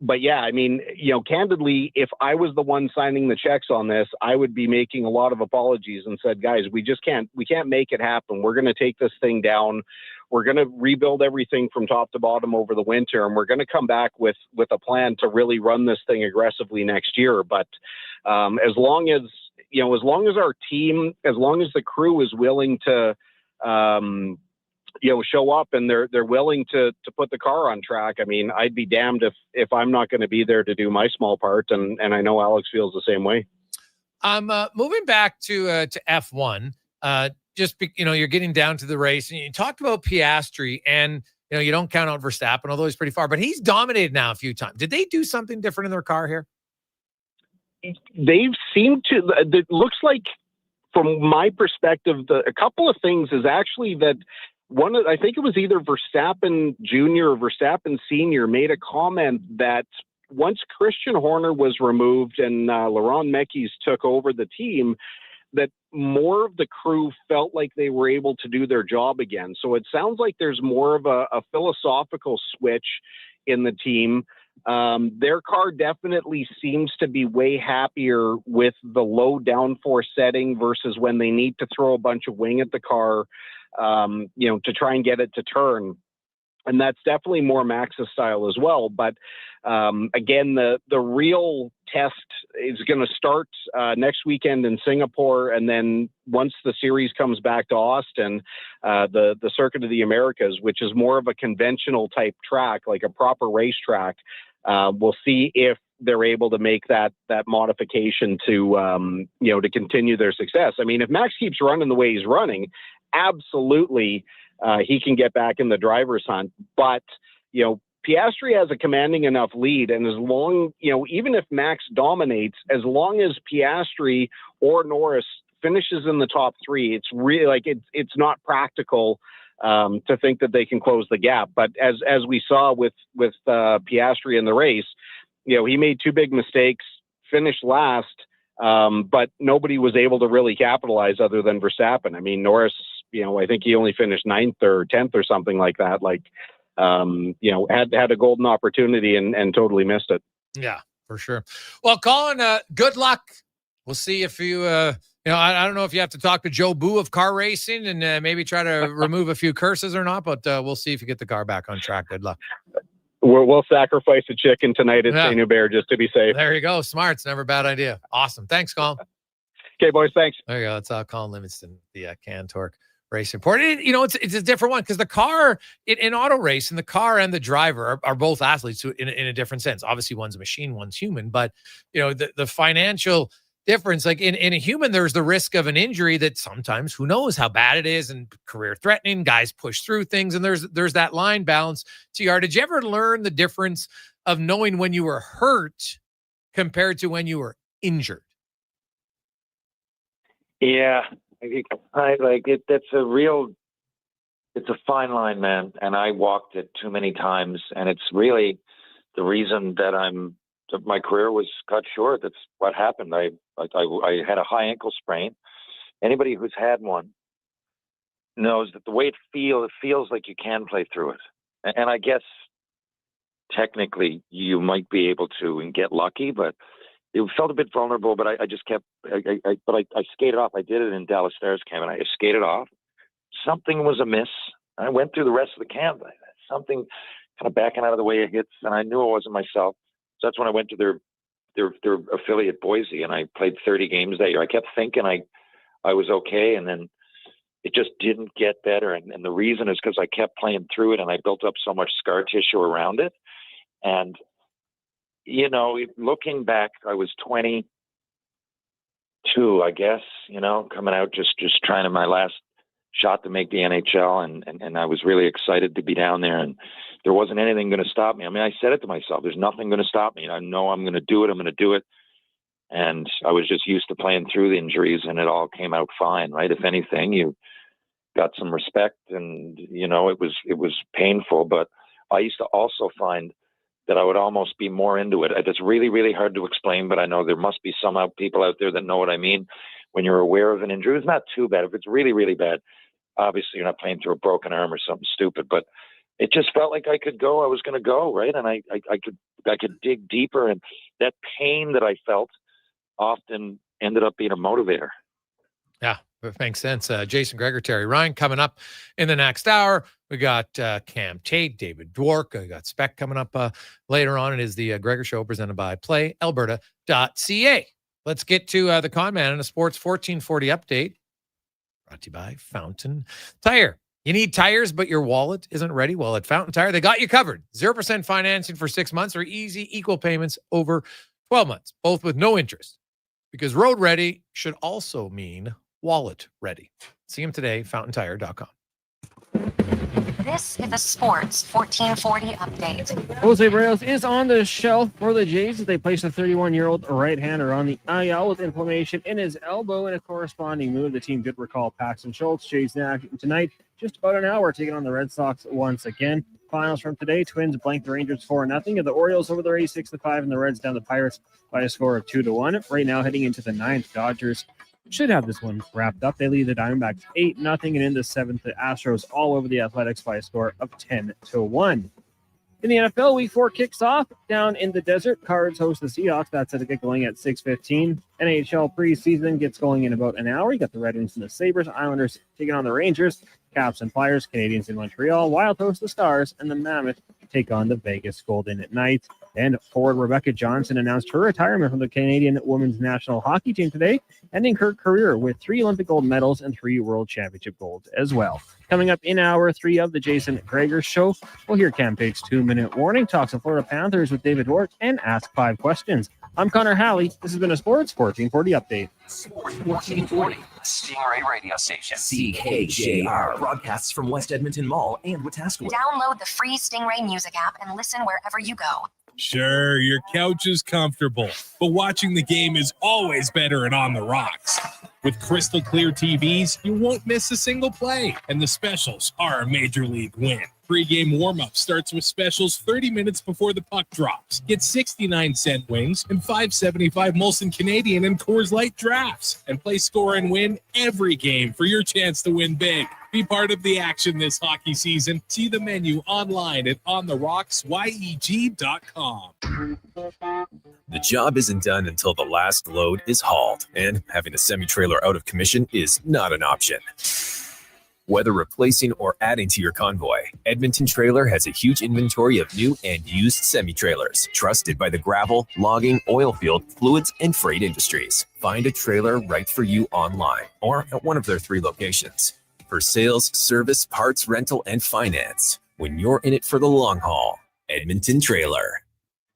But yeah, I mean, candidly, if I was the one signing the checks on this, I would be making a lot of apologies and said, guys, we can't make it happen. We're going to take this thing down. We're going to rebuild everything from top to bottom over the winter. And we're going to come back with a plan to really run this thing aggressively next year. But as long as our team, as long as the crew is willing to, show up and they're willing to put the car on track. I mean, I'd be damned if I'm not going to be there to do my small part. And I know Alex feels the same way. Moving back to F1, you're getting down to the race and you talked about Piastri and, you don't count out Verstappen, although he's pretty far, but he's dominated now a few times. Did they do something different in their car here? They've seemed to, it looks like from my perspective, a couple of things is actually that I think it was either Verstappen Jr. or Verstappen Sr. made a comment that once Christian Horner was removed and Laurent Mekies took over the team, that more of the crew felt like they were able to do their job again. So it sounds like there's more of a philosophical switch in the team. Their car definitely seems to be way happier with the low downforce setting versus when they need to throw a bunch of wing at the car, to try and get it to turn. And that's definitely more Max's style as well. But again, the real test is going to start next weekend in Singapore. And then once the series comes back to Austin, the Circuit of the Americas, which is more of a conventional type track, like a proper racetrack, we'll see if they're able to make that modification to continue their success. I mean, if Max keeps running the way he's running, absolutely, he can get back in the driver's hunt. But, Piastri has a commanding enough lead. And as long, even if Max dominates, as long as Piastri or Norris finishes in the top three, it's really like it's not practical to think that they can close the gap. But as we saw with Piastri in the race, he made two big mistakes, finished last, but nobody was able to really capitalize other than Verstappen. I mean, Norris, I think he only finished 9th or 10th or something like that. Had a golden opportunity and totally missed it. Yeah, for sure. Well, Colin, good luck. We'll see if you, I don't know if you have to talk to Joe Boo of car racing and maybe try to remove a few curses or not, but we'll see if you get the car back on track. Good luck. We'll sacrifice a chicken tonight at St. Hubert just to be safe. There you go. Smart. It's never a bad idea. Awesome. Thanks, Colin. Okay, boys. Thanks. There you go. It's Colin Livingston, the Cantork Racing Report. It's a different one because the car in auto racing, the car and the driver are both athletes in a different sense. Obviously, one's a machine, one's human, but the financial difference, like in a human, there's the risk of an injury that sometimes, who knows how bad it is and career threatening. Guys push through things, and there's that line balance. TR, did you ever learn the difference of knowing when you were hurt compared to when you were injured? Yeah, I like it. It's a fine line, man. And I walked it too many times, and it's really the reason that my career was cut short. That's what happened. I had a high ankle sprain. Anybody who's had one knows that the way it feels like you can play through it. And I guess technically you might be able to and get lucky, but it felt a bit vulnerable. But I just kept. I skated off. I did it in Dallas Stars camp, and I skated off. Something was amiss. I went through the rest of the camp. Something kind of backing out of the way it hits, and I knew it wasn't myself. So that's when I went to their affiliate Boise, and I played 30 games that year. I kept thinking I was okay, and then it just didn't get better. And the reason is because I kept playing through it, and I built up so much scar tissue around it. And, looking back, I was 22, I guess, coming out, just trying to my last shot to make the NHL. And I was really excited to be down there, and there wasn't anything going to stop me. I mean, I said it to myself, there's nothing going to stop me. I know I'm going to do it. I'm going to do it. And I was just used to playing through the injuries, and it all came out fine, right? If anything, you got some respect, and, it was painful. But I used to also find that I would almost be more into it. It's really, really hard to explain, but I know there must be some people out there that know what I mean. When you're aware of an injury, it's not too bad. If it's really, really bad, obviously you're not playing through a broken arm or something stupid, but it just felt like I could go. I was going to go, right? And I could dig deeper, and that pain that I felt often ended up being a motivator. Yeah, it makes sense. Jason Gregor, Terry Ryan coming up in the next hour. We got Cam Tate, David Dwork. We got Speck coming up later on. It is the Gregor Show presented by PlayAlberta.ca. Let's get to the con man and a Sports 1440 update brought to you by Fountain Tire. You need tires, but your wallet isn't ready? Well, at Fountain Tire, they got you covered. 0% financing for 6 months or easy equal payments over 12 months, both with no interest. Because road ready should also mean wallet ready. See them today, fountaintire.com. This is the Sports 1440 update. Jose Barrios is on the shelf for the Jays as they place a 31-year-old right-hander on the IL with inflammation in his elbow. In a corresponding move, the team did recall Paxton Schultz. Jays now tonight, just about an hour, taking on the Red Sox once again. Finals from today: Twins blank the Rangers 4-0. The Orioles over the Rays 6-5, and the Reds down the Pirates by a score of 2-1. Right now, heading into the ninth, Dodgers should have this one wrapped up. They lead the Diamondbacks 8-0, and in the seventh, the Astros all over the Athletics by a score of 10-1. In the NFL, Week 4 kicks off down in the desert. Cards host the Seahawks. That's set to get going at 6:15. NHL preseason gets going in about an hour. You got the Red Wings and the Sabres. Islanders taking on the Rangers. Caps and Flyers. Canadians in Montreal. Wild host the Stars, and the Mammoth take on the Vegas Golden at night. And forward Rebecca Johnson announced her retirement from the Canadian Women's National Hockey Team today, ending her career with 3 Olympic gold medals and 3 World Championship golds as well. Coming up in hour 3 of the Jason Gregor Show, we'll hear Cam Tate's 2-minute warning, talk some Florida Panthers with David Dwork, and ask 5 questions. I'm Connor Halley. This has been a Sports 1440 update. Sports 1440, Stingray radio station. CKJR broadcasts from West Edmonton Mall and Wetaskiwin. Download the free Stingray music app and listen wherever you go. Sure, your couch is comfortable, but watching the game is always better and on the rocks. With crystal clear TVs, you won't miss a single play. And the specials are a major league win. Pre-game warm-up starts with specials 30 minutes before the puck drops. Get 69-cent wings and $5.75 Molson Canadian and Coors Light drafts. And play score and win every game for your chance to win big. Be part of the action this hockey season. See the menu online at ontherocksyeg.com. The job isn't done until the last load is hauled, and having a semi-trailer out of commission is not an option. Whether replacing or adding to your convoy, Edmonton Trailer has a huge inventory of new and used semi-trailers, trusted by the gravel, logging, oil field, fluids, and freight industries. Find a trailer right for you online or at one of their 3 locations. For sales, service, parts, rental, and finance, when you're in it for the long haul, Edmonton Trailer.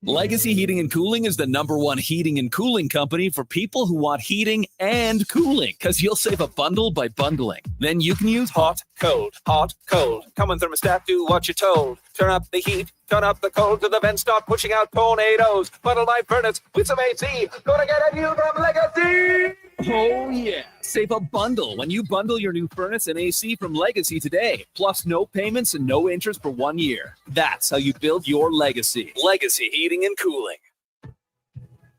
Legacy Heating and Cooling is the #1 heating and cooling company for people who want heating and cooling, because you'll save a bundle by bundling. Then you can use hot, cold, Coming thermostat, do what you're told. Turn up the heat, turn up the cold till the vents start pushing out tornadoes. Funnel my furnace with some AC. Gonna get a new from Legacy! Oh yeah, save a bundle when you bundle your new furnace and AC from Legacy today. Plus no payments and no interest for 1 year. That's how you build your legacy. Legacy Heating and Cooling.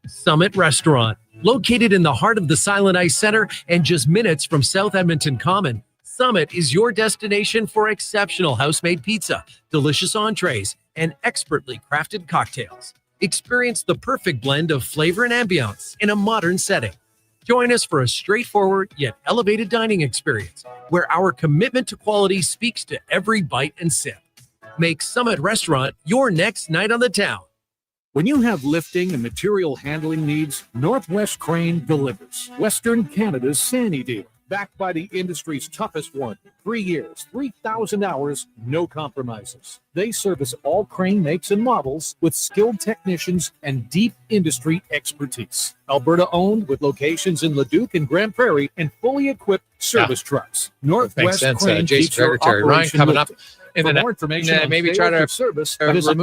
Summit Restaurant, located in the heart of the Silent Ice Center and just minutes from South Edmonton Common. Summit is your destination for exceptional house-made pizza, delicious entrees, and expertly crafted cocktails. Experience the perfect blend of flavor and ambiance in a modern setting. Join us for a straightforward yet elevated dining experience where our commitment to quality speaks to every bite and sip. Make Summit Restaurant your next night on the town. When you have lifting and material handling needs, Northwest Crane delivers. Western Canada's Sandy dealer, backed by the industry's toughest one. 3 years, 3,000 hours, no compromises. They service all crane makes and models with skilled technicians and deep industry expertise. Alberta owned with locations in Leduc and Grand Prairie and fully equipped service trucks. Northwest Crane Jason keeps your Gregor, Ryan operation coming up lifted. in the For next. more information on Maybe sales try to or service, visit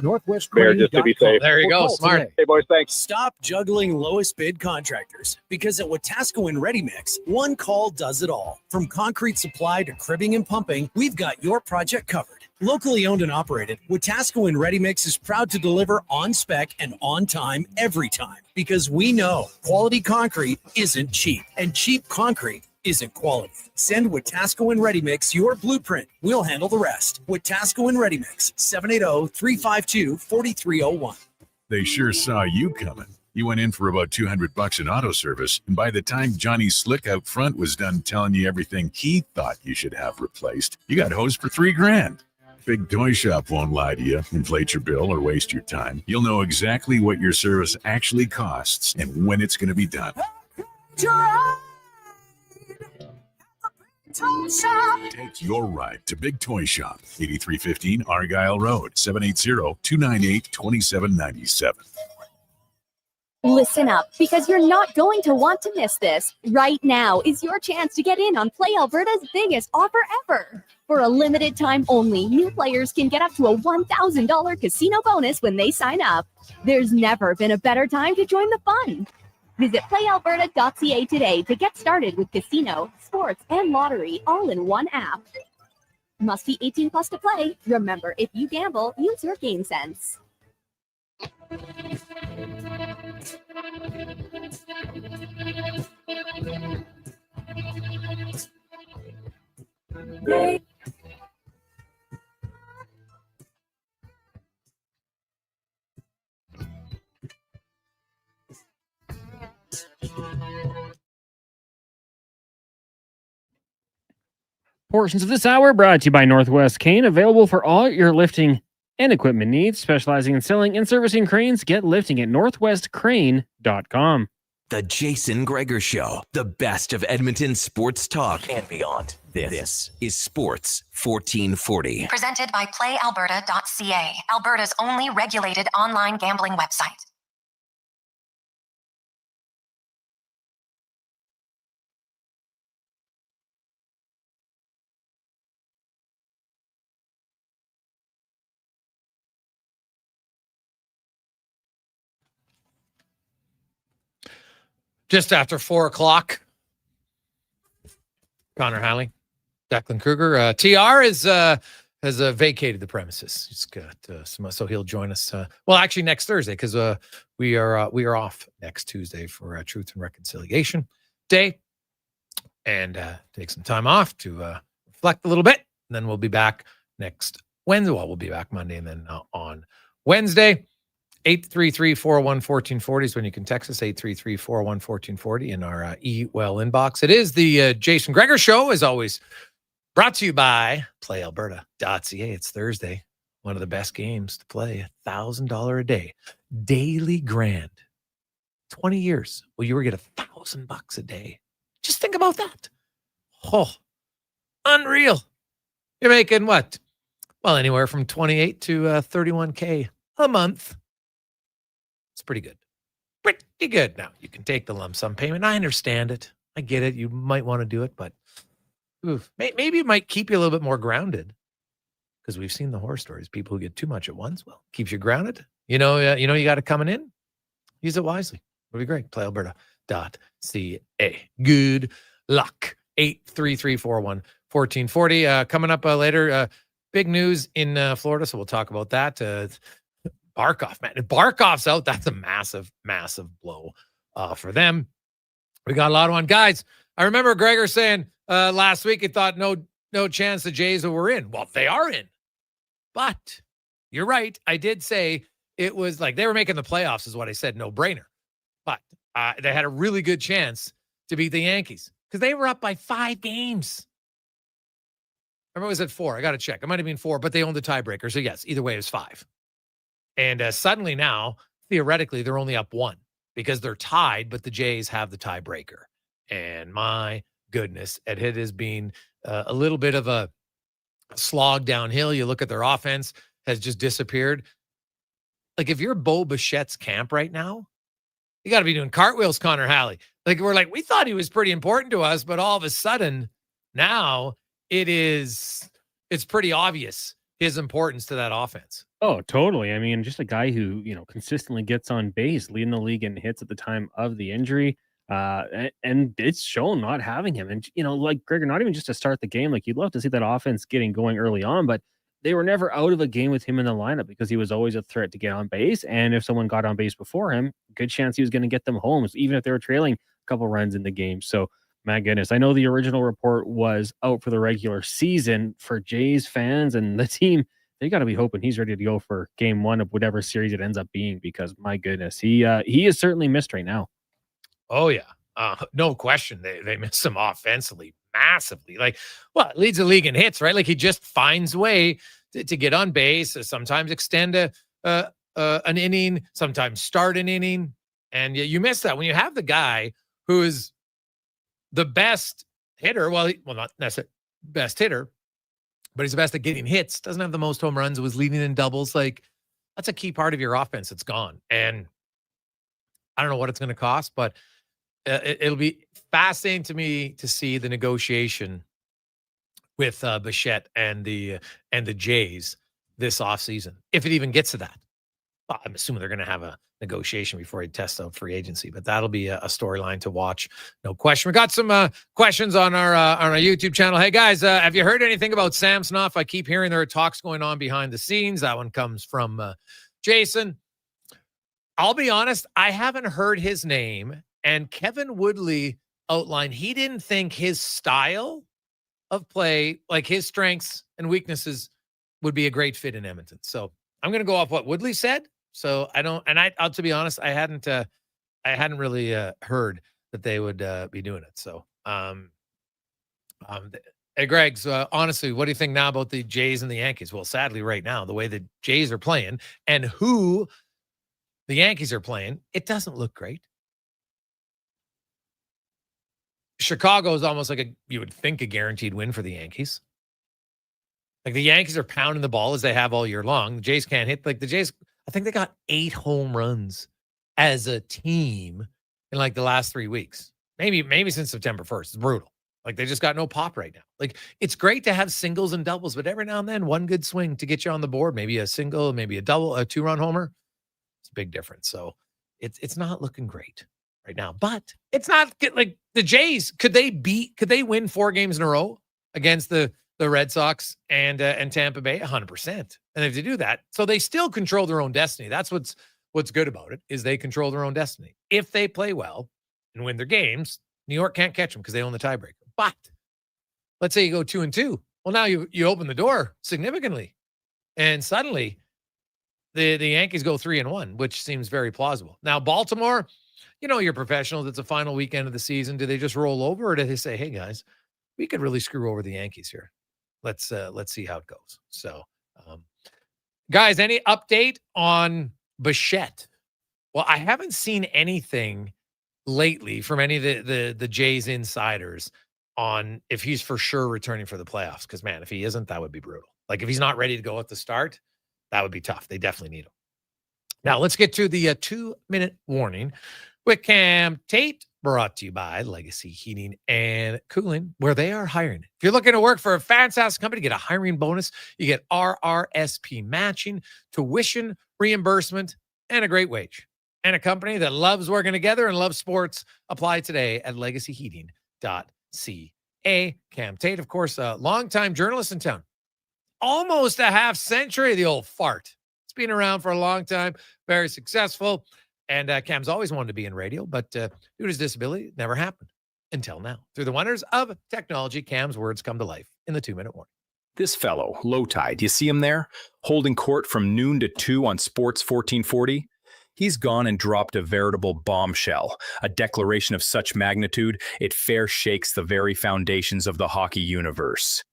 Fair, just to be safe. There you go, smart. Hey, boys, thanks. Stop juggling lowest bid contractors, because at Wetaskiwin and Ready Mix, one call does it all. From concrete supply to cribbing and pumping, we've got your project covered. Locally owned and operated, Wetaskiwin and Ready Mix is proud to deliver on spec and on time every time, because we know quality concrete isn't cheap, and cheap concrete isn't quality. Send Wetaskiwin Ready Mix your blueprint. We'll handle the rest. Wetaskiwin Ready Mix, 780-352-4301. They sure saw you coming. You went in for about $200 in auto service, and by the time Johnny Slick out front was done telling you everything he thought you should have replaced, you got hosed for $3,000. Big Toy Shop won't lie to you, inflate your bill, or waste your time. You'll know exactly what your service actually costs and when it's going to be done. Take your ride to Big Toy Shop, 8315 Argyle Road, 780-298-2797. Listen up, because you're not going to want to miss this. Right now is your chance to get in on Play Alberta's biggest offer ever. For a limited time only, new players can get up to a $1,000 casino bonus when they sign up. There's never been a better time to join the fun. Visit playalberta.ca today to get started with casino, sports, and lottery all in one app. Must be 18 plus to play. Remember, if you gamble, use your game sense. Portions of this hour brought to you by Northwest Crane, available for all your lifting and equipment needs. Specializing in selling and servicing cranes, get lifting at northwestcrane.com. The Jason Gregor Show, the best of Edmonton sports talk and beyond. This is Sports 1440. Presented by PlayAlberta.ca, Alberta's only regulated online gambling website. Just after 4 o'clock. Connor Halley, Declan Kruger. TR has vacated the premises. He's got so he'll join us. Well, actually next Thursday, because we are off next Tuesday for Truth and Reconciliation Day, and take some time off to reflect a little bit. And then we'll be back next Wednesday. Well, we'll be back Monday, and then on Wednesday. 833-401-1440 is when you can text us, 833-401-1440 in our well inbox. It is the Jason Gregor Show, as always, brought to you by PlayAlberta.ca. It's Thursday, one of the best games to play, $1,000 a day. Daily grand. 20 years. Well, you were get $1,000 a day. Just think about that. Oh, unreal. You're making what? Well, anywhere from 28 to 31K a month. It's pretty good. Pretty good. Now, you can take the lump sum payment. I understand it. I get it. You might want to do it, but maybe it might keep you a little bit more grounded, because we've seen the horror stories. People who get too much at once, well, keeps you grounded. You know you got it coming in. Use it wisely. It'll be great. PlayAlberta.ca. Good luck. 833-401-1440. Coming up later, big news in Florida, so we'll talk about that. Barkoff, man. If Barkoff's out, that's a massive, massive blow for them. We got a lot on. Guys, I remember Gregor saying last week he thought no chance the Jays were in. Well, they are in. But you're right. I did say it was like they were making the playoffs is what I said, no brainer. But they had a really good chance to beat the Yankees because they were up by 5 games. Remember, it was at 4. I got to check. It might have been 4, but they owned the tiebreaker. So, yes, either way, it was 5. And suddenly now, theoretically, they're only up 1 because they're tied, but the Jays have the tiebreaker. And my goodness, it has been a little bit of a slog downhill. You look at their offense has just disappeared. Like, if you're Bo Bichette's camp right now, you got to be doing cartwheels, Connor Halley. Like, we thought he was pretty important to us, but all of a sudden now it's pretty obvious his importance to that offense. Oh, totally. I mean, just a guy who, consistently gets on base, leading the league in hits at the time of the injury. And it's shown not having him. And, like Gregor, not even just to start the game, like you'd love to see that offense getting going early on, but they were never out of a game with him in the lineup because he was always a threat to get on base. And if someone got on base before him, good chance he was going to get them home, even if they were trailing a couple runs in the game. So, my goodness, I know the original report was out for the regular season. For Jays fans and the team, they got to be hoping he's ready to go for game 1 of whatever series it ends up being, because my goodness, he is certainly missed right now. Oh yeah. No question. They miss him offensively massively. Like, well, leads the league in hits, right? Like, he just finds a way to get on base, sometimes extend an inning, sometimes start an inning. And you miss that when you have the guy who is the best hitter. Well, not necessarily best hitter, but he's the best at getting hits. Doesn't have the most home runs. Was leading in doubles. Like, that's a key part of your offense. It's gone. And I don't know what it's going to cost, but it'll be fascinating to me to see the negotiation with Bichette and the Jays this offseason, if it even gets to that. Well, I'm assuming they're going to have a negotiation before he tests out free agency, but that'll be a storyline to watch. No question. We got some questions on our YouTube channel. Hey guys, have you heard anything about Samsonov? I keep hearing there are talks going on behind the scenes. That one comes from Jason. I'll be honest, I haven't heard his name. And Kevin Woodley outlined he didn't think his style of play, like his strengths and weaknesses, would be a great fit in Edmonton. So I'm going to go off what Woodley said. So I'll to be honest, I hadn't really heard that they would be doing it. So, hey, Greg, so honestly, what do you think now about the Jays and the Yankees? Well, sadly, right now, the way the Jays are playing and who the Yankees are playing, it doesn't look great. Chicago is almost like you would think a guaranteed win for the Yankees. Like, the Yankees are pounding the ball as they have all year long. The Jays can't hit. Like, the Jays, I think they got 8 home runs as a team in like the last 3 weeks. Maybe since September 1st. It's brutal. Like, they just got no pop right now. Like, it's great to have singles and doubles, but every now and then one good swing to get you on the board. Maybe a single, maybe a double, a 2-run homer. It's a big difference. So it's not looking great right now, but it's not like The Jays, could they win 4 games in a row against the Red Sox and Tampa Bay? 100%. And if they do that, so they still control their own destiny. That's what's good about it, is they control their own destiny. If they play well and win their games, New York can't catch them because they own the tiebreaker. But let's say you go 2-2. Well, now you open the door significantly, and suddenly the Yankees go 3-1, which seems very plausible. Now, Baltimore, you're professionals. It's a final weekend of the season. Do they just roll over, or do they say, hey guys, we could really screw over the Yankees here? Let's see how it goes. So, guys, any update on Bichette? Well, I haven't seen anything lately from any of the Jays insiders on if he's for sure returning for the playoffs. Because, man, if he isn't, that would be brutal. Like, if he's not ready to go at the start, that would be tough. They definitely need him. Now, let's get to the 2-minute warning with Cam Tate, brought to you by Legacy Heating and Cooling, where they are hiring. If you're looking to work for a fantastic company, get a hiring bonus. You get RRSP matching, tuition reimbursement, and a great wage. And a company that loves working together and loves sports. Apply today at legacyheating.ca. Cam Tate, of course, a longtime journalist in town. Almost a half century, the old fart. It's been around for a long time, very successful. And Cam's always wanted to be in radio, but due to his disability, it never happened until now. Through the wonders of technology, Cam's words come to life in the 2-minute warning. This fellow, Low Tide, you see him there? Holding court from noon to 2 on Sports 1440? He's gone and dropped a veritable bombshell, a declaration of such magnitude, it fair shakes the very foundations of the hockey universe.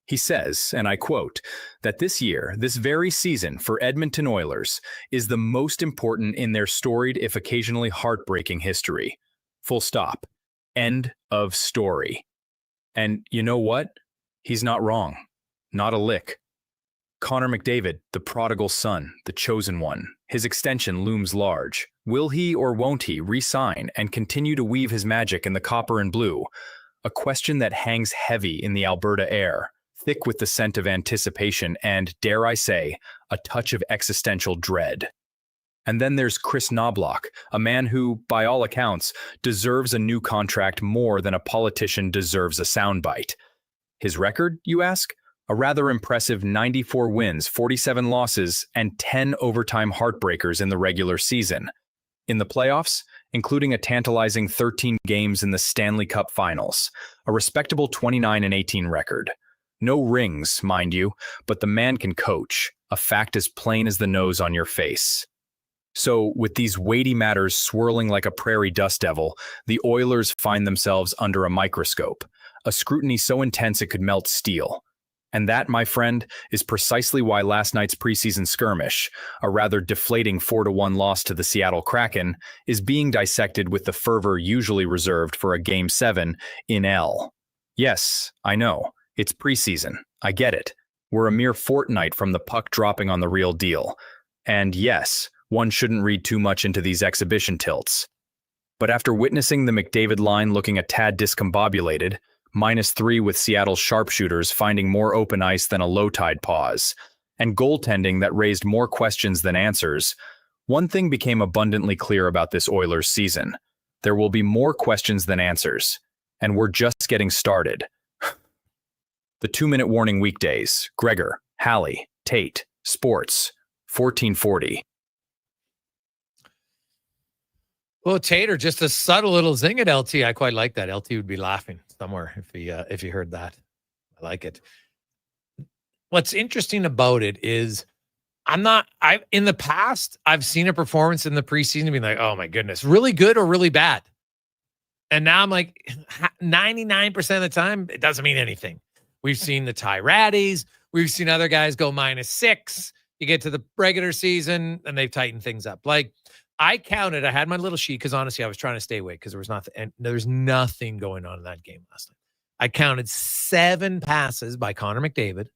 He says, and I quote, that this year, this very season for Edmonton Oilers is the most important in their storied, if occasionally heartbreaking history. Full stop. End of story. And you know what? He's not wrong. Not a lick. Connor McDavid, the prodigal son, the chosen one. His extension looms large. Will he or won't he re-sign and continue to weave his magic in the copper and blue? A question that hangs heavy in the Alberta air, thick with the scent of anticipation and, dare I say, a touch of existential dread. And then there's Chris Knobloch, a man who, by all accounts, deserves a new contract more than a politician deserves a soundbite. His record, you ask? A rather impressive 94 wins, 47 losses, and 10 overtime heartbreakers in the regular season. In the playoffs, including a tantalizing 13 games in the Stanley Cup Finals, a respectable 29-18 record. No rings, mind you, but the man can coach, a fact as plain as the nose on your face. So, with these weighty matters swirling like a prairie dust devil, the Oilers find themselves under a microscope, a scrutiny so intense it could melt steel. And that, my friend, is precisely why last night's preseason skirmish, a rather deflating 4-1 loss to the Seattle Kraken, is being dissected with the fervor usually reserved for a Game 7 in L. Yes, I know. It's preseason. I get it. We're a mere fortnight from the puck dropping on the real deal. And yes, one shouldn't read too much into these exhibition tilts. But after witnessing the McDavid line looking a tad discombobulated, -3 with Seattle's sharpshooters finding more open ice than a Low Tide pause, and goaltending that raised more questions than answers, one thing became abundantly clear about this Oilers season. There will be more questions than answers. And we're just getting started. The 2-minute warning weekdays. Gregor, Halley, Tate, Sports, 1440. Well, Tater, just a subtle little zing at LT. I quite like that. LT would be laughing somewhere if he heard that. I like it. What's interesting about it is in the past, I've seen a performance in the preseason being like, oh my goodness, really good or really bad. And now I'm like 99% of the time, it doesn't mean anything. We've seen the Ty Raddies. We've seen other guys go -6. You get to the regular season and they've tightened things up. Like I counted, I had my little sheet because honestly, I was trying to stay awake because there's nothing going on in that game last night. I counted 7 passes by Connor McDavid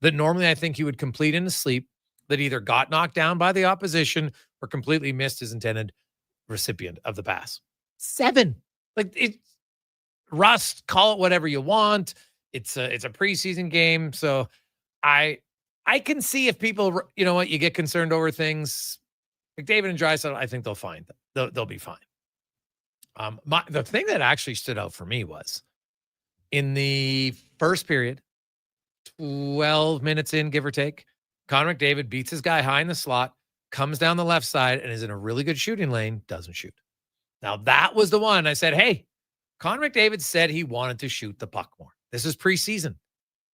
that normally I think he would complete in his sleep that either got knocked down by the opposition or completely missed his intended recipient of the pass. 7. Like it, rust, call it whatever you want. It's a preseason game. So I can see if people, you know what, you get concerned over things. McDavid and Draisaitl, I think they'll be fine. The thing that actually stood out for me was in the first period, 12 minutes in, give or take, Connor McDavid beats his guy high in the slot, comes down the left side, and is in a really good shooting lane, doesn't shoot. Now, that was the one I said, hey, Connor McDavid said he wanted to shoot the puck more. This is preseason.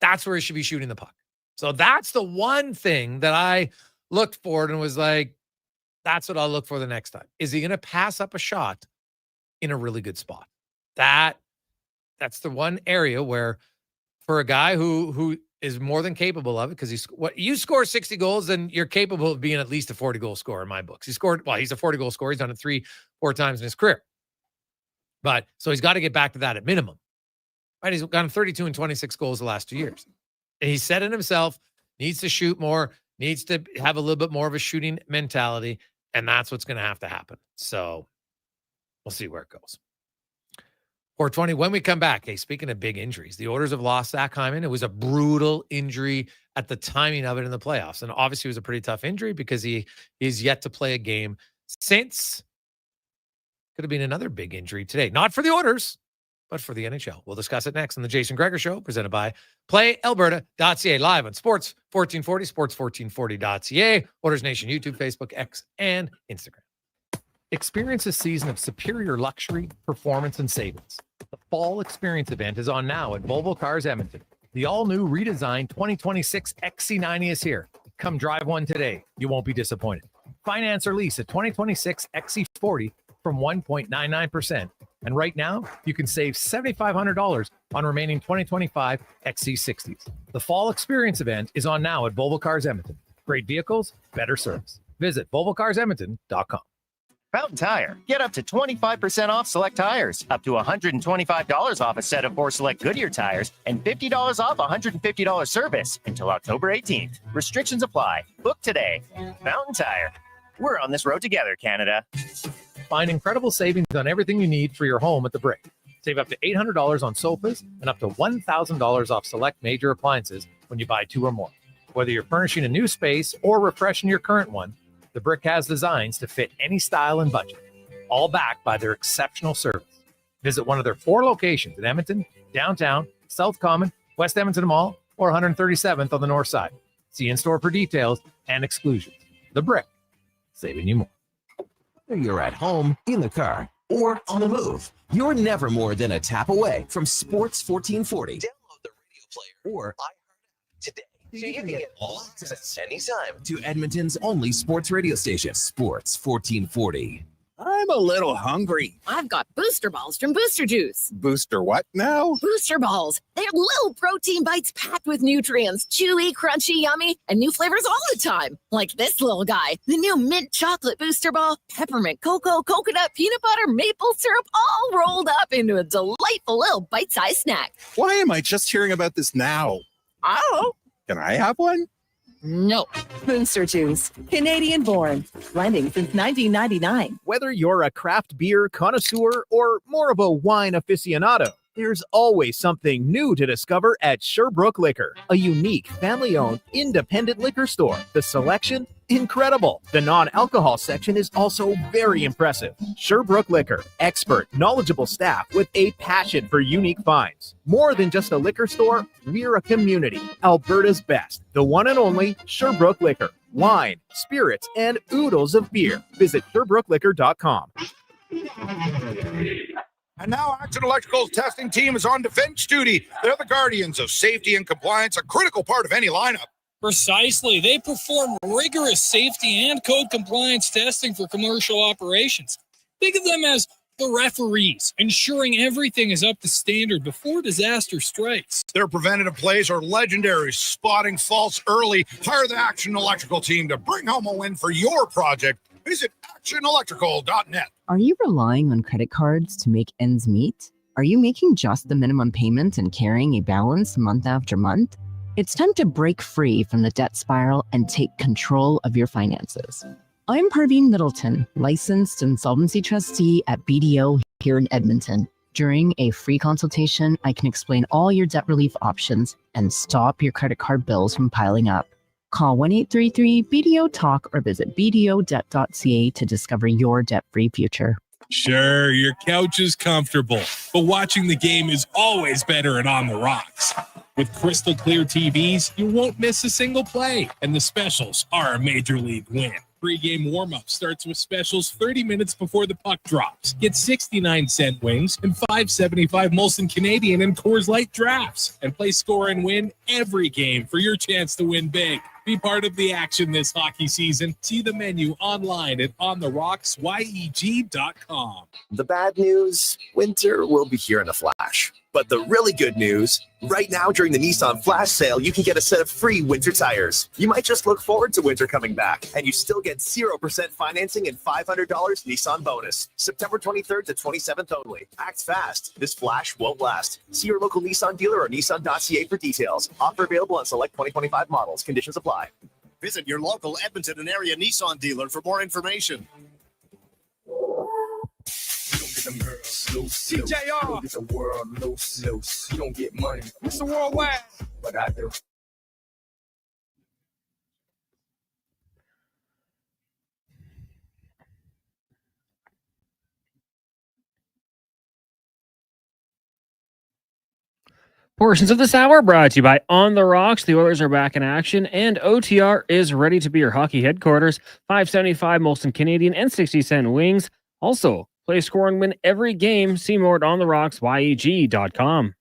That's where he should be shooting the puck. So that's the one thing that I looked for and was like, that's what I'll look for the next time. Is he going to pass up a shot in a really good spot? That's the one area where for a guy who is more than capable of it, because you score 60 goals, then you're capable of being at least a 40-goal scorer in my books. He's a 40-goal scorer. He's done it 3-4 times in his career. But so he's got to get back to that at minimum. Right? He's gotten 32 and 26 goals the last 2 years. And he said it himself, needs to shoot more, needs to have a little bit more of a shooting mentality, and that's what's going to have to happen. So we'll see where it goes. 420, when we come back, hey, speaking of big injuries, the Oilers have lost Zach Hyman. It was a brutal injury at the timing of it in the playoffs. And obviously it was a pretty tough injury because he is yet to play a game since. Could have been another big injury today. Not for the Oilers, but for the NHL. We'll discuss it next on the Jason Gregor Show, presented by PlayAlberta.ca, live on Sports 1440, sports1440.ca, Oilers Nation, YouTube, Facebook, X, and Instagram. Experience a season of superior luxury, performance, and savings. The Fall Experience event is on now at Volvo Cars Edmonton. The all-new redesigned 2026 XC90 is here. Come drive one today. You won't be disappointed. Finance or lease a 2026 XC40 from 1.99%. And right now, you can save $7,500 on remaining 2025 XC60s. The Fall Experience event is on now at Volvo Cars Edmonton. Great vehicles, better service. Visit VolvoCarsEdmonton.com. Fountain Tire. Get up to 25% off select tires, up to $125 off a set of 4 select Goodyear tires, and $50 off $150 service until October 18th. Restrictions apply. Book today. Fountain Tire. We're on this road together, Canada. Find incredible savings on everything you need for your home at The Brick. Save up to $800 on sofas and up to $1,000 off select major appliances when you buy 2 or more. Whether you're furnishing a new space or refreshing your current one, The Brick has designs to fit any style and budget, all backed by their exceptional service. Visit one of their 4 locations in Edmonton, downtown, South Common, West Edmonton Mall, or 137th on the north side. See in-store for details and exclusions. The Brick, saving you more. Whether you're at home, in the car, or on the move, you're never more than a tap away from Sports 1440. Download the radio player or iHeart today, so you can get all access anytime to Edmonton's only sports radio station, Sports 1440. I'm a little hungry. I've got booster balls from Booster Juice. Booster what now? Booster balls. They're little protein bites packed with nutrients. Chewy, crunchy, yummy, and new flavors all the time. Like this little guy, the new mint chocolate booster ball, peppermint cocoa, coconut, peanut butter, maple syrup, all rolled up into a delightful little bite-sized snack. Why am I just hearing about this now? I don't know. Can I have one? No. Booster Juice, Canadian born, blending since 1999. Whether you're a craft beer connoisseur or more of a wine aficionado, there's always something new to discover at Sherbrooke Liquor, a unique family-owned independent liquor store. The selection, incredible. The non-alcohol section is also very impressive. Sherbrooke Liquor, expert, knowledgeable staff with a passion for unique finds. More than just a liquor store, we're a community. Alberta's best, the one and only Sherbrooke Liquor. Wine, spirits, and oodles of beer. Visit SherbrookeLiquor.com. And now Action Electrical's testing team is on defense duty. They're the guardians of safety and compliance, a critical part of any lineup. Precisely. They perform rigorous safety and code compliance testing for commercial operations. Think of them as the referees, ensuring everything is up to standard before disaster strikes. Their preventative plays are legendary, spotting faults early. Hire the Action Electrical team to bring home a win for your project. Visit actionelectrical.net. Are you relying on credit cards to make ends meet? Are you making just the minimum payment and carrying a balance month after month? It's time to break free from the debt spiral and take control of your finances. I'm Parveen Middleton, licensed insolvency trustee at BDO here in Edmonton. During a free consultation, I can explain all your debt relief options and stop your credit card bills from piling up. Call 1-833-BDO-TALK or visit bdodebt.ca to discover your debt-free future. Sure, your couch is comfortable, but watching the game is always better at On the Rocks. With crystal clear TVs, you won't miss a single play, and the specials are a major league win. Pre-game warm-up starts with specials 30 minutes before the puck drops. Get 69-cent wings and $5.75 Molson Canadian and Coors Light drafts. And play score and win every game for your chance to win big. Be part of the action this hockey season. See the menu online at ontherocksyeg.com. The bad news, winter will be here in a flash. But the really good news, right now during the Nissan Flash Sale, you can get a set of free winter tires. You might just look forward to winter coming back, and you still get 0% financing and $500 Nissan bonus. September 23rd to 27th only. Act fast. This flash won't last. See your local Nissan dealer or Nissan.ca for details. Offer available on select 2025 models. Conditions apply. Visit your local Edmonton and area Nissan dealer for more information. CJR. It's a world loose. You don't get money. It's a worldwide. But I do. Portions of this hour brought to you by On the Rocks. The Oilers are back in action, and OTR is ready to be your hockey headquarters. $5.75 Molson Canadian and 60-cent wings. Also, play, score, and win every game. See more at ontherocksyeg.com.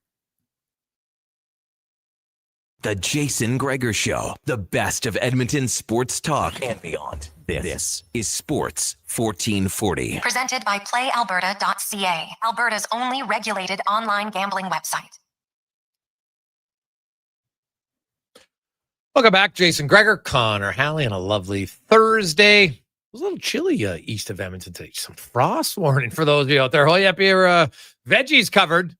The Jason Gregor Show, the best of Edmonton sports talk and beyond. This is Sports 1440. Presented by PlayAlberta.ca, Alberta's only regulated online gambling website. Welcome back, Jason Gregor, Connor Halley, on a lovely Thursday. It was a little chilly east of Edmonton today. Some frost warning for those of you out there. Hurry up, your veggies covered.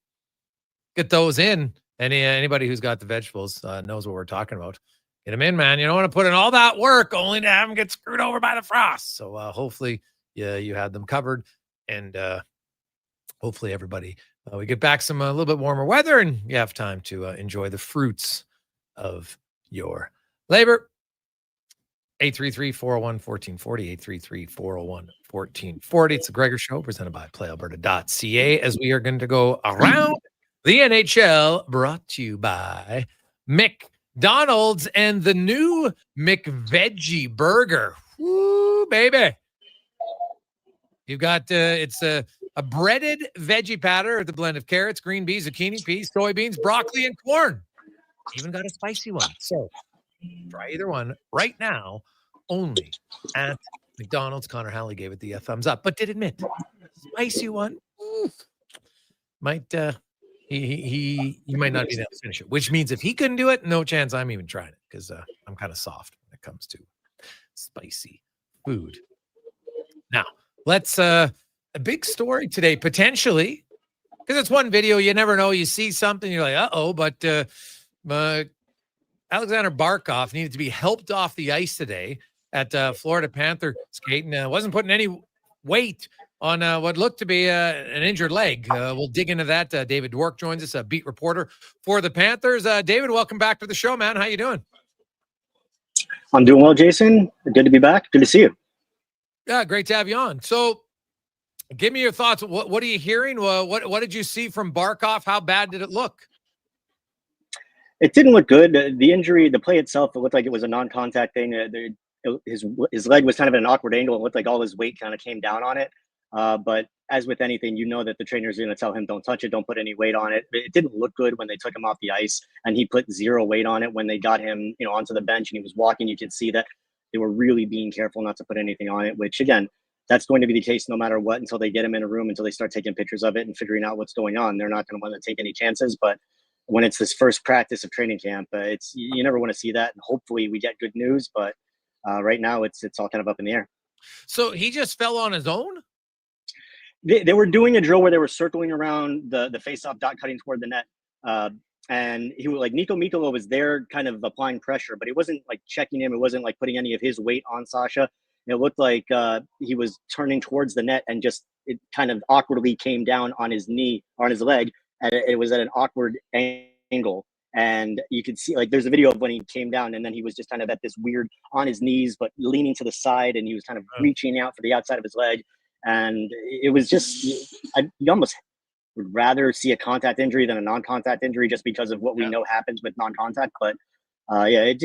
Get those in. Anybody who's got the vegetables knows what we're talking about. Get them in, man. You don't want to put in all that work only to have them get screwed over by the frost. So hopefully you had them covered, and hopefully everybody, we get back some a little bit warmer weather, and you have time to enjoy the fruits of your labor. 833-401-1440, 833-401-1440. It's the Gregor Show, presented by PlayAlberta.ca, as we are going to go around the NHL, brought to you by McDonald's and the new McVeggie Burger. Woo, baby. You've got, it's a breaded veggie patter with a blend of carrots, green beans, zucchini, peas, soybeans, broccoli, and corn. Even got a spicy one. So try either one right now, only at McDonald's. Connor Halley gave it the thumbs up, but did admit spicy one might he might not be able to finish it, which means if he couldn't do it, no chance I'm even trying it, because I'm kind of soft when it comes to spicy food. Now let's a big story today, potentially, because it's one video. You never know. You see something, you're like, but Alexander Barkoff needed to be helped off the ice today at Florida Panther skating. Wasn't putting any weight on what looked to be an injured leg. We'll dig into that. David Dwork joins us, a beat reporter for the Panthers. David, welcome back to the show, man. How you doing? I'm doing well, Jason. Good to be back. Good to see you. Yeah, great to have you on. So give me your thoughts. What are you hearing? What did you see from Barkoff? How bad did it look? It didn't look good. The injury, the play itself, it looked like it was a non-contact thing. His leg was kind of at an awkward angle. It looked like all his weight kind of came down on it. But as with anything, you know that the trainers are going to tell him, don't touch it, don't put any weight on it. It didn't look good when they took him off the ice, and he put zero weight on it when they got him, onto the bench and he was walking. You could see that they were really being careful not to put anything on it, which again, that's going to be the case no matter what, until they get him in a room, until they start taking pictures of it and figuring out what's going on. They're not going to want to take any chances. But when it's this first practice of training camp, you never want to see that. And hopefully we get good news, but right now it's all kind of up in the air. So he just fell on his own? They were doing a drill where they were circling around the face-off dot, cutting toward the net. And he was like, Nico Mikkola was there kind of applying pressure, but he wasn't like checking him. It wasn't like putting any of his weight on Sasha. It looked like he was turning towards the net, and just it kind of awkwardly came down on his knee, on his leg. And it was at an awkward angle. And you could see, like, there's a video of when he came down, and then he was just kind of at this weird on his knees, but leaning to the side, and he was kind of reaching out for the outside of his leg. And it was just, you almost would rather see a contact injury than a non-contact injury just because of what we know happens with non-contact. But I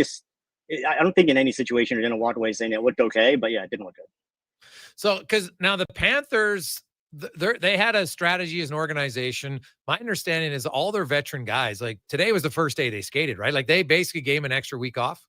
don't think in any situation you're going to walk away saying it looked okay, but yeah, it didn't look good. So, because now the Panthers, they had a strategy as an organization. My understanding is all their veteran guys, like today was the first day they skated, right? Like they basically gave them an extra week off.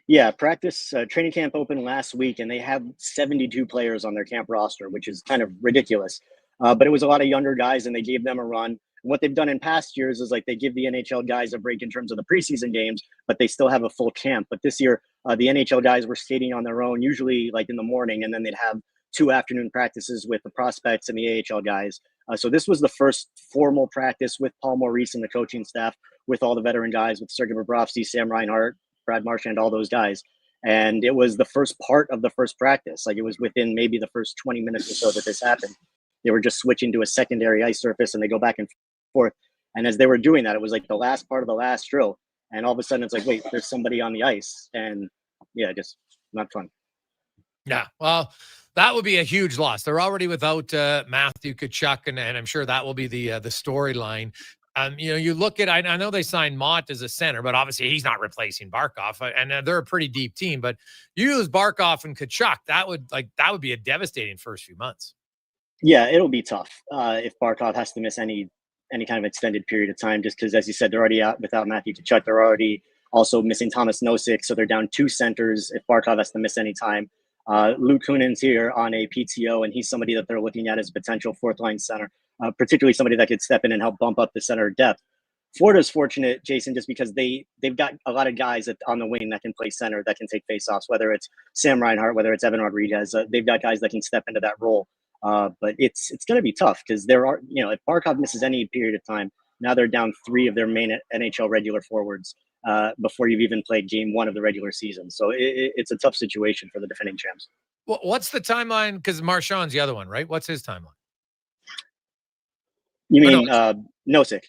Yeah, practice training camp opened last week, and they have 72 players on their camp roster, which is kind of ridiculous. But it was a lot of younger guys, and they gave them a run. And what they've done in past years is like they give the NHL guys a break in terms of the preseason games, but they still have a full camp. But this year, the NHL guys were skating on their own, usually like in the morning, and then they'd have 2 afternoon practices with the prospects and the AHL guys. So this was the first formal practice with Paul Maurice and the coaching staff, with all the veteran guys, with Sergei Bobrovsky, Sam Reinhart, Brad Marchand, all those guys. And it was the first part of the first practice. Like it was within maybe the first 20 minutes or so that this happened. They were just switching to a secondary ice surface, and they go back and forth. And as they were doing that, it was like the last part of the last drill. And all of a sudden it's like, wait, there's somebody on the ice. And yeah, just not fun. Yeah. Well, that would be a huge loss. They're already without Matthew Tkachuk, and I'm sure that will be the storyline. You look at, I know they signed Mott as a center, but obviously he's not replacing Barkoff, and they're a pretty deep team. But you lose Barkoff and Tkachuk, that would be a devastating first few months. Yeah, it'll be tough if Barkov has to miss any kind of extended period of time, just because, as you said, they're already out without Matthew Tkachuk. They're already also missing Thomas Nosek, so they're down 2 centers if Barkov has to miss any time. Luke Kunin's here on a PTO, and he's somebody that they're looking at as a potential fourth-line center, particularly somebody that could step in and help bump up the center depth. Florida's fortunate, Jason, just because they've got a lot of guys on the wing that can play center, that can take faceoffs, whether it's Sam Reinhart, whether it's Evan Rodriguez. They've got guys that can step into that role. But it's going to be tough because there are, if Barkov misses any period of time, now they're down 3 of their main NHL regular forwards before you've even played game 1 of the regular season. So it's a tough situation for the defending champs. Well, what's the timeline? Because Marchand's the other one, right? What's his timeline? You mean Nosek?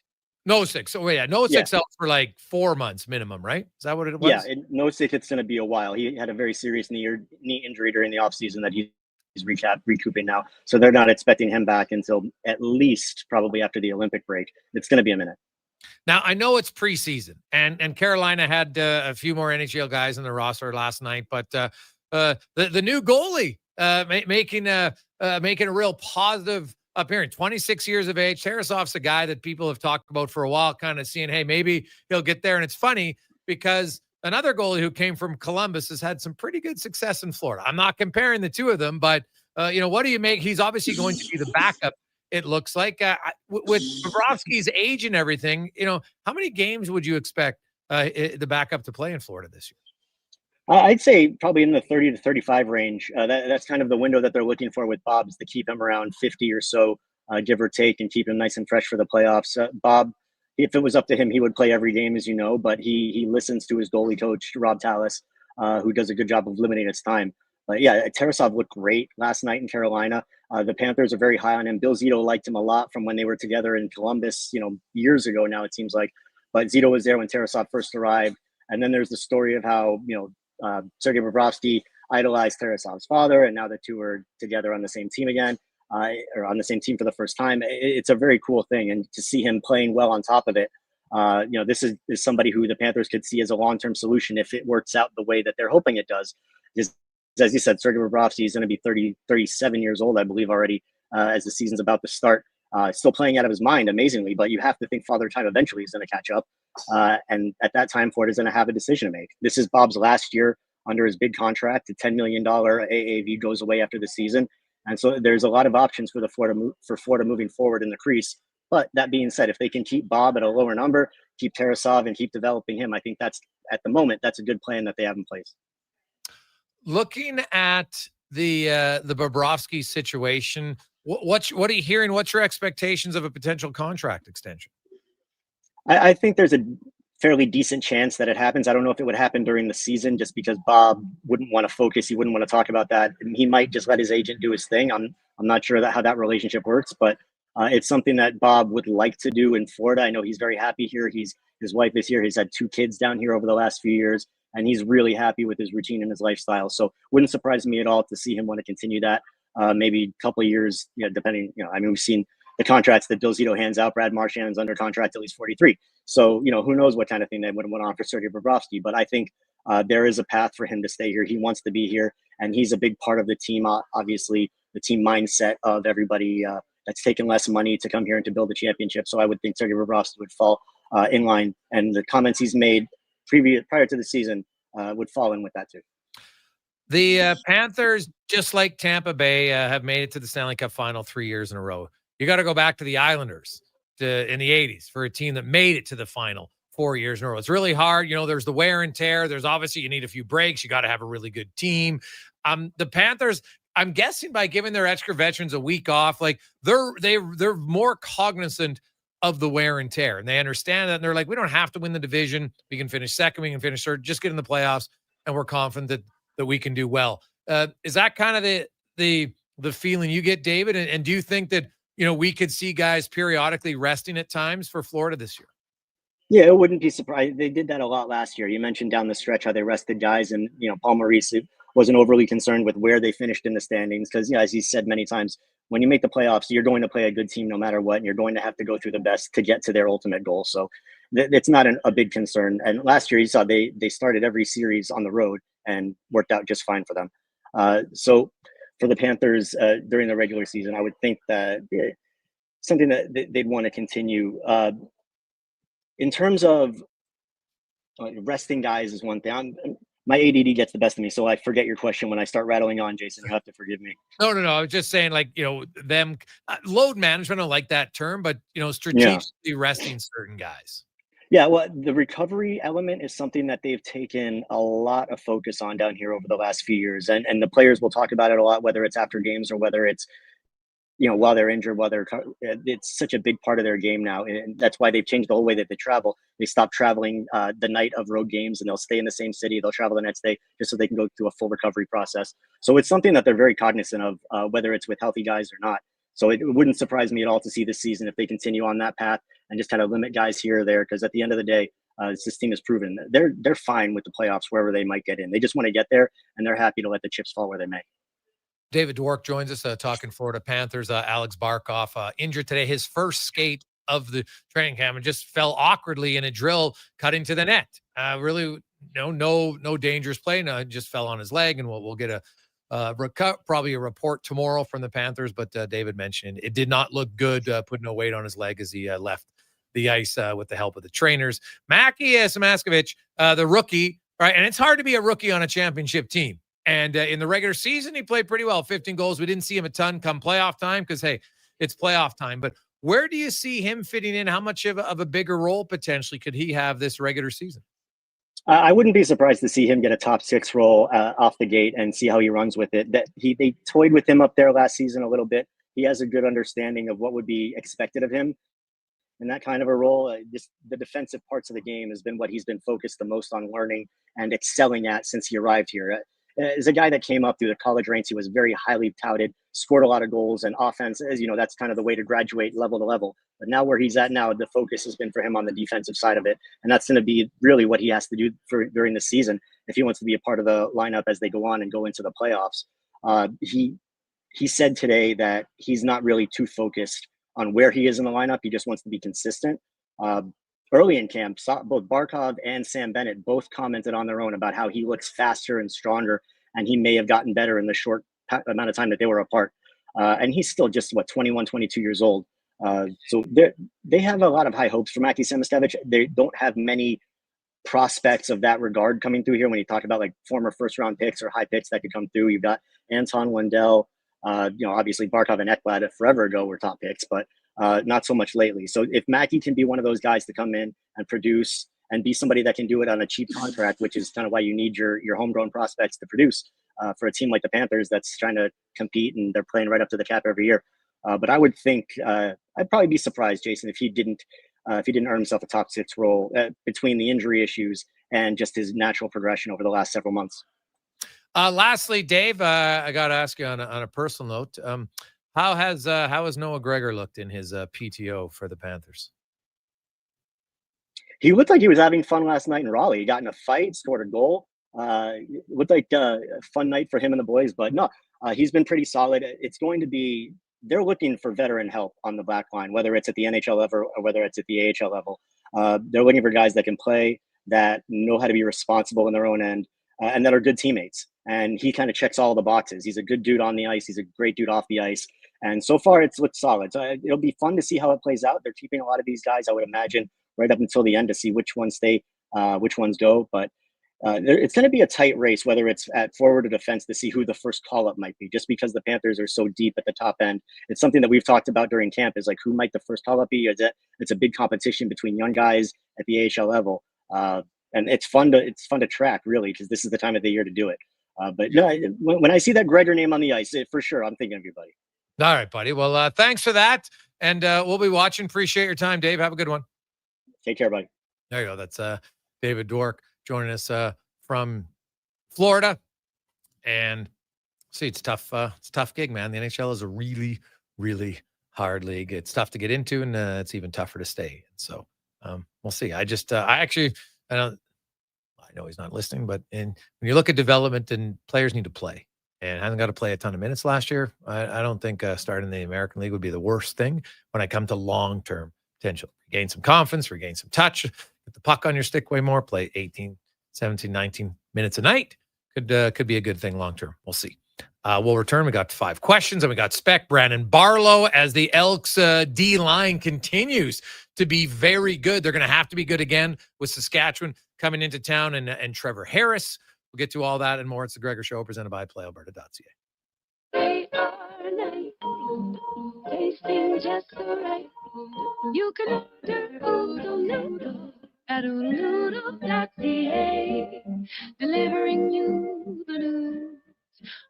Nosek. So yeah, Nosek's out for like 4 months minimum, right? Is that what it was? Yeah, Nosek, it's going to be a while. He had a very serious knee injury during the offseason that he's recouping now. So they're not expecting him back until at least probably after the Olympic break. It's going to be a minute. Now, I know it's preseason, and Carolina had a few more NHL guys in the roster last night, but the new goalie making a real positive appearance. 26 years of age. Tarasov's a guy that people have talked about for a while, kind of seeing, hey, maybe he'll get there. And it's funny because another goalie who came from Columbus has had some pretty good success in Florida. I'm not comparing the two of them, but what do you make? He's obviously going to be the backup. It looks like with Bobrovsky's age and everything, how many games would you expect the backup to play in Florida this year? I'd say probably in the 30 to 35 range. That's kind of the window that they're looking for with Bob, is to keep him around 50 or so, give or take, and keep him nice and fresh for the playoffs. Bob, if it was up to him, he would play every game, as you know, but he listens to his goalie coach, Rob Tallis, who does a good job of limiting his time. But yeah, Tarasov looked great last night in Carolina. The Panthers are very high on him. Bill Zito liked him a lot from when they were together in Columbus, years ago now, it seems like. But Zito was there when Tarasov first arrived. And then there's the story of how, Sergei Bobrovsky idolized Tarasov's father, and now the two are together on the same team again, or on the same team for the first time. It's a very cool thing. And to see him playing well on top of it, this is somebody who the Panthers could see as a long-term solution if it works out the way that they're hoping it does. As you said, Sergei Bobrovsky is going to be 37 years old, I believe, already, as the season's about to start. Still playing out of his mind, amazingly, but you have to think Father Time eventually is going to catch up. And at that time, Ford is going to have a decision to make. This is Bob's last year under his big contract. The $10 million AAV goes away after the season. And so there's a lot of options for Florida moving forward in the crease. But that being said, if they can keep Bob at a lower number, keep Tarasov, and keep developing him, I think that's, at the moment, that's a good plan that they have in place. Looking at the Bobrovsky situation, what are you hearing? What's your expectations of a potential contract extension? I think there's a fairly decent chance that it happens. I don't know if it would happen during the season, just because Bob wouldn't want to focus. He wouldn't want to talk about that. He might just let his agent do his thing. I'm not sure how that relationship works, but it's something that Bob would like to do in Florida. I know he's very happy here. His wife is here. He's had 2 kids down here over the last few years, and he's really happy with his routine and his lifestyle. So wouldn't surprise me at all to see him want to continue that. maybe a couple of years, depending, I mean, we've seen the contracts that Bill Zito hands out. Brad Marchand's under contract till he's 43. So, who knows what kind of thing they would have went on for Sergei Bobrovsky. But I think there is a path for him to stay here. He wants to be here, and he's a big part of the team, obviously, the team mindset of everybody that's taken less money to come here and to build a championship. So I would think Sergei Bobrovsky would fall in line. And the comments he's made prior to the season would fall in with that too. The Panthers, just like Tampa Bay, have made it to the Stanley Cup final 3 years in a row. You got to go back to the Islanders in the 80s for a team that made it to the final 4 years in a row. It's really hard. There's the wear and tear. There's obviously you need a few breaks. You got to have a really good team. The Panthers, I'm guessing by giving their extra veterans a week off, like they're more cognizant of the wear and tear, and they understand that. And they're like, we don't have to win the division. We can finish second. We can finish third. Just get in the playoffs, and we're confident that we can do well. Is that kind of the feeling you get, David? And do you think that we could see guys periodically resting at times for Florida this year? Yeah, it wouldn't be surprised. They did that a lot last year. You mentioned down the stretch how they rested guys, and Paul Maurice wasn't overly concerned with where they finished in the standings because, as he said many times, when you make the playoffs, you're going to play a good team no matter what, and you're going to have to go through the best to get to their ultimate goal. So it's not a big concern. And last year, you saw they started every series on the road and worked out just fine for them. So for the Panthers during the regular season, I would think that something that they'd want to continue. In terms of resting guys is one thing. My ADD gets the best of me, so I forget your question when I start rattling on, Jason. You have to forgive me. No. I was just saying, them load management. I don't like that term, but strategically resting certain guys. Yeah, well, the recovery element is something that they've taken a lot of focus on down here over the last few years, and the players will talk about it a lot, whether it's after games or whether it's while they're injured, it's such a big part of their game now. And that's why they've changed the whole way that they travel. They stop traveling the night of road games, and they'll stay in the same city. They'll travel the next day just so they can go through a full recovery process. So it's something that they're very cognizant of, whether it's with healthy guys or not. So it wouldn't surprise me at all to see this season if they continue on that path and just kind of limit guys here or there. Because at the end of the day, this team has proven they're fine with the playoffs wherever they might get in. They just want to get there, and they're happy to let the chips fall where they may. David Dwork joins us talking Florida Panthers. Alex Barkoff injured today. His first skate of the training camp and just fell awkwardly in a drill cutting to the net. Really, no dangerous play. No, just fell on his leg, and we'll get probably a report tomorrow from the Panthers. But David mentioned it did not look good. Put no weight on his leg as he left the ice with the help of the trainers. Mackie Samaskovich, the rookie, right? And it's hard to be a rookie on a championship team. And in the regular season, he played pretty well, 15 goals. We didn't see him a ton come playoff time because, hey, it's playoff time. But where do you see him fitting in? How much of a bigger role potentially could he have this regular season? I wouldn't be surprised to see him get a top six role off the gate and see how he runs with it. They toyed with him up there last season a little bit. He has a good understanding of what would be expected of him in that kind of a role. Just the defensive parts of the game has been what he's been focused the most on learning and excelling at since he arrived here. As a guy that came up through the college ranks, he was very highly touted, scored a lot of goals, and offense, as you know, that's kind of the way to graduate level to level. But now where he's at now, the focus has been for him on the defensive side of it. And that's going to be really what he has to do during the season if he wants to be a part of the lineup as they go on and go into the playoffs. He said today that he's not really too focused on where he is in the lineup. He just wants to be consistent. Early in camp, both Barkov and Sam Bennett both commented on their own about how he looks faster and stronger, and he may have gotten better in the short amount of time that they were apart. And he's still just, 21, 22 years old. So they have a lot of high hopes for Mackie Samaskovich. They don't have many prospects of that regard coming through here. When you talk about like former first-round picks or high picks that could come through, you've got Anton Lundell. Obviously Barkov and Ekblad forever ago were top picks, but not so much lately. So if Mackie can be one of those guys to come in and produce and be somebody that can do it on a cheap contract, which is kind of why you need your homegrown prospects to produce for a team like the Panthers that's trying to compete and they're playing right up to the cap every year. But I would think I'd probably be surprised, Jason, if he didn't earn himself a top six role between the injury issues and just his natural progression over the last several months. Lastly, Dave, I got to ask you on a personal note. How has Noah Gregor looked in his PTO for the Panthers? He looked like he was having fun last night in Raleigh. He got in a fight, scored a goal. It looked like a fun night for him and the boys. But no, He's been pretty solid. It's going to be, they're looking for veteran help on the back line, whether it's at the NHL level or whether it's at the AHL level. They're looking for guys that can play, that know how to be responsible in their own end, and that are good teammates. And he kind of checks all the boxes. He's a good dude on the ice. He's a great dude off the ice. And so far, it's looked solid. So it'll be fun to see how it plays out. They're keeping a lot of these guys, I would imagine, right up until the end to see which ones stay, which ones go. But it's going to be a tight race, whether it's at forward or defense, to see who the first call-up might be, just because the Panthers are so deep at the top end. It's something that we've talked about during camp, is like, who might the first call-up be? It's a big competition between young guys at the AHL level. And it's fun to track, really, because this is the time of the year to do it. But no, when I see that Gregor name on the ice, for sure, I'm thinking of you, buddy. All right, buddy. Well, thanks for that. And we'll be watching. Appreciate your time, Dave. Have a good one. Take care, buddy. There you go. That's David Dwork joining us from Florida. And see, it's tough. It's a tough gig, man. The NHL is a really, really hard league. It's tough to get into, and it's even tougher to stay. So we'll see. I know he's not listening, but when you look at development, and players need to play, and hasn't got to play a ton of minutes last year, I don't think starting the American League would be the worst thing when I come to long-term potential. Regain some confidence, regain some touch, get the puck on your stick way more, play 18, 17, 19 minutes a night. Could be a good thing long-term. We'll see. We'll return. We got 5 questions, and we got Spec Brandon Barlo as the Elks D-line continues to be very good. They're going to have to be good again with Saskatchewan coming into town, and Trevor Harris. We'll get to all that and more. It's the Gregor Show, presented by PlayAlberta.ca. They are nice, tasting just so right. You can order oodle noodle at oodlenoodle.ca, delivering you the news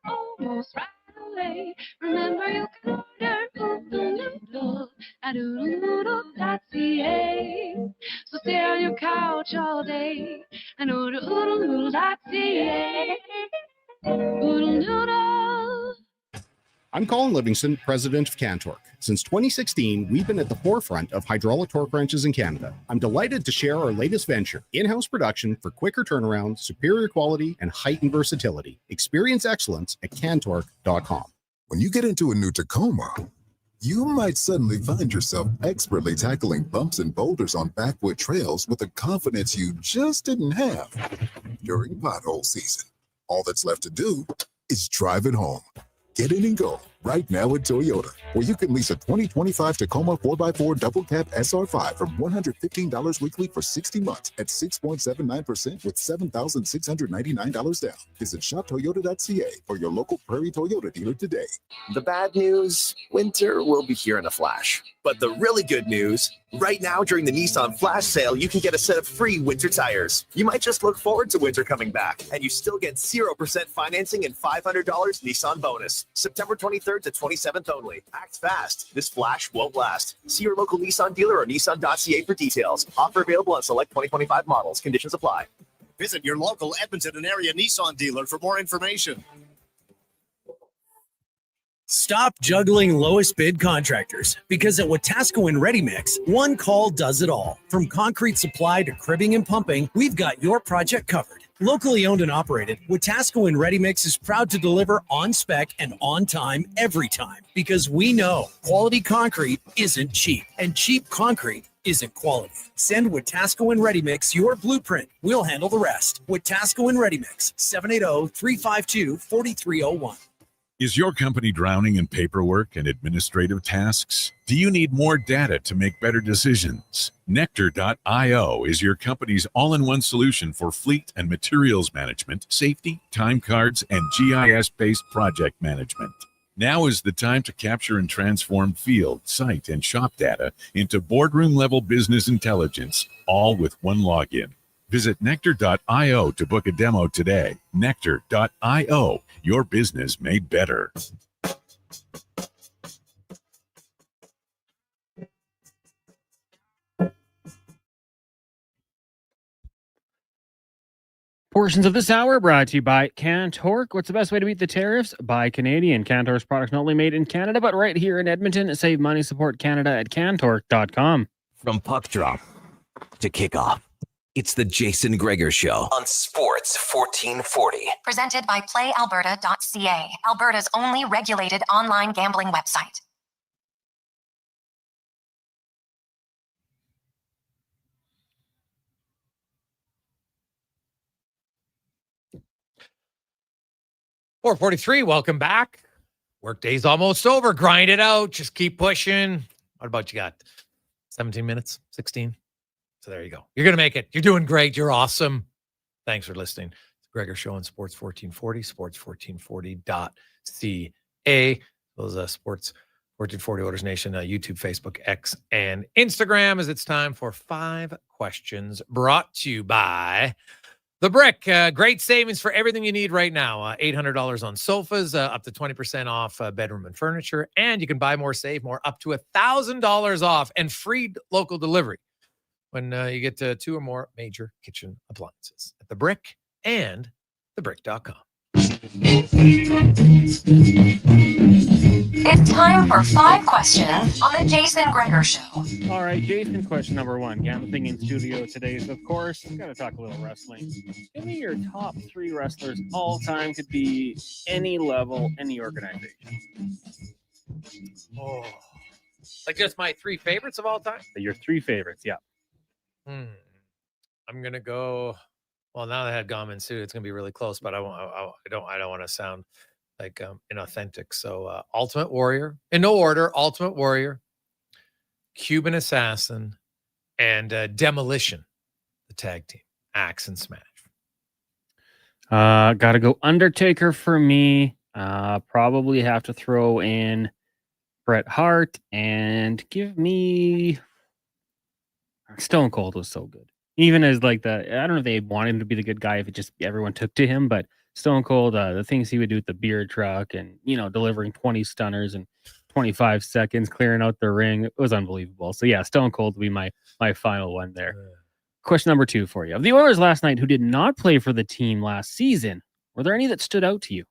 almost right away. Remember, you can order oodle noodle at oodlenoodle.ca. So stay on your couch all day and order oodlenoodle.ca. Oodle noodle. I'm Colin Livingston, president of Cantork. Since 2016, we've been at the forefront of hydraulic torque wrenches in Canada. I'm delighted to share our latest venture, in-house production for quicker turnaround, superior quality, and heightened versatility. Experience excellence at cantork.com. When you get into a new Tacoma, you might suddenly find yourself expertly tackling bumps and boulders on backwood trails with a confidence you just didn't have during pothole season. All that's left to do is drive it home. Get in and go right now at Toyota, where you can lease a 2025 Tacoma 4x4 double cab SR5 from $115 weekly for 60 months at 6.79% with $7,699 down. Visit shoptoyota.ca or your local Prairie Toyota dealer today. The bad news, winter will be here in a flash. But the really good news, right now during the Nissan Flash Sale, you can get a set of free winter tires. You might just look forward to winter coming back, and you still get 0% financing and $500 Nissan bonus. September 23rd to 27th only. Act fast. This flash won't last. See your local Nissan dealer or Nissan.ca for details. Offer available on select 2025 models. Conditions apply. Visit your local Edmonton and area Nissan dealer for more information. Stop juggling lowest bid contractors, because at Wetaskiwin Ready Mix, one call does it all. From concrete supply to cribbing and pumping, we've got your project covered. Locally owned and operated, Wetaskiwin Ready Mix is proud to deliver on spec and on time every time, because we know quality concrete isn't cheap, and cheap concrete isn't quality. Send Wetaskiwin Ready Mix your blueprint. We'll handle the rest. Wetaskiwin Ready Mix, 780-352-4301. Is your company drowning in paperwork and administrative tasks? Do you need more data to make better decisions? Nectar.io is your company's all-in-one solution for fleet and materials management, safety, time cards, and GIS-based project management. Now is the time to capture and transform field, site, and shop data into boardroom-level business intelligence, all with one login. Visit Nectar.io to book a demo today. Nectar.io, your business made better. Portions of this hour brought to you by Cantork. What's the best way to beat the tariffs? Buy Canadian. Cantork's products not only made in Canada, but right here in Edmonton. Save money, support Canada at Cantork.com. From puck drop to kickoff, It's the Jason Gregor Show on Sports 1440. Presented by PlayAlberta.ca, Alberta's only regulated online gambling website. .443, welcome back. Workday's almost over. Grind it out. Just keep pushing. What about you got? 17 minutes? 16? So there you go. You're going to make it. You're doing great. You're awesome. Thanks for listening. It's Gregor Show on Sports 1440, sports1440.ca. Those Sports 1440 Oilers Nation, YouTube, Facebook, X, and Instagram, as it's time for 5 questions brought to you by The Brick. Great savings for everything you need right now. $800 on sofas, up to 20% off bedroom and furniture. And you can buy more, save more, up to $1,000 off and free local delivery when you get to 2 or more major kitchen appliances at The Brick and thebrick.com. It's time for 5 questions on the Jason Gregor Show. All right, Jason, question number 1. Gambling in studio today is, of course, we've got to talk a little wrestling. Give me your top 3 wrestlers all time. Could be any level, any organization. Oh, like just my 3 favorites of all time? Your 3 favorites, yeah. I'm going to go... Well, now that I had Gama and Sue, it's going to be really close, but I don't want to sound like inauthentic. So Ultimate Warrior, in no order, Ultimate Warrior, Cuban Assassin, and Demolition, the tag team, Axe and Smash. Got to go Undertaker for me. Probably have to throw in Bret Hart, and give me Stone Cold was so good. Even as like I don't know if they wanted him to be the good guy, if it just everyone took to him, but Stone Cold, the things he would do with the beer truck and, delivering 20 stunners in 25 seconds, clearing out the ring, it was unbelievable. So yeah, Stone Cold would be my final one there. Question number 2 for you. Of the Oilers last night who did not play for the team last season, were there any that stood out to you?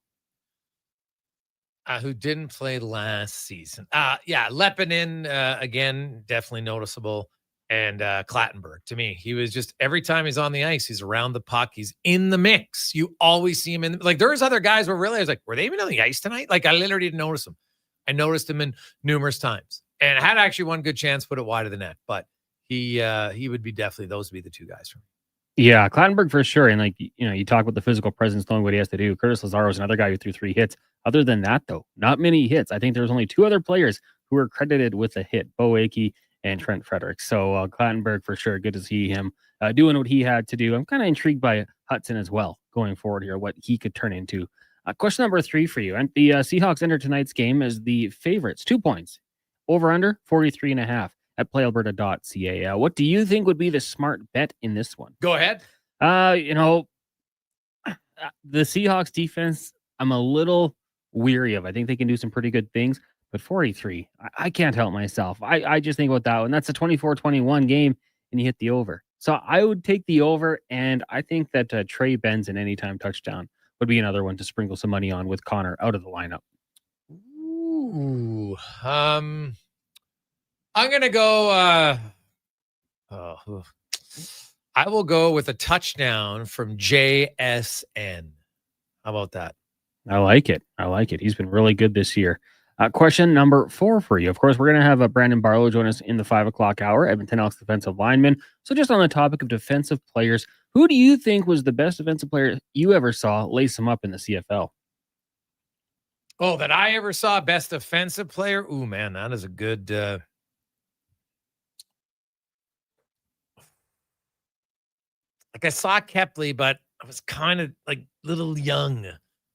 Who didn't play last season? Yeah, Leppinen, again, definitely noticeable. And Clattenburg, to me, he was just, every time he's on the ice, he's around the puck, he's in the mix. You always see him in, like, there's other guys where really I was like, were they even on the ice tonight? Like, I literally didn't notice him. I noticed him in numerous times and had actually one good chance, put it wide of the net, but he would be definitely, those would be the 2 guys for me. Yeah, Clattenburg for sure. And you talk about the physical presence, knowing what he has to do. Curtis Lazaro is another guy who threw 3 hits. Other than that, though, not many hits. I think there's only 2 other players who were credited with a hit, Bo Akey and Trent Frederick. So Clattenburg for sure. Good to see him doing what he had to do. I'm kind of intrigued by Hudson as well going forward here, what he could turn into. Question number 3 for you. And the Seahawks enter tonight's game as the favorites, 2 points. Over under 43.5 at playalberta.ca. What do you think would be the smart bet in this one? Go ahead. The Seahawks defense, I'm a little weary of. I think they can do some pretty good things. But 43, I can't help myself. I just think about that one. That's a 24-21 game, and you hit the over. So I would take the over, and I think that Trey Benz an anytime touchdown would be another one to sprinkle some money on with Connor out of the lineup. Ooh, I'm gonna go. I will go with a touchdown from JSN. How about that? I like it. He's been really good this year. Question number 4 for you. Of course, we're going to have Brandon Barlo join us in the 5 o'clock hour, Edmonton Elks defensive lineman. So just on the topic of defensive players, who do you think was the best defensive player you ever saw lace him up in the CFL? Oh, that I ever saw, best defensive player? Ooh, man, that is a good... Like I saw Kepley, but I was kind of like little young.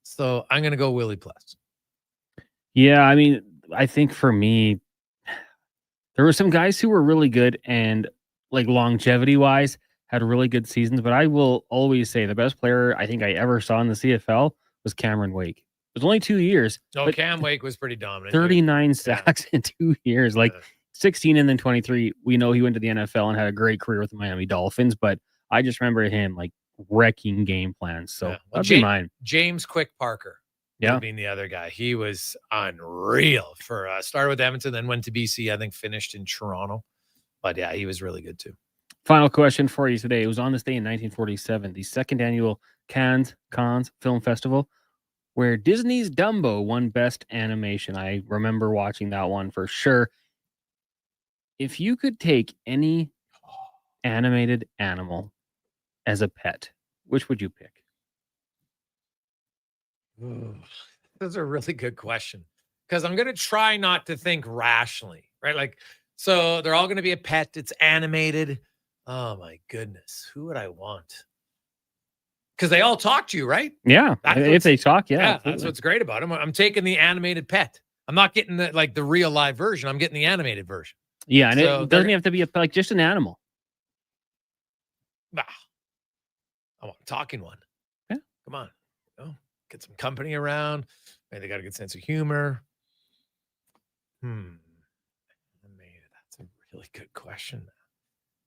So I'm going to go Willie Plus. Yeah, I mean, I think for me, there were some guys who were really good and like longevity-wise had really good seasons, but I will always say the best player I think I ever saw in the CFL was Cameron Wake. It was only 2 years. No, Cam Wake was pretty dominant. 39 sacks in 2 years, like 16 and then 23. We know he went to the NFL and had a great career with the Miami Dolphins, but I just remember him like wrecking game plans. So that'd be mine. James Quick Parker. Yeah. Being the other guy. He was unreal for started with Edmonton, then went to BC, I think finished in Toronto. But yeah, he was really good too. Final question for you today. It was on this day in 1947, the second annual Cannes Film Festival, where Disney's Dumbo won Best Animation. I remember watching that one for sure. If you could take any animated animal as a pet, which would you pick? Ooh, that's a really good question, because I'm going to try not to think rationally, right? Like, so they're all going to be a pet. It's animated. Oh my goodness. Who would I want? Because they all talk to you, right? Yeah. If they talk, yeah. That's absolutely. what's great about them. I'm taking the animated pet. I'm not getting the real live version. I'm getting the animated version. Yeah, and So it doesn't have to be just an animal. I want a talking one. Yeah. Come on. Get some company around. Maybe they got a good sense of humor. That's a really good question.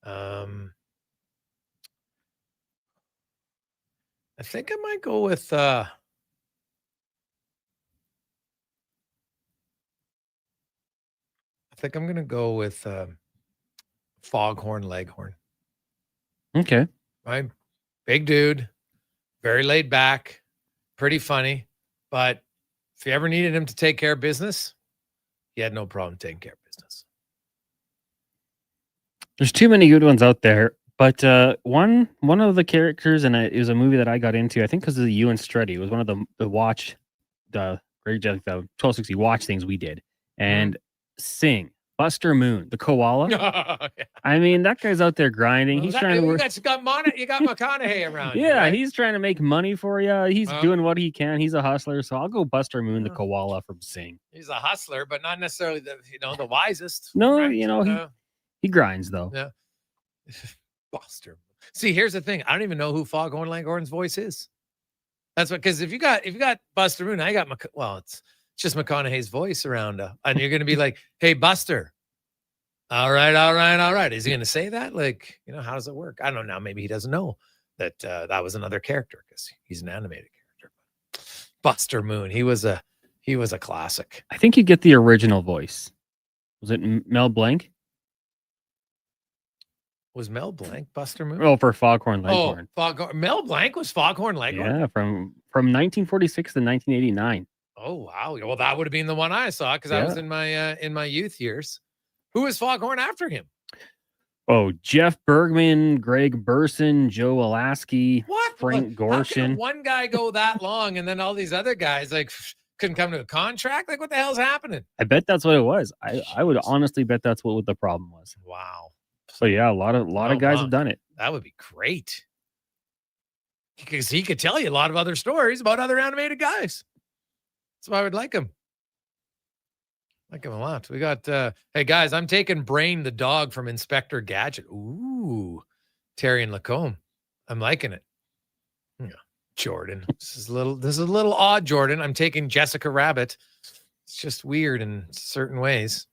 I think I might go with I think I'm gonna go with Foghorn Leghorn. Okay. Right? Big dude, very laid back, pretty funny. But if you ever needed him to take care of business, he had no problem taking care of business. There's too many good ones out there, but one of the characters, and it was a movie that I got into, I think because of the Ewan Stretty. It was one of the 1260 watch things we did. And Sing, Buster Moon, the koala. Yeah. I mean, that guy's out there grinding. He's trying to work. You got McConaughey around. Yeah, you, right? he's trying to make money for you. He's doing what he can. He's a hustler. So I'll go Buster Moon, the koala from Sing. He's a hustler, but not necessarily the wisest. No, right? He grinds though. Yeah. Buster. See, here's the thing. I don't even know who Foghorn Leghorn's voice is. That's what, because if you got Buster Moon, I got it's just McConaughey's voice around, and you're gonna be like, "Hey, Buster." All right. Is he gonna say that? Like, how does it work? I don't know. Maybe he doesn't know that that was another character because he's an animated character. Buster Moon. He was a classic. I think you get the original voice. Was it Mel Blanc? Was Mel Blanc Buster Moon? Oh, for Foghorn Leghorn. Mel Blanc was Foghorn Leghorn? Yeah, from 1946 to 1989. Oh, wow. Well, that would have been the one I saw because I was in my youth years. Who was Foghorn after him? Oh, Jeff Bergman, Greg Burson, Joe Alasky, Frank How Gorshin. can one guy go that long and then all these other guys couldn't come to a contract? Like, what the hell's happening? I bet that's what it was. I would honestly bet that's what the problem was. Wow. So yeah, a lot of guys have done it. That would be great. Because he could tell you a lot of other stories about other animated guys. That's why I would like him. Like him a lot. We got, hey guys, I'm taking Brain the dog from Inspector Gadget. Ooh, Terry and Lacombe. I'm liking it. Yeah. Jordan. This is a little odd, Jordan. I'm taking Jessica Rabbit. It's just weird in certain ways.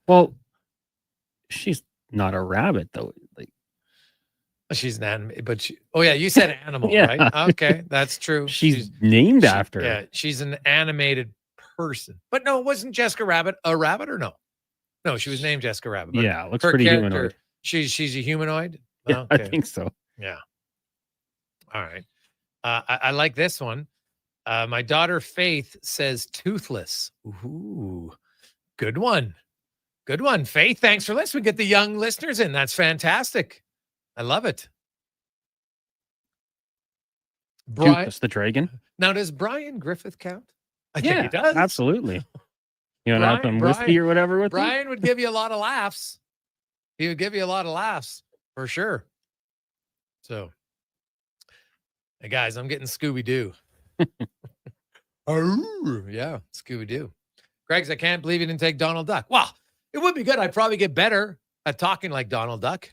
Well, she's not a rabbit though. Like, she's an animal, but you said animal, Yeah. right? Okay, that's true. she's named after. Yeah, she's an animated person. But no, wasn't Jessica Rabbit a rabbit or no? No, she was named Jessica Rabbit. But Yeah, looks her pretty character, humanoid. She's a humanoid. Yeah, I think so. Yeah. All right. I like this one. My daughter Faith says toothless. Ooh, good one. Good one, Faith. Thanks for listening. We get the young listeners in. That's fantastic. I love it. Toothless the dragon. Now, does Brian Griffith count? I think he does. Absolutely. You want to have some Brian- whiskey or whatever with Brian would give you a lot of laughs. He would give you a lot of laughs for sure. So, hey guys, I'm getting Scooby-Doo. Oh, yeah, Scooby-Doo. Greg's, I can't believe you didn't take Donald Duck. Well, it would be good. I'd probably get better at talking like Donald Duck.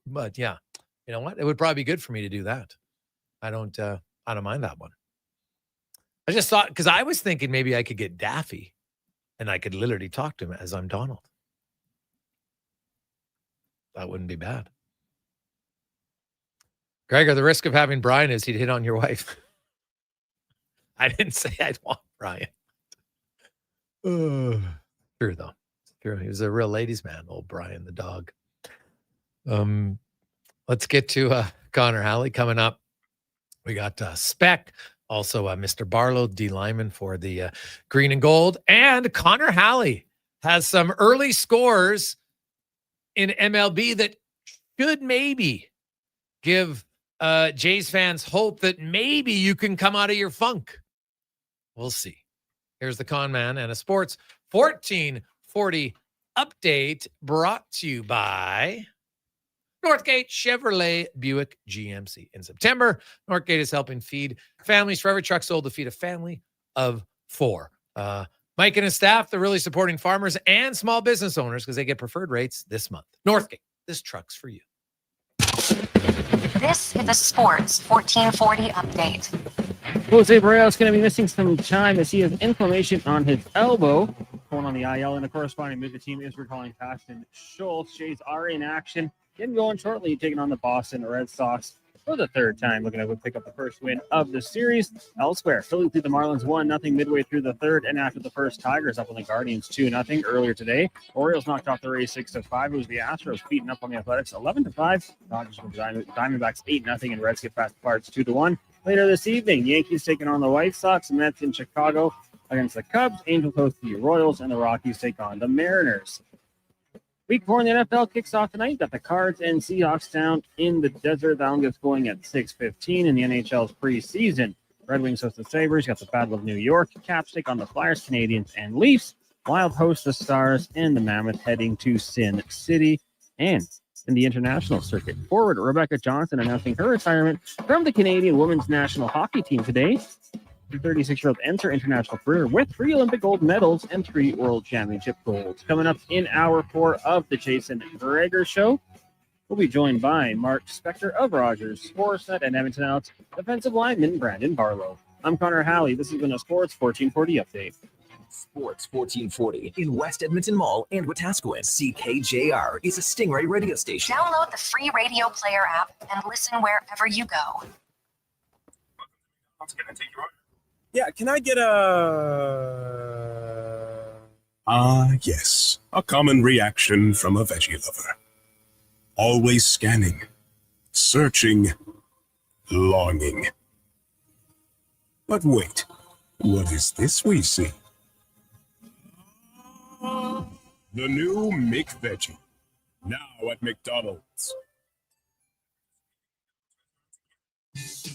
But yeah, you know what? It would probably be good for me to do that. I don't mind that one. I just thought, because I was thinking maybe I could get Daffy and I could literally talk to him as I'm Donald. That wouldn't be bad. Gregor, the risk of having Brian is he'd hit on your wife. I didn't say I'd want Brian. True, though. True. He was a real ladies' man, old Brian the dog. Let's get to Connor Halley coming up. We got Speck, also Mr. Barlo, D lineman for the green and gold. And Connor Halley has some early scores in MLB that should maybe give Jays fans hope that maybe you can come out of your funk. We'll see. Here's the Con Man and a Sports 1440 update brought to you by Northgate Chevrolet Buick GMC. In September, Northgate is helping feed families. For every truck sold to feed a family of 4. Mike and his staff, they're really supporting farmers and small business owners because they get preferred rates this month. Northgate, this truck's for you. This is the Sports 1440 update. Jose Barrero's going to be missing some time as he has inflammation on his elbow. Going on the IL, and the corresponding move the team is recalling Paxton Schultz. Jays are in action. Getting going shortly, taking on the Boston Red Sox for the third time. Looking to pick up the first win of the series. Elsewhere, Phillies lead the Marlins 1-0 midway through the third, and after the first, Tigers up on the Guardians 2-0 earlier today. Orioles knocked off the Rays 6-5. It was the Astros beating up on the Athletics 11-5. Dodgers with Diamondbacks 8-0, and Reds get past the Pirates 2-1. Later this evening, Yankees taking on the White Sox, Mets in Chicago against the Cubs, Angels host the Royals, and the Rockies take on the Mariners. Week 4 in the NFL kicks off tonight. Got the Cards and Seahawks down in the desert. That one gets going at 6:15 in the NHL's preseason. Red Wings host the Sabres. Got the Battle of New York. Caps take on the Flyers, Canadians, and Leafs. Wild host the Stars, and the Mammoth heading to Sin City. And in the international circuit, forward Rebecca Johnson announcing her retirement from the Canadian women's national hockey team today. The 36-year-old ends her international career with 3 Olympic gold medals and 3 World Championship golds. Coming up in hour 4 of the Jason Gregor Show, we'll be joined by Mark Spector of Rogers, Sportsnet, and Edmonton Elks defensive lineman Brandon Barlo. I'm Connor Halley. This has been a Sports 1440 update. Sports 1440 in West Edmonton Mall and Wetaskiwin. CKJR is a Stingray radio station. Download the free radio player app and listen wherever you go. Yeah, can I get yes. A common reaction from a veggie lover. Always scanning, searching, longing. But wait, what is this we see? The new McVeggie, now at McDonald's.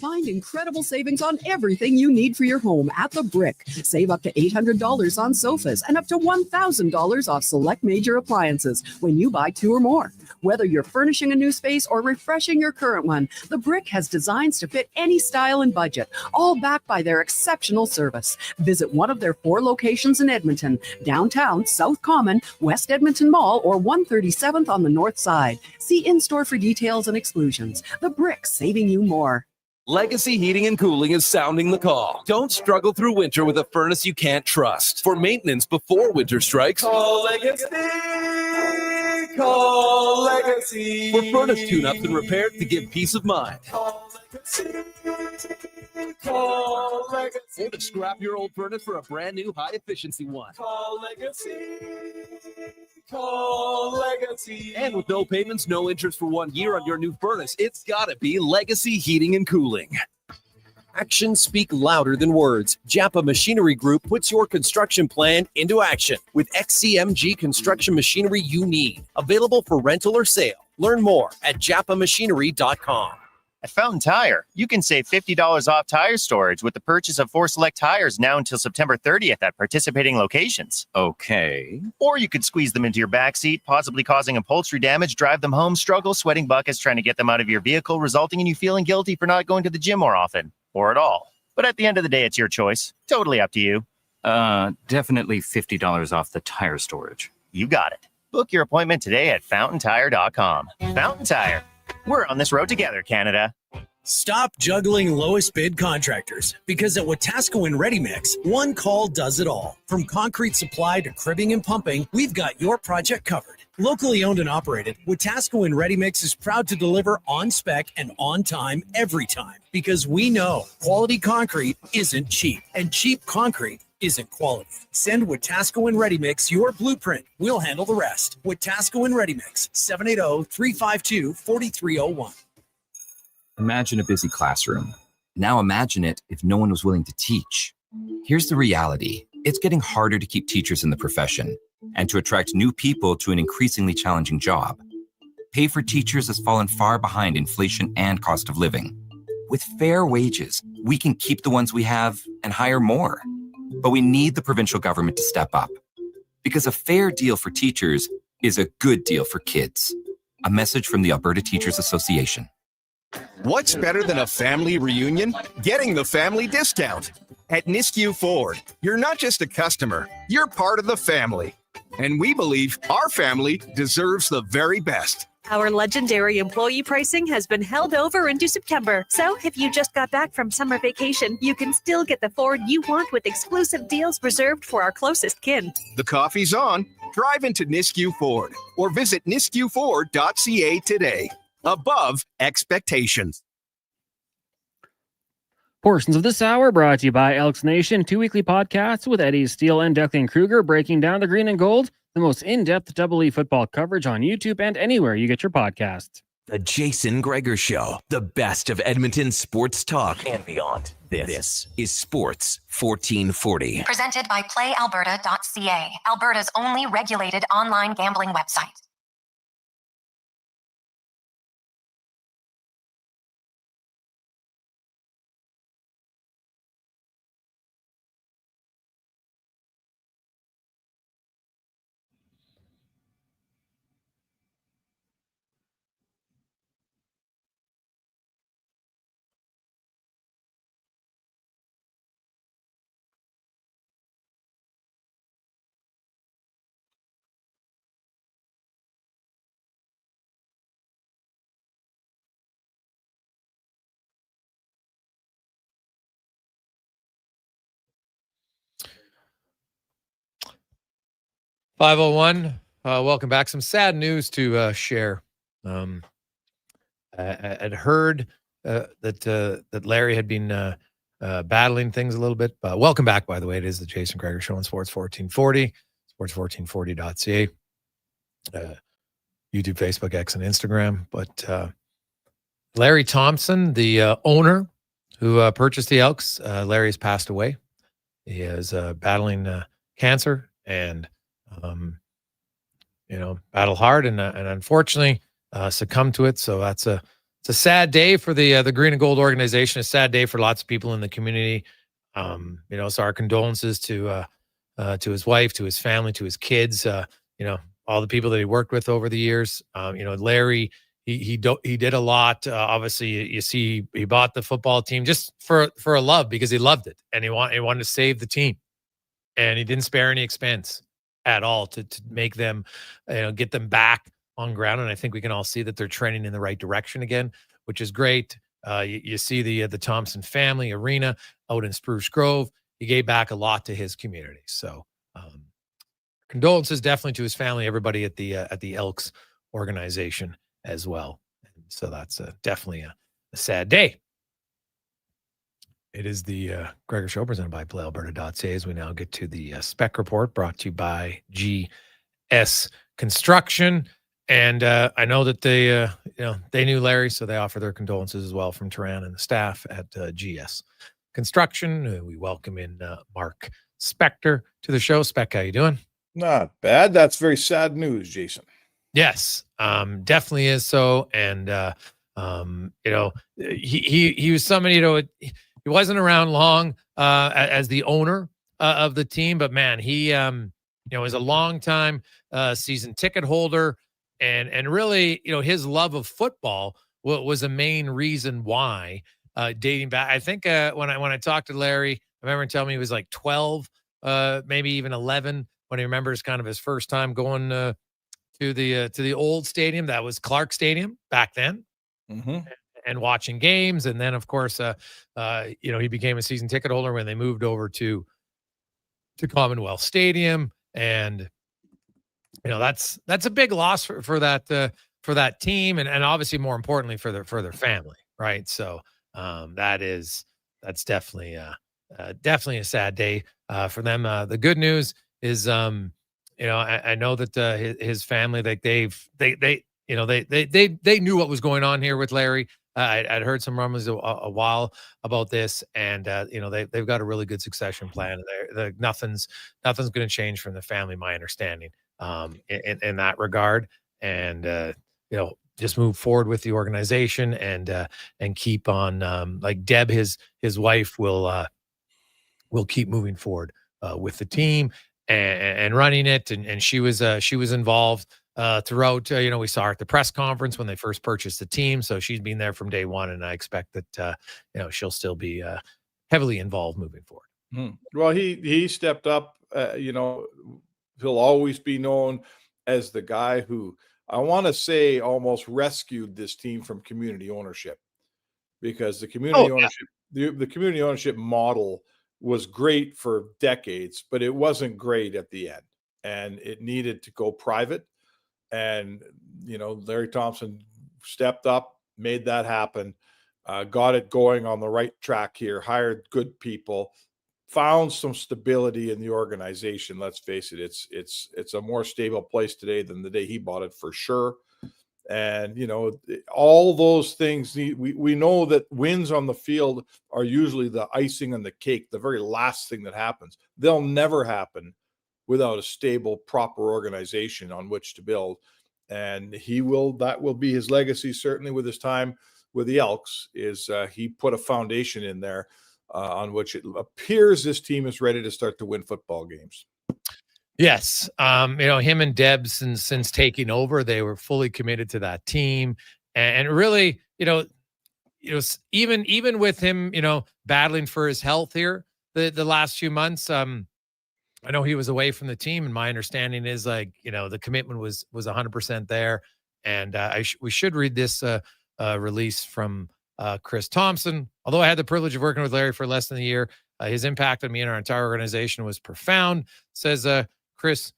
Find incredible savings on everything you need for your home at The Brick. Save up to $800 on sofas and up to $1,000 off select major appliances when you buy 2 or more. Whether you're furnishing a new space or refreshing your current one, The Brick has designs to fit any style and budget, all backed by their exceptional service. Visit one of their 4 locations in Edmonton, downtown, South Common, West Edmonton Mall, or 137th on the north side. See in-store for details and exclusions. The Brick, saving you more. Legacy Heating and Cooling is sounding the call. Don't struggle through winter with a furnace you can't trust. For maintenance before winter strikes, Call Legacy. Call Legacy. for furnace tune-ups and repairs to give peace of mind. Call Legacy. Call Legacy. Or to scrap your old furnace for a brand new high-efficiency one. Call Legacy. Call Legacy. And with no payments, no interest for 1 year on your new furnace, it's gotta be Legacy Heating and Cooling. Actions speak louder than words. Japa Machinery Group puts your construction plan into action with XCMG construction machinery you need. Available for rental or sale. Learn more at japamachinery.com. At Fountain Tire, you can save $50 off tire storage with the purchase of 4 select tires now until September 30th at participating locations. Okay. Or you could squeeze them into your backseat, possibly causing upholstery damage, drive them home, struggle, sweating buckets trying to get them out of your vehicle, resulting in you feeling guilty for not going to the gym more often, or at all. But at the end of the day, it's your choice. Totally up to you. Definitely $50 off the tire storage. You got it. Book your appointment today at fountaintire.com. Fountain Tire. We're on this road together, Canada. Stop juggling lowest bid contractors, because at Wetaskiwin Ready Mix, one call does it all. From concrete supply to cribbing and pumping, we've got your project covered. Locally owned and operated, Wetaskiwin Ready Mix is proud to deliver on spec and on time every time, because we know quality concrete isn't cheap, and cheap concrete isn't quality. Send Wetaskiwin and Ready Mix your blueprint. We'll handle the rest. Wetaskiwin and Ready Mix, 780-352-4301. Imagine a busy classroom. Now imagine it if no one was willing to teach. Here's the reality. It's getting harder to keep teachers in the profession and to attract new people to an increasingly challenging job. Pay for teachers has fallen far behind inflation and cost of living. With fair wages, we can keep the ones we have and hire more. But we need the provincial government to step up. Because a fair deal for teachers is a good deal for kids. A message from the Alberta Teachers Association. What's better than a family reunion? Getting the family discount. At Nisku Ford, you're not just a customer, you're part of the family. And we believe our family deserves the very best. Our legendary employee pricing has been held over into September. So if you just got back from summer vacation, you can still get the Ford you want with exclusive deals reserved for our closest kin. The coffee's on. Drive into Nisku Ford or visit niskuford.ca today. Above expectations. Portions of this hour brought to you by Elks Nation, 2 weekly podcasts with Eddie Steele and Declan Kruger breaking down the green and gold, the most in-depth Double E football coverage on YouTube and anywhere you get your podcasts. The Jason Gregor Show, the best of Edmonton sports talk and beyond. This is Sports 1440. Presented by PlayAlberta.ca, Alberta's only regulated online gambling website. .501. Welcome back. Some sad news to share. I'd heard that Larry had been battling things a little bit. Welcome back, by the way. It is the Jason Gregor Show on Sports 1440, sports1440.ca, YouTube, Facebook, X, and Instagram. But Larry Thompson, the owner who purchased the Elks, Larry has passed away. He is battling cancer and battle hard and unfortunately succumbed to it. So it's a sad day for the Green and Gold organization. A sad day for lots of people in the community. So our condolences to his wife, to his family, to his kids. All the people that he worked with over the years. Larry, he did a lot. Obviously, you see, he bought the football team just for a love because he loved it and he wanted to save the team, and he didn't spare any expense at all to make them, get them back on ground. And I think we can all see that they're trending in the right direction again, which is great. You see the Thompson family arena out in Spruce Grove. He gave back a lot to his community. So condolences definitely to his family, everybody at the Elks organization as well. And so that's definitely a sad day. It is the Gregor Show presented by PlayAlberta.ca as we now get to the Spec Report brought to you by GS Construction. And I know that they knew Larry, so they offer their condolences as well from Turan and the staff at GS Construction. We welcome in Mark Spector to the show. Spec, how you doing? Not bad. That's very sad news, Jason. Yes, definitely is so. And he was somebody, he wasn't around long as the owner of the team, but man, he was a long time season ticket holder, and really, his love of football was a main reason why, dating back. I think when I talked to Larry, I remember him telling me he was like 12, maybe even 11 when he remembers kind of his first time going to the old stadium that was Clark Stadium back then. Mm-hmm. And watching games. And then, of course, he became a season ticket holder when they moved over to Commonwealth Stadium. And, that's a big loss for that team. And obviously, more importantly, for their family. Right. So that's definitely definitely a sad day for them. The good news is, I know that his family, like they knew what was going on here with Larry. I'd heard some rumblings a while about this, and they've got a really good succession plan. Nothing's going to change from the family, my understanding, in that regard, and just move forward with the organization and keep on, like Deb, his wife will keep moving forward with the team and running it, and she was involved throughout. We saw her at the press conference when they first purchased the team, so she's been there from day one, and I expect that she'll still be heavily involved moving forward. Well, he stepped up. He'll always be known as the guy who, I want to say, almost rescued this team from community ownership, because the community ownership, the community ownership model was great for decades, but it wasn't great at the end, and it needed to go private. And Larry Thompson stepped up, made that happen, got it going on the right track here, hired good people, found some stability in the organization. Let's face it, it's a more stable place today than the day he bought it, for sure. And all those things, we know that wins on the field are usually the icing on the cake, the very last thing that happens. They'll never happen without a stable, proper organization on which to build. And that will be his legacy, certainly with his time with the Elks, is he put a foundation in there on which it appears this team is ready to start to win football games. Yes. Him and Deb, since taking over, they were fully committed to that team. And really, even with him, battling for his health here the last few months, I know he was away from the team, and my understanding is, the commitment was 100% there. And we should read this release from Chris Thompson. Although I had the privilege of working with Larry for less than a year, his impact on me and our entire organization was profound, says Chris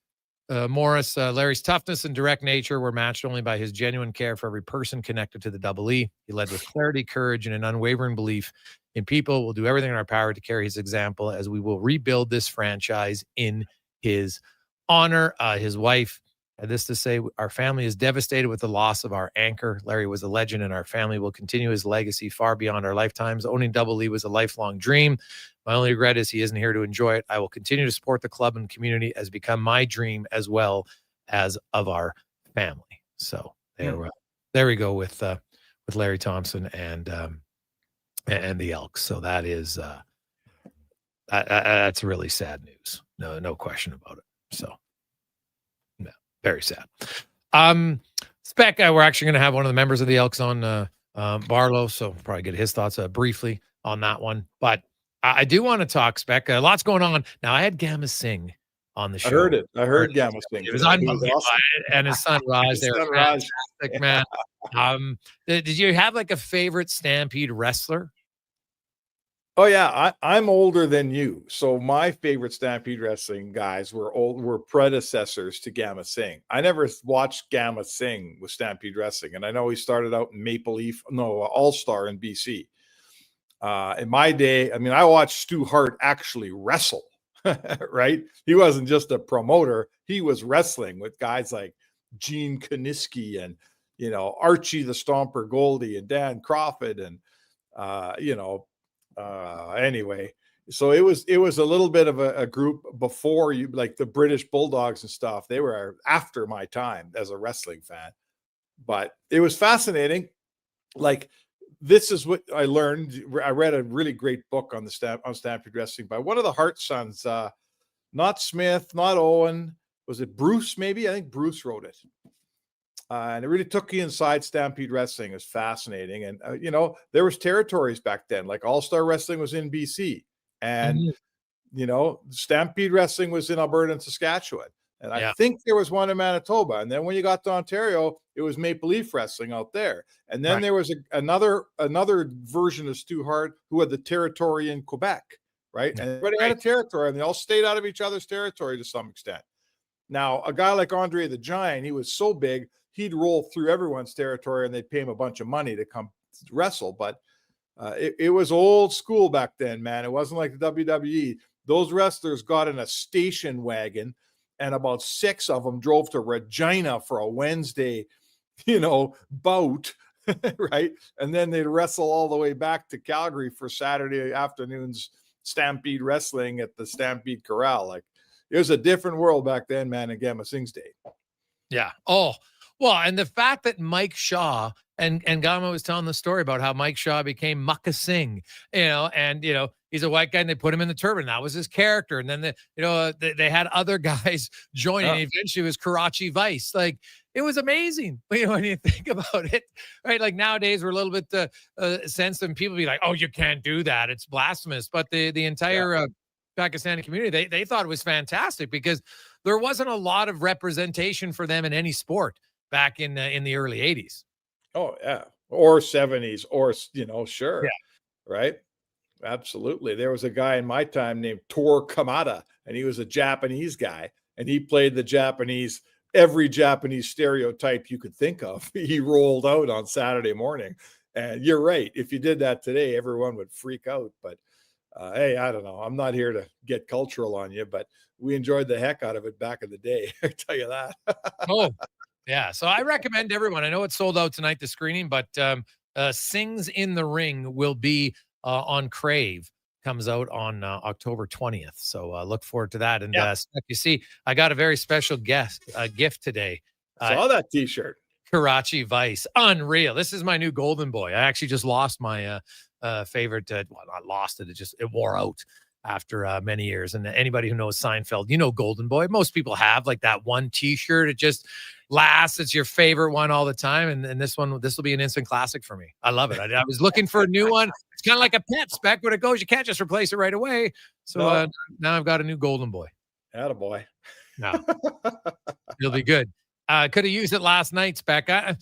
Morris. Larry's toughness and direct nature were matched only by his genuine care for every person connected to the Double E. He led with clarity, courage, and an unwavering belief in people. We'll do everything in our power to carry his example as we will rebuild this franchise in his honor. His wife had this to say: our family is devastated with the loss of our anchor. Larry was a legend, and our family will continue his legacy far beyond our lifetimes. Owning Double E was a lifelong dream. My only regret is he isn't here to enjoy it. I will continue to support the club and community as become my dream, as well as of our family. So there we go with Larry Thompson and the Elks. So that is that's really sad news. No question about it. So no, very sad. Spec, we're actually going to have one of the members of the Elks on, Barlo, so we'll probably get his thoughts briefly on that one. But I do want to talk, Spec. Lots going on. Now, I had Gama Singh on the show. I heard it. I heard Gama Singh. It was unbelievable. Awesome. And his son, Raj. They were fantastic, man. Did you have a favorite Stampede wrestler? Oh yeah, I'm older than you, so my favorite Stampede wrestling guys were predecessors to Gama Singh. I never watched Gama Singh with Stampede wrestling, and I know he started out in All-Star in BC. In my day, I watched Stu Hart actually wrestle, right? He wasn't just a promoter; he was wrestling with guys like Gene Koniski and Archie the Stomper Goldie and Dan Crawford and anyway, so it was a little bit of a group before you, like the British Bulldogs and stuff. They were after my time as a wrestling fan, but it was fascinating. This is what I learned. I read a really great book on Stampede wrestling by one of the Hart sons, not Smith, not Owen. Was it Bruce? Maybe, I think Bruce wrote it. And it really took you inside Stampede wrestling. It was fascinating. And, there was territories back then, like All-Star Wrestling was in BC. And, Stampede Wrestling was in Alberta and Saskatchewan. And I think there was one in Manitoba. And then when you got to Ontario, it was Maple Leaf Wrestling out there. And then there was another version of Stu Hart who had the territory in Quebec, right? And everybody had a territory, and they all stayed out of each other's territory to some extent. Now, a guy like Andre the Giant, he was so big, he'd roll through everyone's territory and they'd pay him a bunch of money to come wrestle. But It was old school back then, man. It wasn't like the WWE. Those wrestlers got in a station wagon, and about 6 of them drove to Regina for a Wednesday, bout, right? And then they'd wrestle all the way back to Calgary for Saturday afternoon's Stampede wrestling at the Stampede Corral. Like, it was a different world back then, man, in Gama Singh's day. Yeah. Oh, well, and the fact that Mike Shaw and Gama was telling the story about how Mike Shaw became Mukka Singh, and he's a white guy and they put him in the turban. That was his character. And then they had other guys join, and eventually it was Karachi Vice. Like, it was amazing. When you think about it, right? Like, nowadays we're a little bit sensitive, and people be like, "Oh, you can't do that. It's blasphemous." But the entire Pakistani community, they thought it was fantastic because there wasn't a lot of representation for them in any sport back in the early 80s. Oh, yeah. Or 70s, or, sure. Yeah. Right? Absolutely. There was a guy in my time named Tor Kamada, and he was a Japanese guy, and he played every Japanese stereotype you could think of. He rolled out on Saturday morning. And you're right. If you did that today, everyone would freak out. But hey, I don't know. I'm not here to get cultural on you, but we enjoyed the heck out of it back in the day. I tell you that. Oh, yeah. So I recommend everyone. I know it's sold out tonight, the screening, but Sings in the Ring will be on Crave. Comes out on October 20th. So look forward to that. And you see, I got a very special gift today. Saw that T-shirt. Karachi Vice. Unreal. This is my new golden boy. I actually just lost my favorite. Well, not lost it. It wore out after many years. And anybody who knows Seinfeld, Golden Boy. Most people have like that one T-shirt. It just lasts. It's your favorite one all the time. And this will be an instant classic for me. I love it. I was looking for a new one. It's kind of like a pet spec. When it goes, you can't just replace it right away. So now I've got a new Golden Boy. Attaboy. No, it'll be good. Could have used it last night, Spec. I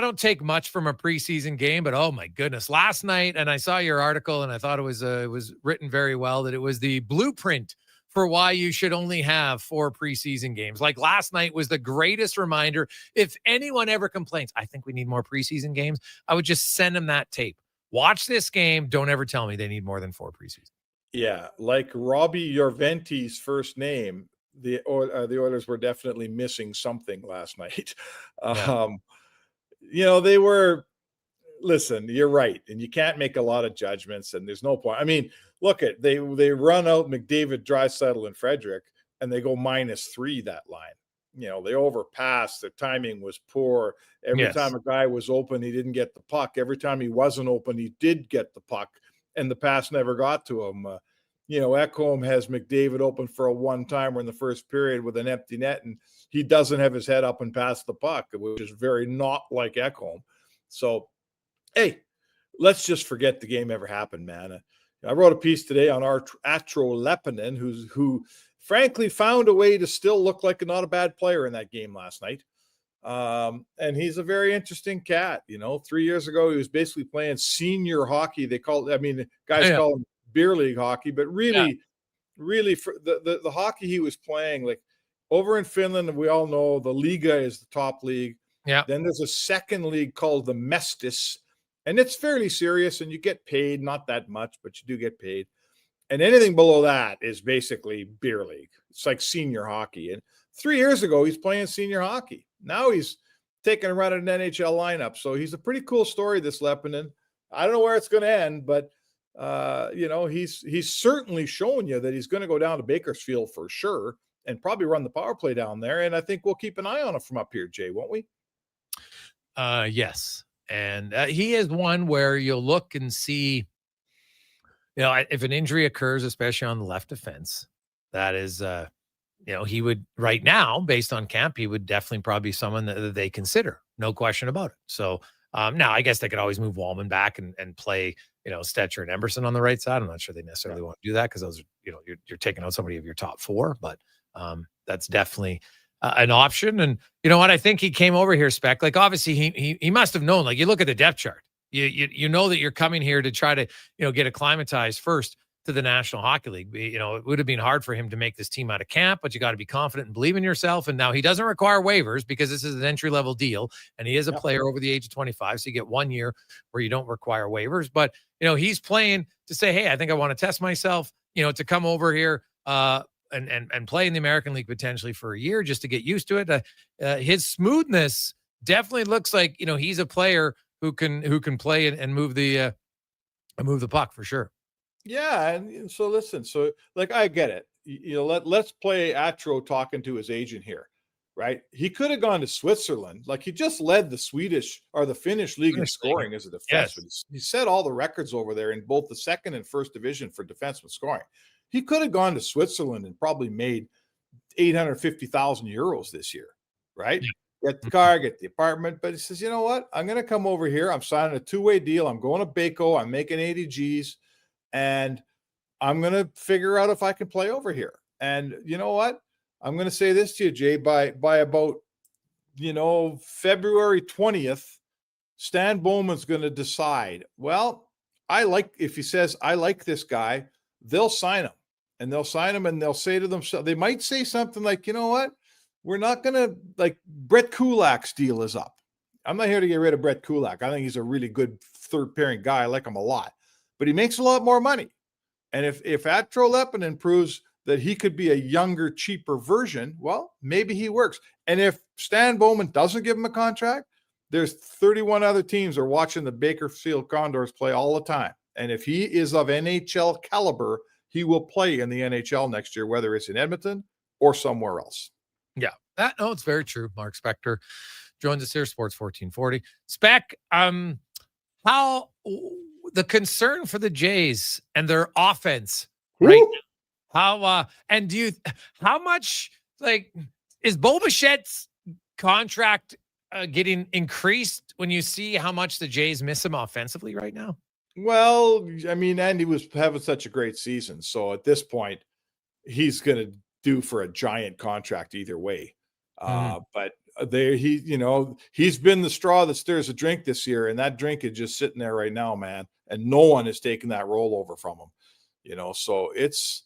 don't take much from a preseason game, but oh my goodness, last night, and I saw your article, and I thought it was written very well, that it was the blueprint for why you should only have 4 preseason games. Like, last night was the greatest reminder. If anyone ever complains, I think we need more preseason games, I would just send them that tape. Watch this game. Don't ever tell me they need more than 4 preseason. Yeah, like Robbie Jorventi's first name, the Oilers were definitely missing something last night. They were, listen, you're right. And you can't make a lot of judgments, and there's no point. I mean, look at, they run out McDavid, Draisaitl, and Frederick, and they go -3 that line. They overpassed. Their timing was poor. Every time a guy was open, he didn't get the puck. Every time he wasn't open, he did get the puck, and the pass never got to him. Ekholm has McDavid open for a one-timer in the first period with an empty net, and he doesn't have his head up and pass the puck, which is very not like Ekholm. So, hey, let's just forget the game ever happened, man. I wrote a piece today on Atro Lepinen, who frankly found a way to still look like not a bad player in that game last night. And he's a very interesting cat. 3 years ago, he was basically playing senior hockey. Call him beer league hockey, but really for the hockey he was playing, like over in Finland, we all know the Liga is the top league. Yeah. Then there's a second league called the Mestis, and it's fairly serious, and you get paid, not that much, but you do get paid. And anything below that is basically beer league. It's like senior hockey. And 3 years ago, he's playing senior hockey. Now he's taking a run at an NHL lineup. So he's a pretty cool story, this Lepinen. I don't know where it's going to end, but he's certainly shown you that he's going to go down to Bakersfield for sure, and probably run the power play down there. And I think we'll keep an eye on him from up here, Jay, won't we? Yes. And he is one where you'll look and see, if an injury occurs, especially on the left defense, that is, he would, right now, based on camp, he would definitely probably be someone that they consider. No question about it. So now I guess they could always move Wallman back and play, Stetcher and Emerson on the right side. I'm not sure they necessarily want to do that because those are, you're taking out somebody of your top 4, but that's definitely an option. And you know what? I think he came over here, Spec. Like, obviously he must have known, like, you look at the depth chart, you know that you're coming here to try to, get acclimatized first to the National Hockey League. It would have been hard for him to make this team out of camp, but you got to be confident and believe in yourself. And now he doesn't require waivers because this is an entry-level deal, and he is a player over the age of 25, so you get 1 year where you don't require waivers. But, he's playing to say, hey, I think I want to test myself, to come over here and play in the American League potentially for a year just to get used to it. His smoothness definitely looks like, he's a player who can play and move the puck for sure. Yeah, and so listen, I get it. Let's play Atro talking to his agent here, right? He could have gone to Switzerland. Like, he just led the Swedish or the Finnish league in scoring as a defenseman. Yes. He set all the records over there in both the second and first division for defenseman scoring. He could have gone to Switzerland and probably made 850,000 euros this year, right? Yeah. Get the car, get the apartment. But he says, you know what? I'm going to come over here. I'm signing a 2-way deal. I'm going to Baco. I'm making 80 G's. And I'm going to figure out if I can play over here. And you know what? I'm going to say this to you, Jay, by about, February 20th, Stan Bowman's going to decide, if he says, I like this guy, they'll sign him. And they'll sign him and they'll say to themselves, they might say something like, you know what? We're not going to, Brett Kulak's deal is up. I'm not here to get rid of Brett Kulak. I think he's a really good third pairing guy. I like him a lot. But he makes a lot more money. And if Atro Lepinen proves that he could be a younger, cheaper version, maybe he works. And if Stan Bowman doesn't give him a contract, there's 31 other teams are watching the Bakersfield Condors play all the time. And if he is of NHL caliber, he will play in the NHL next year, whether it's in Edmonton or somewhere else. Yeah, it's very true. Mark Spector joins us here, Sports 1440. Spec, how the concern for the Jays and their offense right now, how much is Bo Bichette's contract getting increased when you see how much the Jays miss him offensively right now? Well, I mean, Andy was having such a great season. So at this point, he's going to do for a giant contract either way. But he's been the straw that stirs a drink this year, and that drink is just sitting there right now, man. And no one is taking that rollover from him, so it's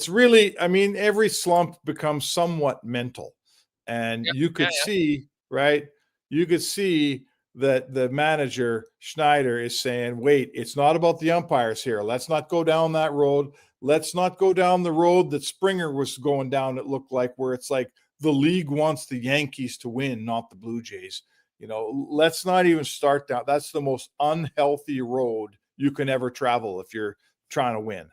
really, I mean, every slump becomes somewhat mental, and you could see, right? You could see that the manager Schneider is saying, wait, it's not about the umpires here. Let's not go down that road. Let's not go down the road that Springer was going down. It looked like where it's like the league wants the Yankees to win, not the Blue Jays. Let's not even start down. That's the most unhealthy road you can ever travel if you're trying to win.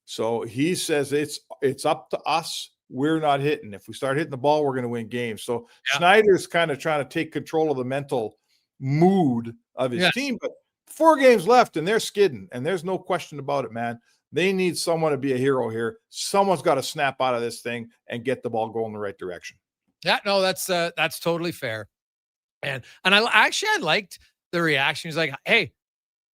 So he says it's up to us. We're not hitting. If we start hitting the ball, we're going to win games. So Schneider's kind of trying to take control of the mental mood of his team. But 4 games left, and they're skidding, and there's no question about it, man. They need someone to be a hero here. Someone's got to snap out of this thing and get the ball going the right direction. Yeah, no, that's totally fair. And I liked the reaction. He's like, hey,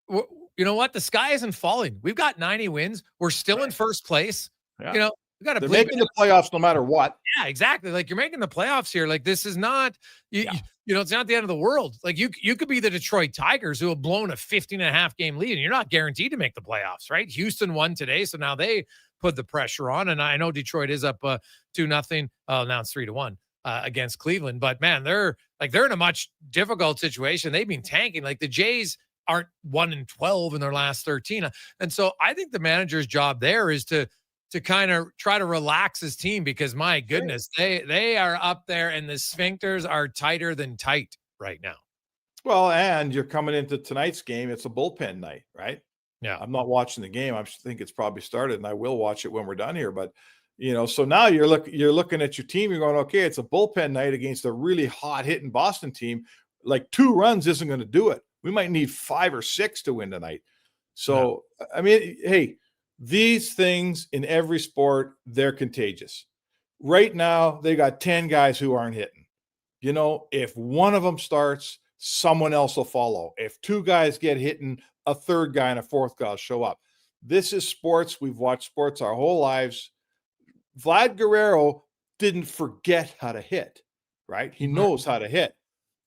you know what? The sky isn't falling. We've got 90 wins. We're still in first place. Yeah. We got to They're making the playoffs no matter what. Yeah, exactly. Like, you're making the playoffs here. Like, this is not, it's not the end of the world. Like, you could be the Detroit Tigers who have blown a 15.5 game lead, and you're not guaranteed to make the playoffs, right? Houston won today, so now they put the pressure on. And I know Detroit is up 2-0. Now it's 3-1 against Cleveland. But man, they're in a much difficult situation. They've been tanking. Like, the Jays aren't 1-12 in their last 13. And so I think the manager's job there is to kind of try to relax his team, because my goodness, they are up there and the sphincters are tighter than tight right now. Well, and you're coming into tonight's game. It's a bullpen night, right? Yeah. I'm not watching the game. I think it's probably started, and I will watch it when we're done here. But, so now you're looking at your team. You're going, okay, it's a bullpen night against a really hot hitting Boston team. Like, 2 runs isn't going to do it. We might need 5 or 6 to win tonight. So, I mean, hey, these things in every sport, they're contagious. Right now, they got 10 guys who aren't hitting. If one of them starts, someone else will follow. If 2 guys get hitting, a 3rd guy and a 4th guy will show up. This is sports. We've watched sports our whole lives. Vlad Guerrero didn't forget how to hit, right? He knows how to hit,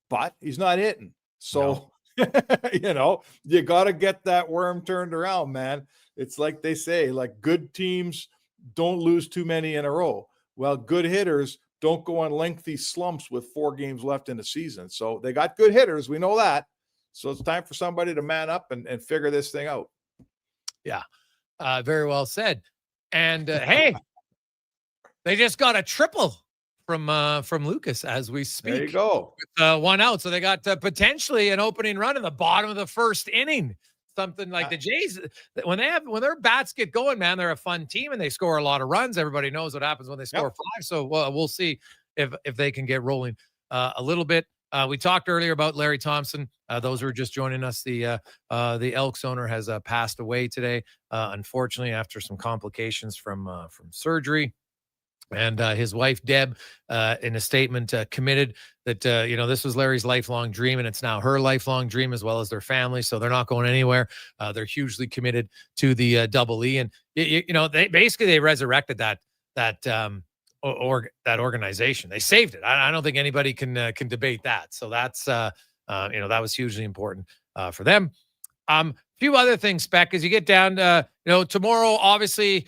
but he's not hitting. So, you got to get that worm turned around, man. It's like they say, like good teams don't lose too many in a row. Well, good hitters don't go on lengthy slumps with 4 games left in the season. So they got good hitters. We know that. So it's time for somebody to man up and figure this thing out. Yeah. Very well said. And hey, they just got a triple from Lucas as we speak. There you go. With 1 out. So they got potentially an opening run in the bottom of the first inning. Something like the Jays, when their bats get going, man, they're a fun team and they score a lot of runs. Everybody knows what happens when they score 5. So we'll see if they can get rolling a little bit. We talked earlier about Larry Thompson. Those who are just joining us, the Elks owner has passed away today, unfortunately, after some complications from surgery. And his wife, Deb, in a statement, committed that, this was Larry's lifelong dream, and it's now her lifelong dream as well as their family. So they're not going anywhere. They're hugely committed to the Double E. And, they resurrected that organization. They saved it. I don't think anybody can debate that. So that's, that was hugely important for them. A few other things, Spec, as you get down to, tomorrow, obviously,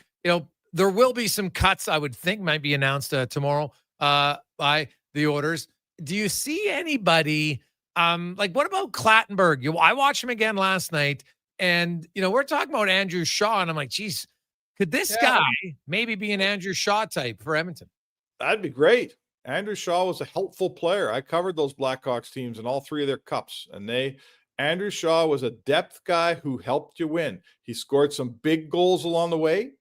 there will be some cuts, I would think, might be announced tomorrow by the Oilers. Do you see anybody, what about Clattenburg? I watched him again last night, and, we're talking about Andrew Shaw, and I'm like, geez, could this guy maybe be an Andrew Shaw type for Edmonton? That'd be great. Andrew Shaw was a helpful player. I covered those Blackhawks teams in all 3 of their cups, and Andrew Shaw was a depth guy who helped you win. He scored some big goals along the way.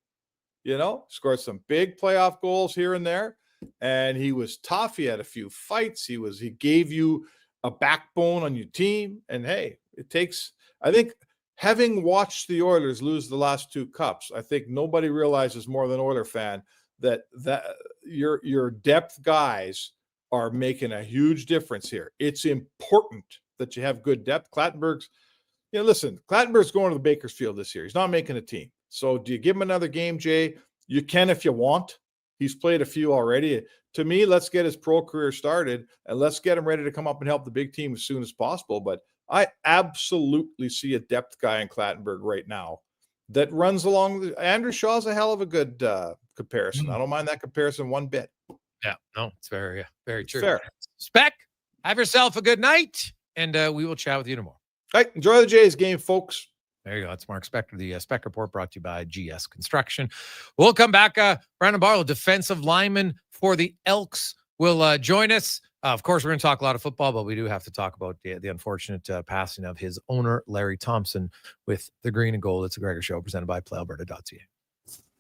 Scored some big playoff goals here and there, and he was tough. He had a few fights. He gave you a backbone on your team. And hey, I think having watched the Oilers lose the last 2 cups, I think nobody realizes more than Oiler fan that your depth guys are making a huge difference here. It's important that you have good depth. Clattenburg's going to the Bakersfield this year. He's not making a team. So do you give him another game, Jay? You can if you want. He's played a few already. To me, let's get his pro career started and let's get him ready to come up and help the big team as soon as possible. But I absolutely see a depth guy in Clattenburg right now that runs along. Andrew Shaw's a hell of a good comparison. I don't mind that comparison one bit. Yeah, no, it's very, very true. Fair. Spec, have yourself a good night, and we will chat with you tomorrow. All right, enjoy the Jays game, folks. There you go. It's Mark Spector, the Spec Report, brought to you by GS Construction. We'll come back. Brandon Barlo, defensive lineman for the Elks, will join us. Of course, we're going to talk a lot of football, but we do have to talk about the unfortunate passing of his owner, Larry Thompson, with the green and gold. It's a Gregor Show presented by PlayAlberta.ca.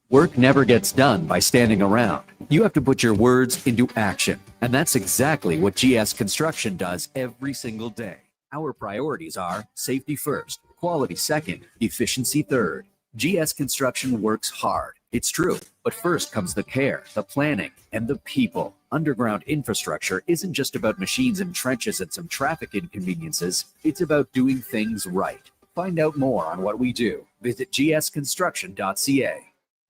Work never gets done by standing around. You have to put your words into action. And that's exactly what GS Construction does every single day. Our priorities are safety first, quality second, efficiency third. GS Construction works hard. It's true. But first comes the care, the planning, and the people. Underground infrastructure isn't just about machines and trenches and some traffic inconveniences. It's about doing things right. Find out more on what we do. Visit gsconstruction.ca.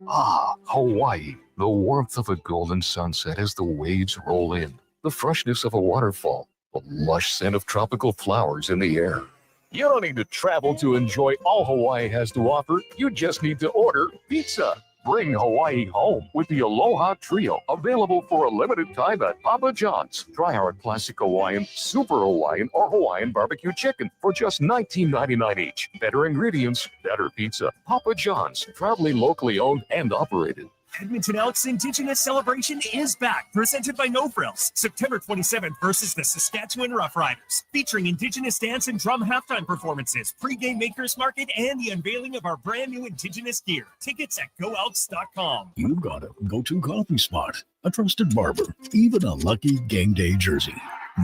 Ah, Hawaii. The warmth of a golden sunset as the waves roll in. The freshness of a waterfall. The lush scent of tropical flowers in the air. You don't need to travel to enjoy all Hawaii has to offer. You just need to order pizza. Bring Hawaii home with the Aloha Trio, available for a limited time at Papa John's. Try our classic Hawaiian, super Hawaiian, or Hawaiian barbecue chicken for just $19.99 each. Better ingredients, better pizza. Papa John's, proudly locally owned and operated. Edmonton Elks Indigenous Celebration is back, presented by No Frills. September 27th versus the Saskatchewan Roughriders, featuring Indigenous dance and drum halftime performances, pre-game makers market, and the unveiling of our brand new Indigenous gear. Tickets at goelks.com. You've got a go-to coffee spot, a trusted barber, even a lucky game day jersey.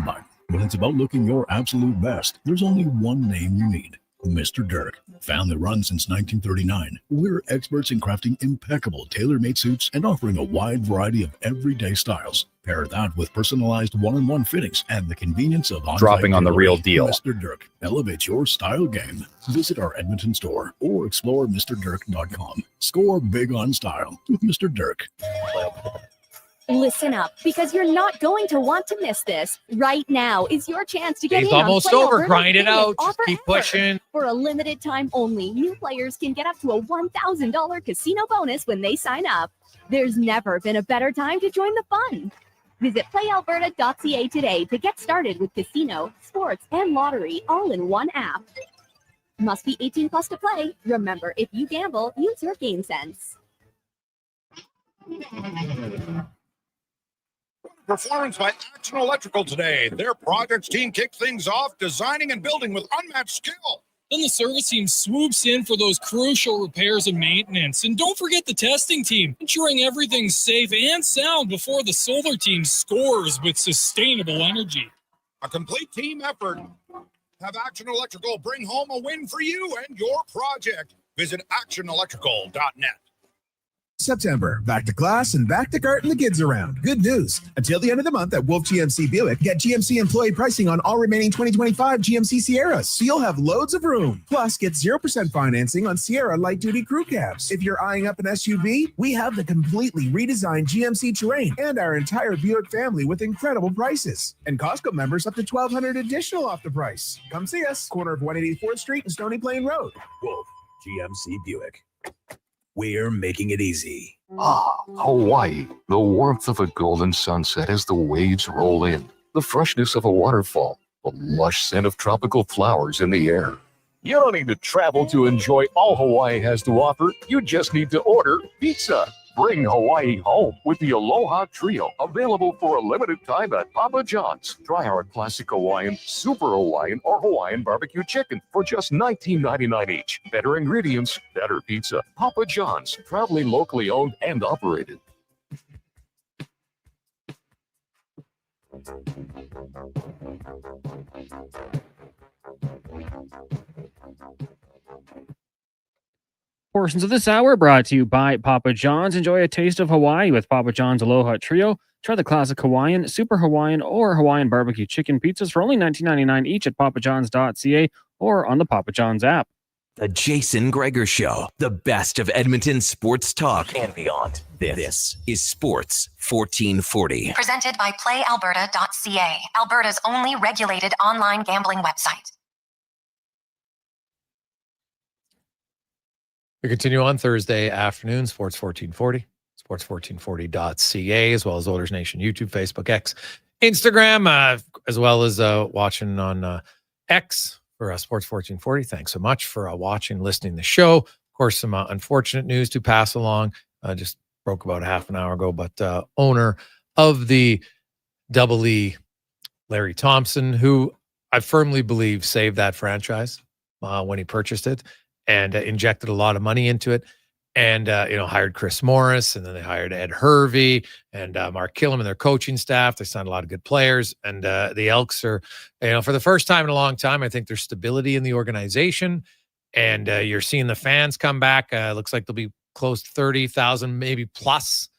But when it's about looking your absolute best, there's only one name you need. Mr. Dirk. Family run since 1939. We're experts in crafting impeccable tailor-made suits and offering a wide variety of everyday styles. Pair that with personalized one-on-one fittings and the convenience of dropping on the real deal. Mr. Dirk elevates your style game. Visit our Edmonton store or explore MrDirk.com. Score big on style with Mr. Dirk. Listen up, because you're not going to want to miss this. Right now is your chance to get He's in on almost Play over. Alberta's Grind it biggest out. Just offer keep ever. pushing. For a limited time only, new players can get up to a $1,000 casino bonus when they sign up. There's never been a better time to join the fun. Visit playalberta.ca today to get started with casino, sports, and lottery all in one app. Must be 18 plus to play. Remember, if you gamble, use your game sense. Performance by Action Electrical today. Their projects team kicked things off, designing and building with unmatched skill. Then the service team swoops in for those crucial repairs and maintenance. And don't forget the testing team, ensuring everything's safe and sound before the solar team scores with sustainable energy. A complete team effort. Have Action Electrical bring home a win for you and your project. Visit actionelectrical.net. September, back to class and back to carting the kids around. Good news. Until the end of the month at Wolf GMC Buick, get GMC employee pricing on all remaining 2025 GMC Sierras, so you'll have loads of room. Plus, get 0% financing on Sierra light-duty crew cabs. If you're eyeing up an SUV, we have the completely redesigned GMC Terrain and our entire Buick family with incredible prices. And Costco members up to $1,200 additional off the price. Come see us, corner of 184th Street and Stony Plain Road. Wolf GMC Buick. We're making it easy. Ah, Hawaii. The warmth of a golden sunset as the waves roll in. The freshness of a waterfall. The lush scent of tropical flowers in the air. You don't need to travel to enjoy all Hawaii has to offer. You just need to order pizza. Bring Hawaii home with the Aloha Trio, available for a limited time at Papa John's. Try our classic Hawaiian, Super Hawaiian, or Hawaiian barbecue chicken for just $19.99 each. Better ingredients, better pizza. Papa John's, proudly locally owned and operated. Portions of this hour brought to you by Papa John's. Enjoy a taste of Hawaii with Papa John's Aloha Trio. Try the classic Hawaiian, Super Hawaiian, or Hawaiian barbecue chicken pizzas for only $19.99 each at papajohns.ca or on the Papa John's app. The Jason Gregor Show, the best of Edmonton sports talk and beyond. This is Sports 1440. Presented by playalberta.ca, Alberta's only regulated online gambling website. We continue on Thursday afternoon, Sports 1440, sports1440.ca, as well as Oilers Nation, YouTube, Facebook, X, Instagram, as well as watching on X for Sports 1440. Thanks so much for watching, listening to the show. Of course, some unfortunate news to pass along. Just broke about a half an hour ago, but owner of the Double E, Larry Thompson, who I firmly believe saved that franchise when he purchased it, and injected a lot of money into it, and hired Chris Morris, and then they hired Ed Hervey and Mark Killam and their coaching staff. They signed a lot of good players, and the Elks are, for the first time in a long time, I think there's stability in the organization, and you're seeing the fans come back. Looks like they'll be close to 30,000, maybe plus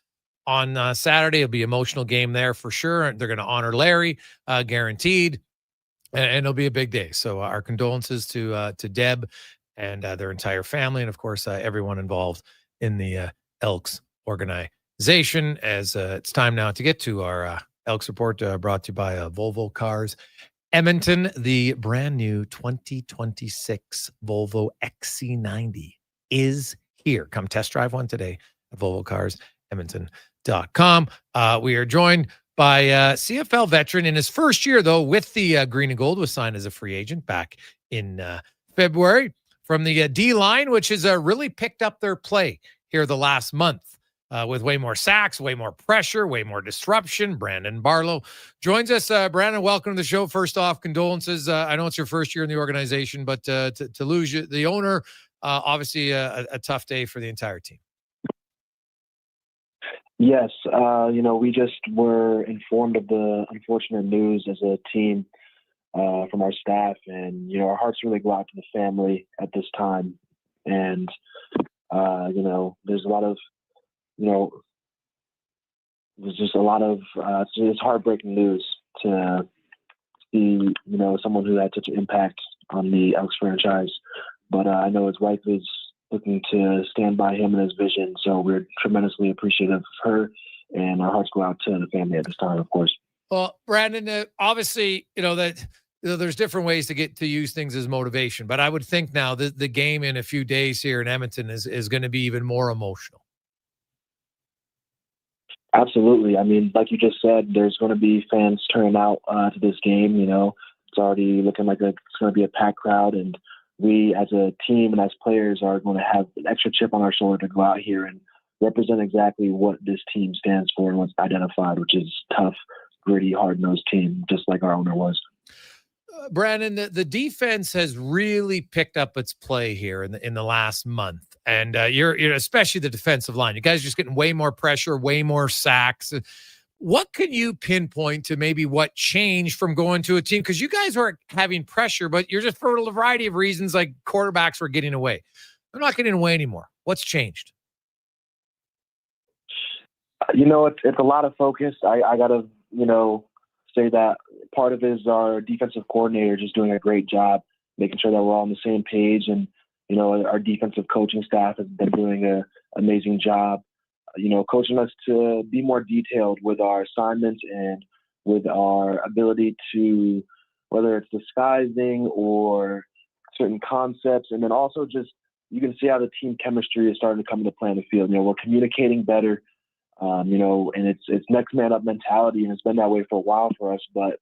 on Saturday. It'll be an emotional game there for sure. They're going to honor Larry, guaranteed, and it'll be a big day. So our condolences to Deb and their entire family, and of course everyone involved in the Elks organization. As it's time now to get to our Elks report, brought to you by Volvo Cars Edmonton. The brand new 2026 Volvo XC90 is here. Come test drive one today at volvocarsedmonton.com. We are joined by CFL veteran in his first year, though, with the Green and Gold, was signed as a free agent back in February. From the D-line, which has really picked up their play here the last month with way more sacks, way more pressure, way more disruption. Brandon Barlo joins us. Brandon, welcome to the show. First off, condolences. I know it's your first year in the organization, but to lose the owner, obviously a tough day for the entire team. Yes, we just were informed of the unfortunate news as a team from our staff, and our hearts really go out to the family at this time. And there's a lot of it's heartbreaking news to see someone who had such an impact on the Elks franchise. But I know his wife is looking to stand by him and his vision, so we're tremendously appreciative of her and our hearts go out to the family at this time, of course. Well, Brandon, obviously, there's different ways to get to use things as motivation, but I would think now that the game in a few days here in Edmonton is going to be even more emotional. Absolutely. I mean, like you just said, there's going to be fans turning out to this game. It's already looking like it's going to be a packed crowd, and we as a team and as players are going to have an extra chip on our shoulder to go out here and represent exactly what this team stands for and what's identified, which is tough, gritty, hard-nosed team, just like our owner was. Brandon, the defense has really picked up its play here in the last month, and you're especially the defensive line. You guys are just getting way more pressure, way more sacks. What can you pinpoint to maybe what changed from going to a team? Because you guys were having pressure, but you're just for a variety of reasons, like quarterbacks were getting away. They're not getting away anymore. What's changed? It's a lot of focus. I got to, say that part of it is our defensive coordinator just doing a great job, making sure that we're all on the same page. And, our defensive coaching staff has been doing an amazing job, coaching us to be more detailed with our assignments and with our ability to, whether it's disguising or certain concepts. And then also just, you can see how the team chemistry is starting to come into play on the field. We're communicating better. And it's next man up mentality, and it's been that way for a while for us. But,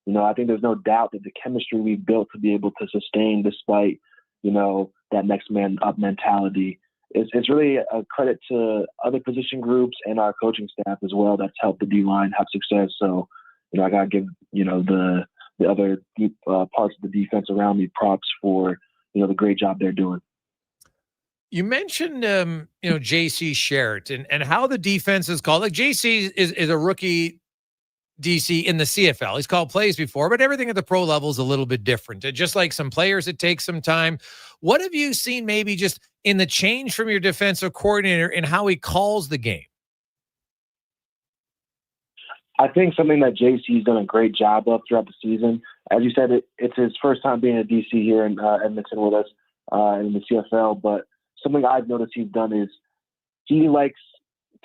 I think there's no doubt that the chemistry we've built to be able to sustain despite, that next man up mentality, it's really a credit to other position groups and our coaching staff as well that's helped the D-line have success. So, I got to give, the other parts of the defense around me props for, the great job they're doing. You mentioned, JC Sherritt and how the defense is called. Like JC is a rookie DC in the CFL. He's called plays before, but everything at the pro level is a little bit different. Just like some players, it takes some time. What have you seen maybe just in the change from your defensive coordinator and how he calls the game? I think something that JC's done a great job of throughout the season. As you said, it's his first time being a DC here in Edmonton with us in the CFL, but something I've noticed he's done is he likes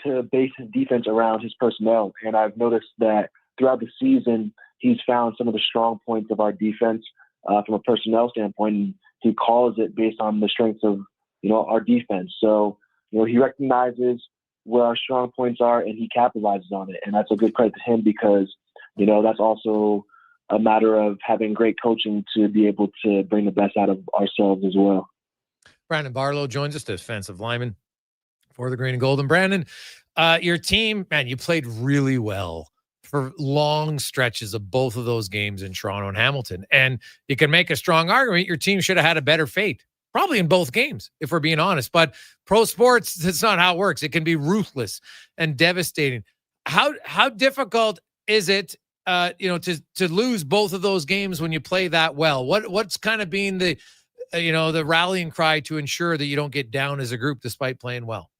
to base his defense around his personnel. And I've noticed that throughout the season, he's found some of the strong points of our defense from a personnel standpoint. And he calls it based on the strengths of, our defense. So, he recognizes where our strong points are and he capitalizes on it. And that's a good credit to him because, that's also a matter of having great coaching to be able to bring the best out of ourselves as well. Brandon Barlo joins us, defensive lineman for the Green and Gold. And Brandon, your team, man, you played really well for long stretches of both of those games in Toronto and Hamilton. And you can make a strong argument your team should have had a better fate, probably in both games, if we're being honest. But pro sports, that's not how it works. It can be ruthless and devastating. How difficult is it, to lose both of those games when you play that well? What's kind of being the rallying cry to ensure that you don't get down as a group despite playing well?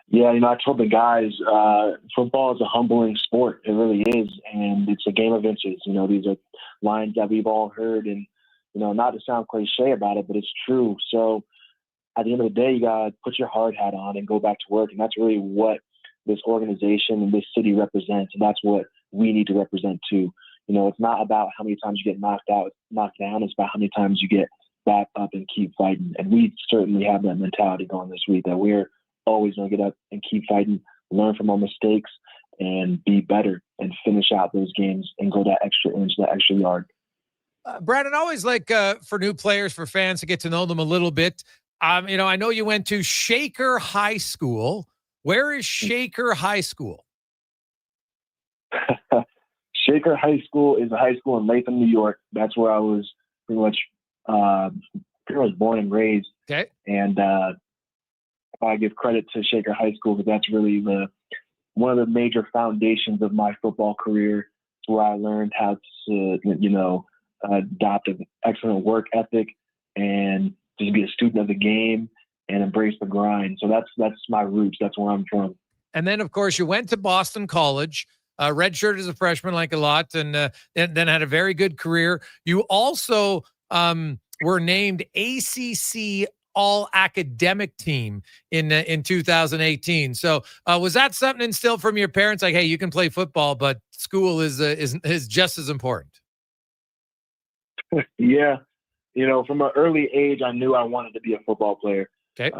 Yeah, I told the guys, football is a humbling sport. It really is. And it's a game of inches. These are lines that we've all heard. And, not to sound cliche about it, but it's true. So at the end of the day, you got to put your hard hat on and go back to work. And that's really what this organization and this city represents. And that's what we need to represent too. It's not about how many times you get knocked down. It's about how many times you get back up and keep fighting. And we certainly have that mentality going this week that we're always going to get up and keep fighting, learn from our mistakes, and be better and finish out those games and go that extra inch, that extra yard. Brandon, always like for new players, for fans to get to know them a little bit. I know you went to Shaker High School. Where is Shaker High School? Shaker High School is a high school in Latham, New York. That's where I was pretty much born and raised. Okay. And I give credit to Shaker High School because that's really one of the major foundations of my football career. It's where I learned how to, adopt an excellent work ethic and just be a student of the game and embrace the grind. So that's my roots. That's where I'm from. And then, of course, you went to Boston College, redshirted as a freshman like a lot, and then had a very good career. You also were named ACC all academic team in 2018. So was that something instilled from your parents? Like, hey, you can play football, but school is just as important. Yeah. From an early age, I knew I wanted to be a football player. Okay.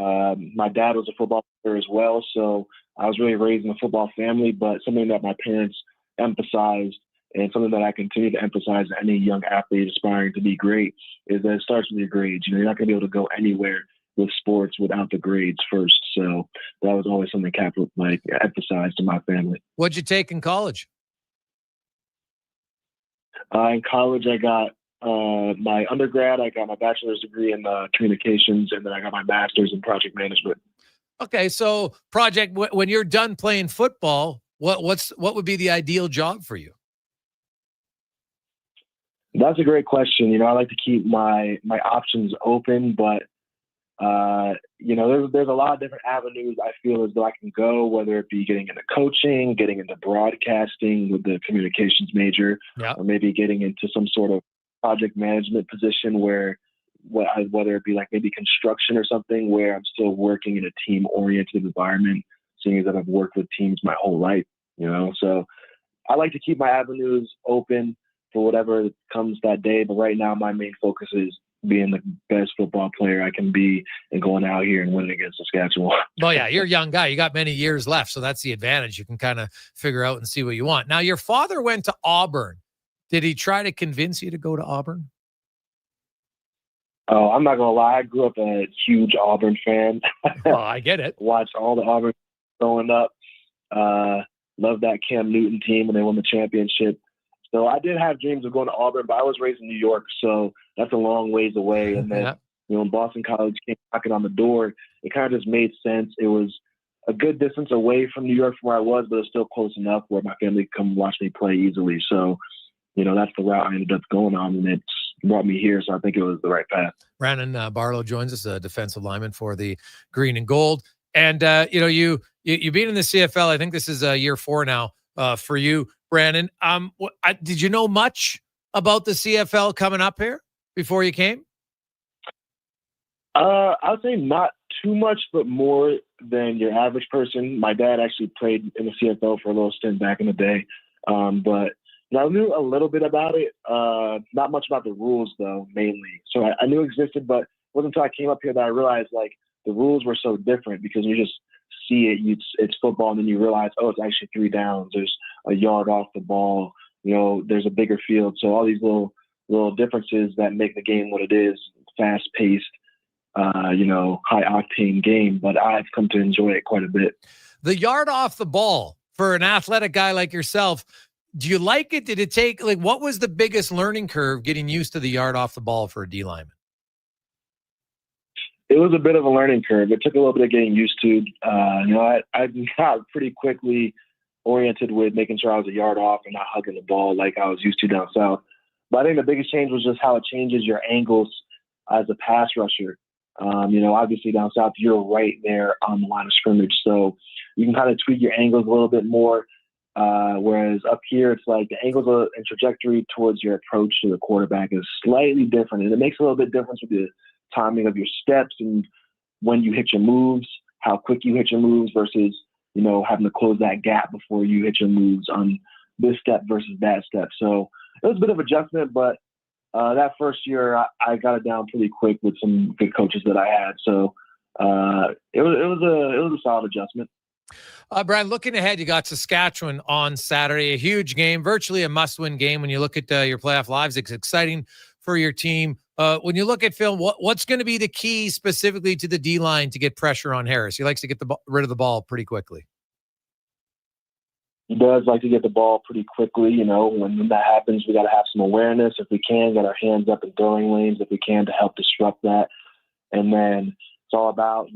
My dad was a football player as well, so I was really raised in a football family, but something that my parents emphasized and something that I continue to emphasize to any young athlete aspiring to be great is that it starts with your grades. You're not going to be able to go anywhere with sports without the grades first. So that was always something emphasized to my family. What'd you take in college? In college, I got my undergrad. I got my bachelor's degree in communications, and then I got my master's in project management. Okay, so when you're done playing football, what would be the ideal job for you? That's a great question. I like to keep my options open, but there's a lot of different avenues I feel as though I can go, whether it be getting into coaching, getting into broadcasting with the communications major, or maybe getting into some sort of project management position whether it be like maybe construction or something where I'm still working in a team-oriented environment, seeing that I've worked with teams my whole life, So I like to keep my avenues open for whatever comes that day. But right now, my main focus is being the best football player I can be and going out here and winning against Saskatchewan. Well, yeah, you're a young guy. You got many years left, so that's the advantage. You can kind of figure out and see what you want. Now, your father went to Auburn. Did he try to convince you to go to Auburn? Oh, I'm not going to lie. I grew up a huge Auburn fan. Well, I get it. Watched all the Auburn growing up. Loved that Cam Newton team when they won the championship. So I did have dreams of going to Auburn, but I was raised in New York, so that's a long ways away. And then, when Boston College came knocking on the door, it kind of just made sense. It was a good distance away from New York from where I was, but it was still close enough where my family could come watch me play easily. So, that's the route I ended up going on, and it's brought me here. So I think it was the right path. Brandon Barlo joins us, a defensive lineman for the Green and Gold. And, you've been in the CFL. I think this is year 4 now for you, Brandon. Did you know much about the CFL coming up here before you came? I would say not too much, but more than your average person. My dad actually played in the CFL for a little stint back in the day. But I knew a little bit about it, not much about the rules, though, mainly. So I knew it existed, but it wasn't until I came up here that I realized, the rules were so different because you just see it, it's football, and then you realize, oh, it's actually 3 downs. There's a yard off the ball. There's a bigger field. So all these little differences that make the game what it is, fast-paced, high-octane game. But I've come to enjoy it quite a bit. The yard off the ball, for an athletic guy like yourself, do you like it? Did it take, what was the biggest learning curve getting used to the yard off the ball for a D lineman? It was a bit of a learning curve. It took a little bit of getting used to. I got pretty quickly oriented with making sure I was a yard off and not hugging the ball like I was used to down south. But I think the biggest change was just how it changes your angles as a pass rusher. Obviously down south, you're right there on the line of scrimmage. So you can kind of tweak your angles a little bit more. Whereas up here, it's like the angles and trajectory towards your approach to the quarterback is slightly different. And it makes a little bit difference with the timing of your steps and when you hit your moves, how quick you hit your moves versus, having to close that gap before you hit your moves on this step versus that step. So it was a bit of adjustment, but that first year I got it down pretty quick with some good coaches that I had. So it was a solid adjustment. Brad, looking ahead, you got Saskatchewan on Saturday, a huge game, virtually a must-win game. When you look at your playoff lives, it's exciting for your team. When you look at film, what's going to be the key specifically to the D-line to get pressure on Harris? He likes to get rid of the ball pretty quickly. He does like to get the ball pretty quickly. When that happens, we got to have some awareness. If we can, get our hands up in throwing lanes if we can to help disrupt that. And then it's all about,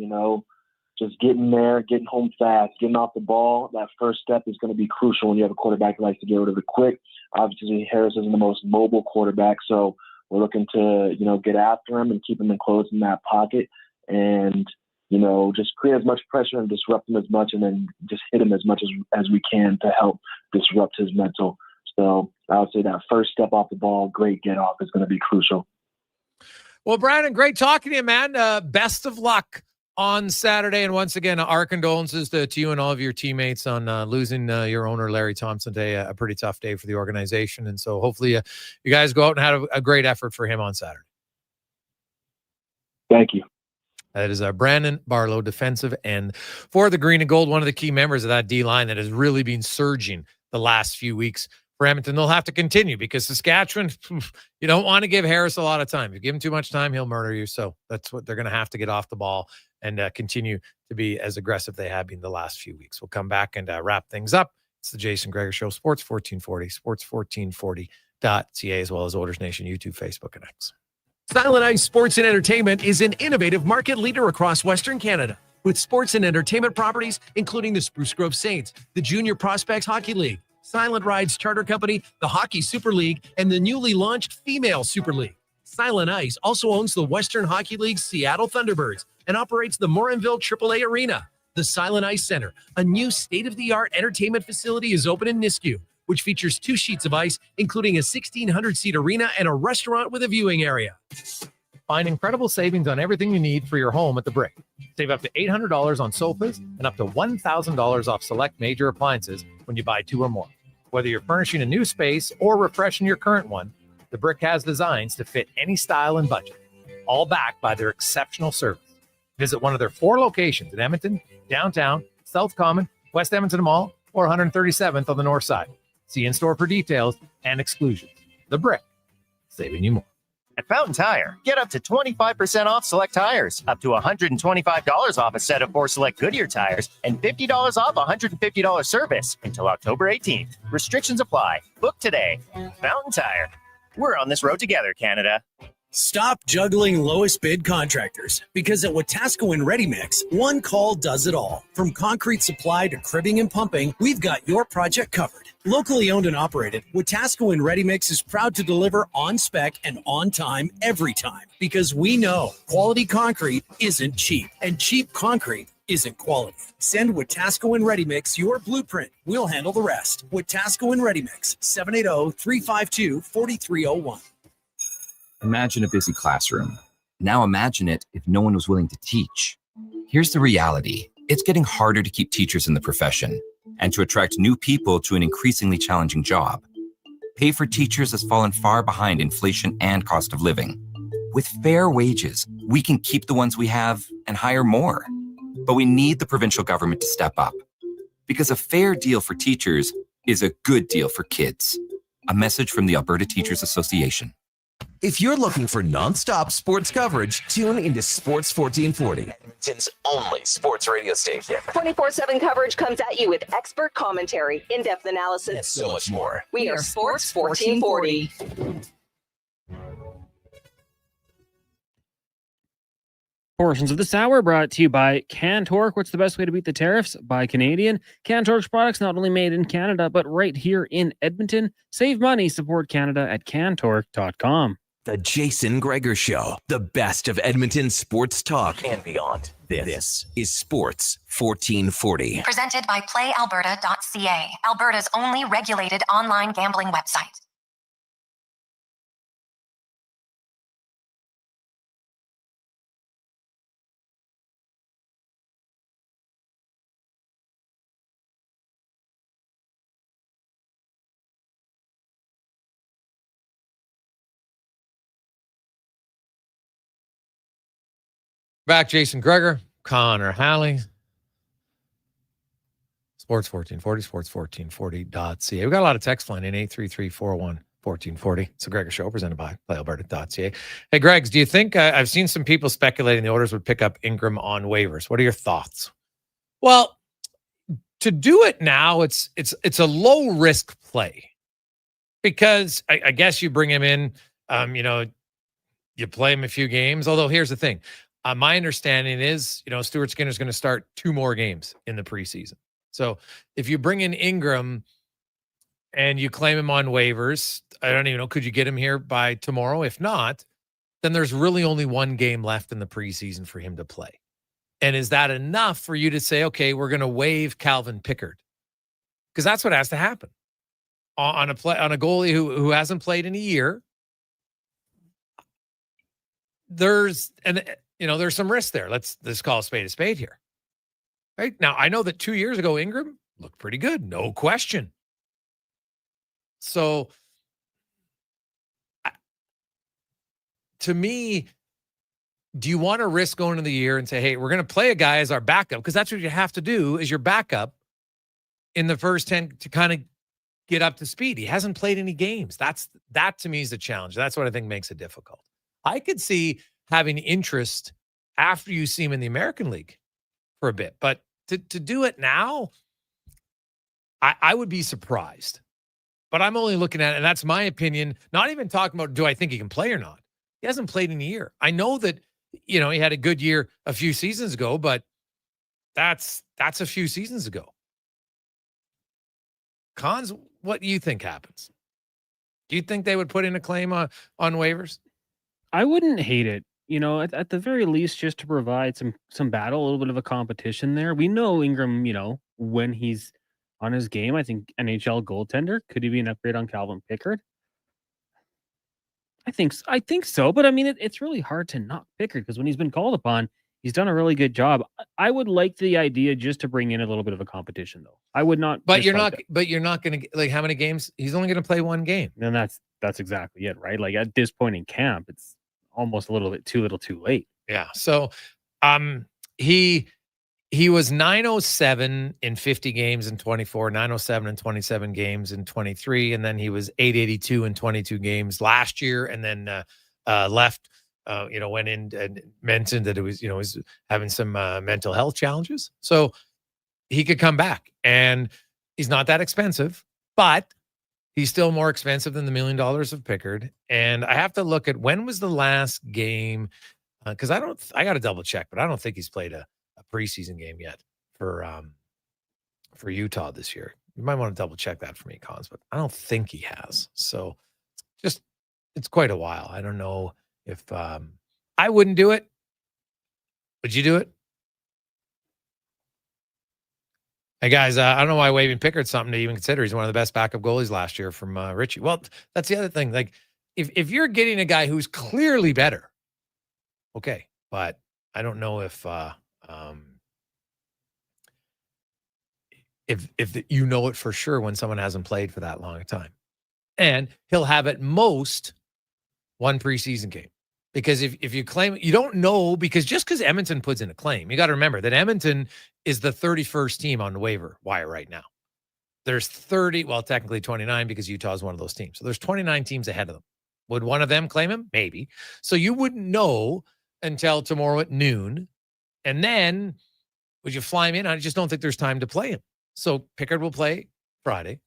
just getting there, getting home fast, getting off the ball. That first step is going to be crucial when you have a quarterback who likes to get rid of it quick. Obviously, Harris isn't the most mobile quarterback, so we're looking to, get after him and keep him enclosed in that pocket and, just create as much pressure and disrupt him as much and then just hit him as much as we can to help disrupt his mental. So I would say that first step off the ball, great get off is going to be crucial. Well, Brandon, great talking to you, man. Best of luck on Saturday. And once again, our condolences to you and all of your teammates on losing your owner, Larry Thompson, today. A pretty tough day for the organization. And so hopefully you guys go out and have a great effort for him on Saturday. Thank you. That is Brandon Barlo, defensive end for the Green and Gold, one of the key members of that D-line that has really been surging the last few weeks for Edmonton. They'll have to continue because Saskatchewan, you don't want to give Harris a lot of time. If you give him too much time, he'll murder you. So that's what they're going to have to get off the ball and continue to be as aggressive they have been the last few weeks. We'll come back and wrap things up. It's the Jason Gregor Show, Sports 1440, sports1440.ca, as well as Oilers Nation, YouTube, Facebook, and X. Silent Ice Sports and Entertainment is an innovative market leader across Western Canada with sports and entertainment properties, including the Spruce Grove Saints, the Junior Prospects Hockey League, Silent Rides Charter Company, the Hockey Super League, and the newly launched Female Super League. Silent Ice also owns the Western Hockey League's Seattle Thunderbirds and operates the Morinville AAA Arena. The Silent Ice Center, a new state-of-the-art entertainment facility, is open in Nisku, which features 2 sheets of ice, including a 1,600-seat arena and a restaurant with a viewing area. Find incredible savings on everything you need for your home at The Brick. Save up to $800 on sofas and up to $1,000 off select major appliances when you buy 2 or more. Whether you're furnishing a new space or refreshing your current one, The Brick has designs to fit any style and budget, all backed by their exceptional service. Visit one of their 4 locations in Edmonton, downtown, South Common, West Edmonton Mall, or 137th on the north side. See in-store for details and exclusions. The Brick, saving you more. At Fountain Tire, get up to 25% off select tires, up to $125 off a set of 4 select Goodyear tires, and $50 off a $150 service until October 18th. Restrictions apply. Book today. Fountain Tire. We're on this road together, Canada. Stop juggling lowest bid contractors, because at Wetaskiwin and Ready Mix, one call does it all. From concrete supply to cribbing and pumping, we've got your project covered. Locally owned and operated, Wetaskiwin and Ready Mix is proud to deliver on spec and on time every time, because we know quality concrete isn't cheap, and cheap concrete isn't quality. Send Wetaskiwin and Ready Mix your blueprint. We'll handle the rest. Wetaskiwin and Ready Mix, 780-352-4301. Imagine a busy classroom. Now imagine it if no one was willing to teach. Here's the reality. It's getting harder to keep teachers in the profession and to attract new people to an increasingly challenging job. Pay for teachers has fallen far behind inflation and cost of living. With fair wages, we can keep the ones we have and hire more. But we need the provincial government to step up, because a fair deal for teachers is a good deal for kids. A message from the Alberta Teachers Association. If you're looking for nonstop sports coverage, tune into Sports 1440, Edmonton's only sports radio station. 24/7 coverage comes at you with expert commentary, in-depth analysis, And so much more. We are Sports 1440. Portions of this hour brought to you by Cantork. What's the best way to beat the tariffs? By Canadian. Cantork's products not only made in Canada, but right here in Edmonton. Save money, support Canada at cantork.com. The Jason Gregor Show, the best of Edmonton sports talk and beyond. This is Sports 1440. Presented by PlayAlberta.ca, Alberta's only regulated online gambling website. Back, Jason Gregor, Connor Halley, Sports 1440, sports1440.ca. We got a lot of text line in 833-401-1440. It's a Gregor Show presented by PlayAlberta.ca. Hey, Gregs, do you think I've seen some people speculating the Oilers would pick up Ingram on waivers? What are your thoughts? Well, to do it now, it's a low risk play because I guess you bring him in, you play him a few games. Although here's the thing. My understanding is, Stuart Skinner's going to start 2 more games in the preseason. So if you bring in Ingram and you claim him on waivers, I don't even know, could you get him here by tomorrow? If not, then there's really only 1 game left in the preseason for him to play. And is that enough for you to say, okay, we're going to waive Calvin Pickard? Because that's what has to happen on a goalie who hasn't played in a year. there's some risk there. Let's call a spade here. Right? Now, I know that 2 years ago, Ingram looked pretty good, no question. So, to me, do you want to risk going into the year and say, hey, we're going to play a guy as our backup? Because that's what you have to do is your backup in the first 10 to kind of get up to speed. He hasn't played any games. That to me is the challenge. That's what I think makes it difficult. I could see having interest after you see him in the American League for a bit, but to do it now, I would be surprised. But I'm only looking at it, and that's my opinion, not even talking about do I think he can play or not. He hasn't played in a year. I know that, he had a good year a few seasons ago, but that's a few seasons ago. Cons, what do you think happens? Do you think they would put in a claim on waivers? I wouldn't hate it. At the very least, just to provide some battle, a little bit of a competition there. We know Ingram, when he's on his game, I think NHL goaltender. Could he be an upgrade on Calvin Pickard? I think so, but I mean, it's really hard to knock Pickard because when he's been called upon, he's done a really good job. I would like the idea just to bring in a little bit of a competition, though. I would not. But you're not going to like how many games? He's only going to play one game. And that's exactly it, right? Like at this point in camp, it's almost a little bit too little, too late. Yeah. So, he was 907 in 50 games in 24, 907 in 27 games in 23, and then he was 882 in 22 games last year, and then left. Went in and mentioned that it was, was having some mental health challenges. So he could come back, and he's not that expensive, but he's still more expensive than the $1 million of Pickard. And I have to look at when was the last game, because I got to double check, but I don't think he's played a preseason game yet for Utah this year. You might want to double check that for me, Cons, but I don't think he has. So it's quite a while. I don't know if I wouldn't do it. Would you do it? Hey guys, I don't know why waiving Pickard's something to even consider. He's one of the best backup goalies last year from Richie. Well, that's the other thing. Like if you're getting a guy who's clearly better, okay, but I don't know if you know it for sure when someone hasn't played for that long a time. And he'll have at most one preseason game. Because if you claim, you don't know, because just because Edmonton puts in a claim, you got to remember that Edmonton is the 31st team on the waiver wire right now. There's technically 29 because Utah is one of those teams. So there's 29 teams ahead of them. Would one of them claim him? Maybe. So you wouldn't know until tomorrow at noon. And then would you fly him in? I just don't think there's time to play him. So Pickard will play Friday.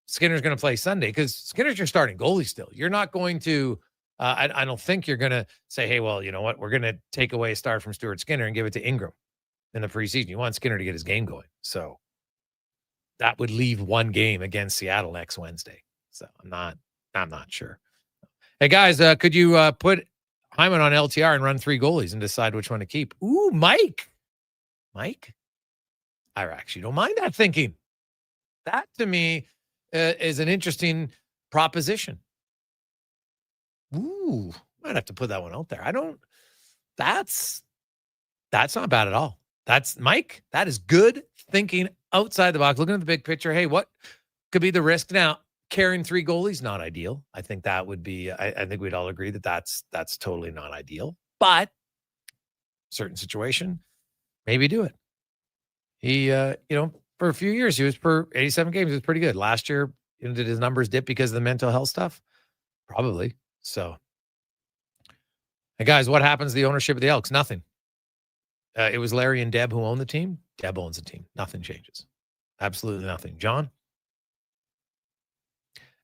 Skinner's going to play Sunday because Skinner's your starting goalie still. You're not going to, I don't think you're going to say, hey, well, you know what? We're going to take away a start from Stuart Skinner and give it to Ingram in the preseason. You want Skinner to get his game going. So that would leave one game against Seattle next Wednesday. So I'm not sure. Hey guys, could you put Hyman on LTR and run 3 goalies and decide which one to keep? Ooh, Mike. I actually don't mind that thinking. That to me is an interesting proposition. Ooh, might have to put that one out there. That's not bad at all. That's Mike. That is good thinking outside the box, looking at the big picture. Hey, what could be the risk now? Carrying 3 goalies, not ideal. I think that would be, I think we'd all agree that that's totally not ideal, but certain situation, maybe do it. He, for a few years, he was per 87 games. He was pretty good. Last year, did his numbers dip because of the mental health stuff? Probably. So, hey guys, what happens to the ownership of the Elks? Nothing. It was Larry and Deb who own the team. Deb owns the team. Nothing changes. Absolutely nothing. John?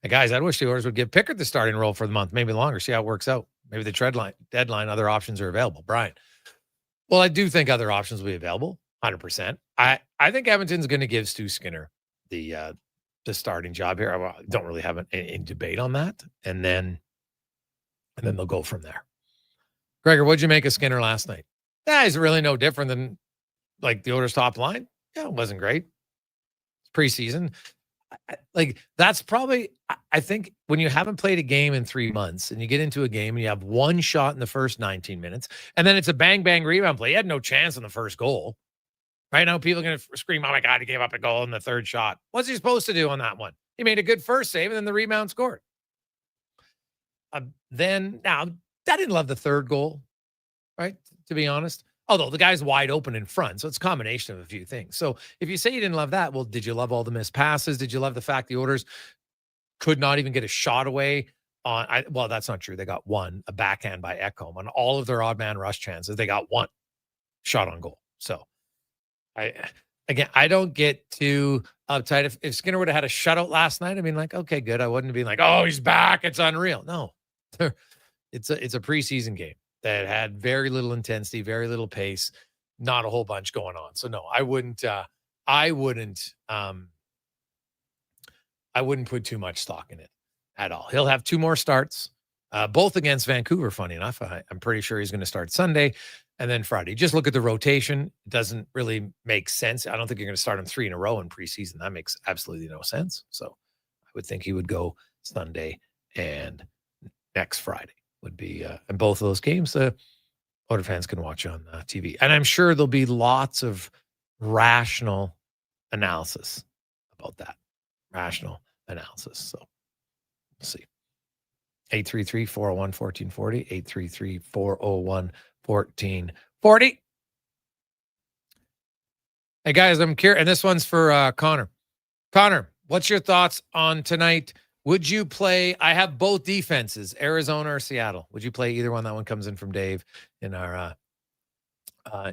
Hey guys, I wish the Oilers would give Pickard the starting role for the month, maybe longer, see how it works out. Maybe the deadline, other options are available. Brian? Well, I do think other options will be available, 100%. I think Edmonton's going to give Stu Skinner the starting job here. I don't really have any debate on that. And then they'll go from there. Gregor, what'd you make of Skinner last night? He's really no different than like the Oilers top line. Yeah, it wasn't great. It's preseason. Like that's probably, I think when you haven't played a game in 3 months and you get into a game and you have one shot in the first 19 minutes and then it's a bang, bang rebound play. You had no chance in the first goal. Right now, people are going to scream, oh my God, he gave up a goal in the third shot. What's he supposed to do on that one? He made a good first save and then the rebound scored. Then now I didn't love the third goal, right? To be honest. Although the guy's wide open in front. So it's a combination of a few things. So if you say you didn't love that, well, did you love all the missed passes? Did you love the fact the Oilers could not even get a shot away on, well, that's not true. They got one, a backhand by Ekholm on all of their odd man rush chances. They got one shot on goal. So I don't get too uptight. If Skinner would have had a shutout last night, I mean, like, okay, good. I wouldn't be like, oh, he's back. It's unreal. No, it's a preseason game that had very little intensity, very little pace, not a whole bunch going on. So no, I wouldn't put too much stock in it at all. He'll have 2 more starts, both against Vancouver. Funny enough, I'm pretty sure he's going to start Sunday and then Friday. Just look at the rotation. It doesn't really make sense. I don't think you're going to start him 3 in a row in preseason. That makes absolutely no sense. So I would think he would go Sunday and next Friday would be, and both of those games, Oilers fans can watch on TV. And I'm sure there'll be lots of rational analysis about that. Rational analysis. So we'll see. 833-401-1440. 833-401-1440. Hey guys, I'm curious, and this one's for Connor. Connor, what's your thoughts on tonight? Would you play? I have both defenses, Arizona or Seattle. Would you play either one? That one comes in from Dave in our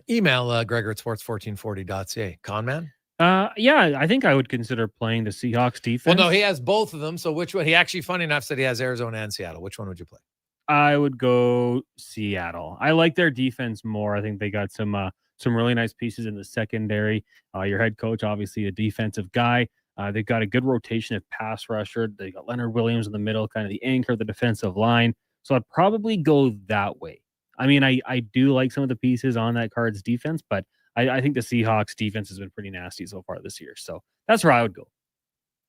email, Gregor at sports1440.ca. Conman? Yeah, I think I would consider playing the Seahawks defense. Well, no, he has both of them. So which one? He actually, funny enough, said he has Arizona and Seattle. Which one would you play? I would go Seattle. I like their defense more. I think they got some really nice pieces in the secondary. Your head coach, obviously a defensive guy. They've got a good rotation of pass rusher. They got Leonard Williams in the middle, kind of the anchor of the defensive line. So I'd probably go that way. I mean, I do like some of the pieces on that Cards defense, but I think the Seahawks defense has been pretty nasty so far this year. So that's where I would go.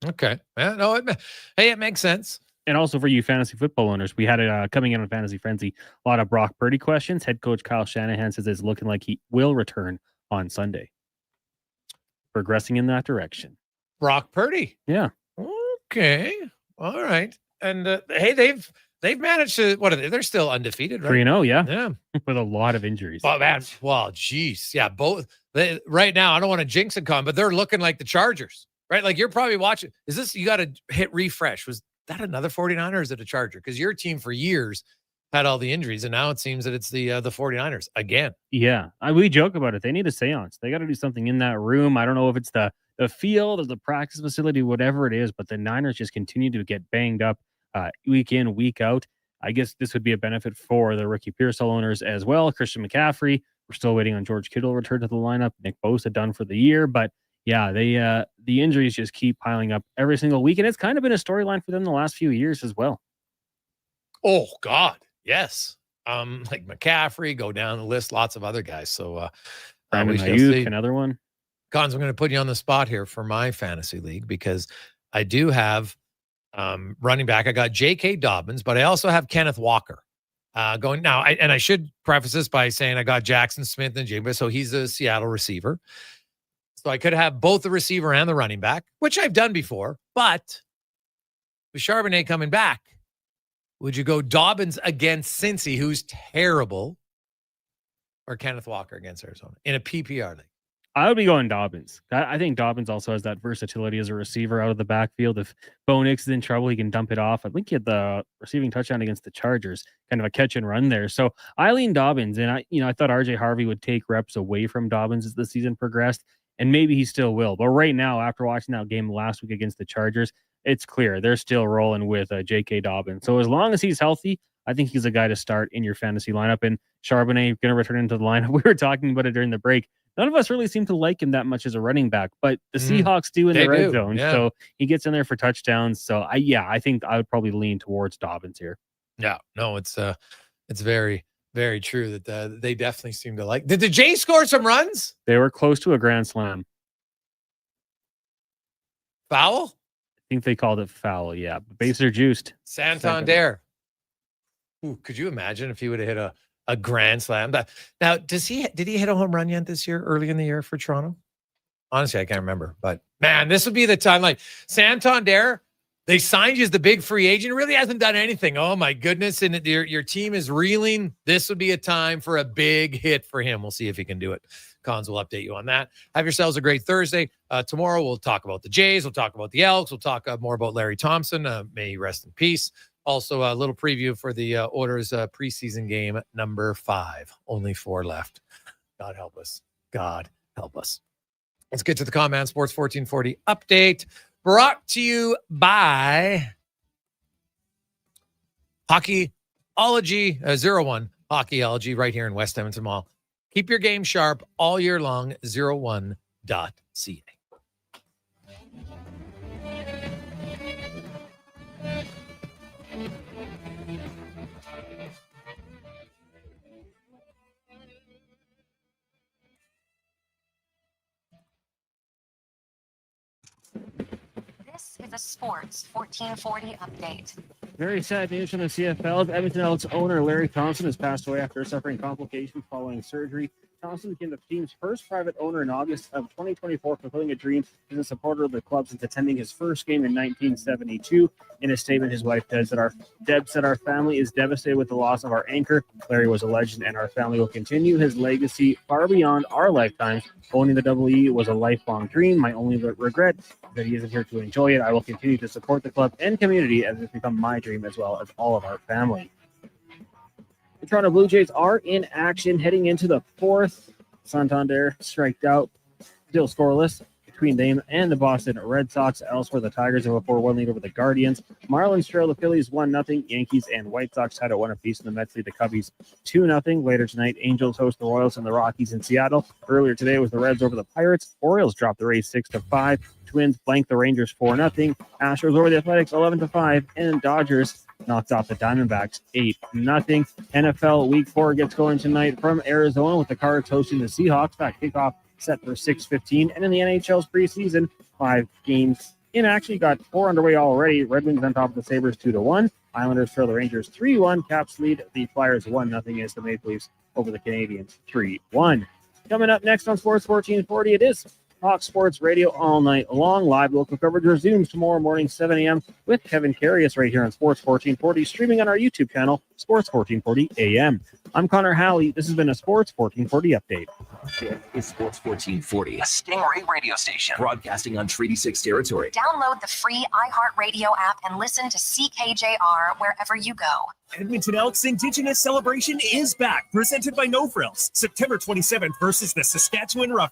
Okay. Yeah, no, it makes sense. And also for you fantasy football owners, we had it coming in on Fantasy Frenzy, a lot of Brock Purdy questions. Head coach Kyle Shanahan says it's looking like he will return on Sunday. Progressing in that direction. Brock Purdy. Yeah. Okay. All right. And hey, they've managed to, what are they? They're still undefeated, right? 3-0, yeah. Yeah. With a lot of injuries. Well, man, well, geez. Yeah, both. Right now, I don't want to jinx it, but they're looking like the Chargers, right? Like you're probably watching. Is this, you got to hit refresh. Was that another 49er or is it a Charger? Because your team for years had all the injuries, and now it seems that it's the 49ers again. Yeah. We joke about it. They need a seance. They got to do something in that room. I don't know if it's the field or the practice facility, whatever it is, but the Niners just continue to get banged up week in, week out. I guess this would be a benefit for the Ricky Pearsall owners as well. Christian McCaffrey, we're still waiting on George Kittle to return to the lineup. Nick Bosa done for the year, but yeah, the injuries just keep piling up every single week, and it's kind of been a storyline for them the last few years as well. Oh God, yes. Like McCaffrey, go down the list, lots of other guys. So Brandon Ayuk, another one. Cons, I'm going to put you on the spot here for my fantasy league because I do have running back. I got J.K. Dobbins, but I also have Kenneth Walker going now. I should preface this by saying I got Jackson Smith and Jigba, so he's a Seattle receiver. So I could have both the receiver and the running back, which I've done before. But with Charbonnet coming back, would you go Dobbins against Cincy, who's terrible, or Kenneth Walker against Arizona in a PPR league? I would be going Dobbins. I think Dobbins also has that versatility as a receiver out of the backfield. If Bo Nix is in trouble, he can dump it off. I think he had the receiving touchdown against the Chargers, kind of a catch and run there. So I lean Dobbins, and I thought RJ Harvey would take reps away from Dobbins as the season progressed, and maybe he still will. But right now, after watching that game last week against the Chargers, it's clear they're still rolling with J.K. Dobbins. So as long as he's healthy, I think he's a guy to start in your fantasy lineup. And Charbonnet going to return into the lineup. We were talking about it during the break. None of us really seem to like him that much as a running back, but the Seahawks do in the red zone. Yeah. So he gets in there for touchdowns. So I think I would probably lean towards Dobbins here. Yeah, no, it's very, very true that they definitely seem to like. Did the Jays score some runs? They were close to a grand slam. Foul? think they called it foul. Yeah, bases are juiced. Santander. Ooh, could you imagine if he would have hit a grand slam? Now, did he hit a home run yet this year, early in the year for Toronto? Honestly, I can't remember. But man, this would be the time. Like Santander, they signed you as the big free agent. Really hasn't done anything. Oh my goodness! And your team is reeling. This would be a time for a big hit for him. We'll see if he can do it. Cons will update you on that. Have yourselves a great Thursday. Tomorrow we'll talk about the Jays. We'll talk about the Elks. We'll talk more about Larry Thompson. May he rest in peace. Also, a little preview for the Oilers preseason game number 5. Only 4 left. God help us. God help us. Let's get to the Command Sports 1440 update. Brought to you by Hockeyology 01 Hockeyology right here in West Edmonton Mall. Keep your game sharp all year long. 01.ca. This is a Sports 1440 update. Very sad news from the CFL. Edmonton Elks owner Larry Thompson has passed away after suffering complications following surgery. Thompson became the team's first private owner in August of 2024, fulfilling a dream as a supporter of the club since attending his first game in 1972. In a statement, his wife Deb said, "Our family is devastated with the loss of our anchor. Larry was a legend, and our family will continue his legacy far beyond our lifetimes. Owning the Double E was a lifelong dream. My only regret is that he isn't here to enjoy it. I will continue to support the club and community as it's become my dream as well as all of our family." The Toronto Blue Jays are in action heading into the 4th. Santander striked out, still scoreless between them and the Boston Red Sox. Elsewhere, the Tigers have a 4-1 lead over the Guardians. Marlins trail the Phillies 1-0. Yankees and White Sox tied at 1 apiece, and the Mets lead the Cubbies 2-0. Later tonight, Angels host the Royals and the Rockies in Seattle. Earlier today was the Reds over the Pirates. Orioles dropped the Rays 6-5. Twins blanked the Rangers 4-0. Astros over the Athletics 11-5, and Dodgers knocked off the Diamondbacks 8-0. NFL Week 4 gets going tonight from Arizona with the Cards hosting the Seahawks. That kickoff set for 6:15. And in the NHL's preseason, 5 games in action. You got 4 underway already. Red Wings on top of the Sabres 2-1. Islanders trail the Rangers 3-1. Caps lead the Flyers 1-0 as the Maple Leafs over the Canadiens 3-1. Coming up next on Sports 1440, it is Talk Sports Radio all night long. Live local coverage resumes tomorrow morning, 7 a.m. with Kevin Carius right here on Sports 1440, streaming on our YouTube channel, Sports 1440 AM. I'm Connor Halley. This has been a Sports 1440 update. It is Sports 1440, a Stingray radio station broadcasting on Treaty 6 territory. Download the free iHeartRadio app and listen to CKJR wherever you go. Edmonton Elks Indigenous Celebration is back, presented by No Frills, September 27th versus the Saskatchewan Rough.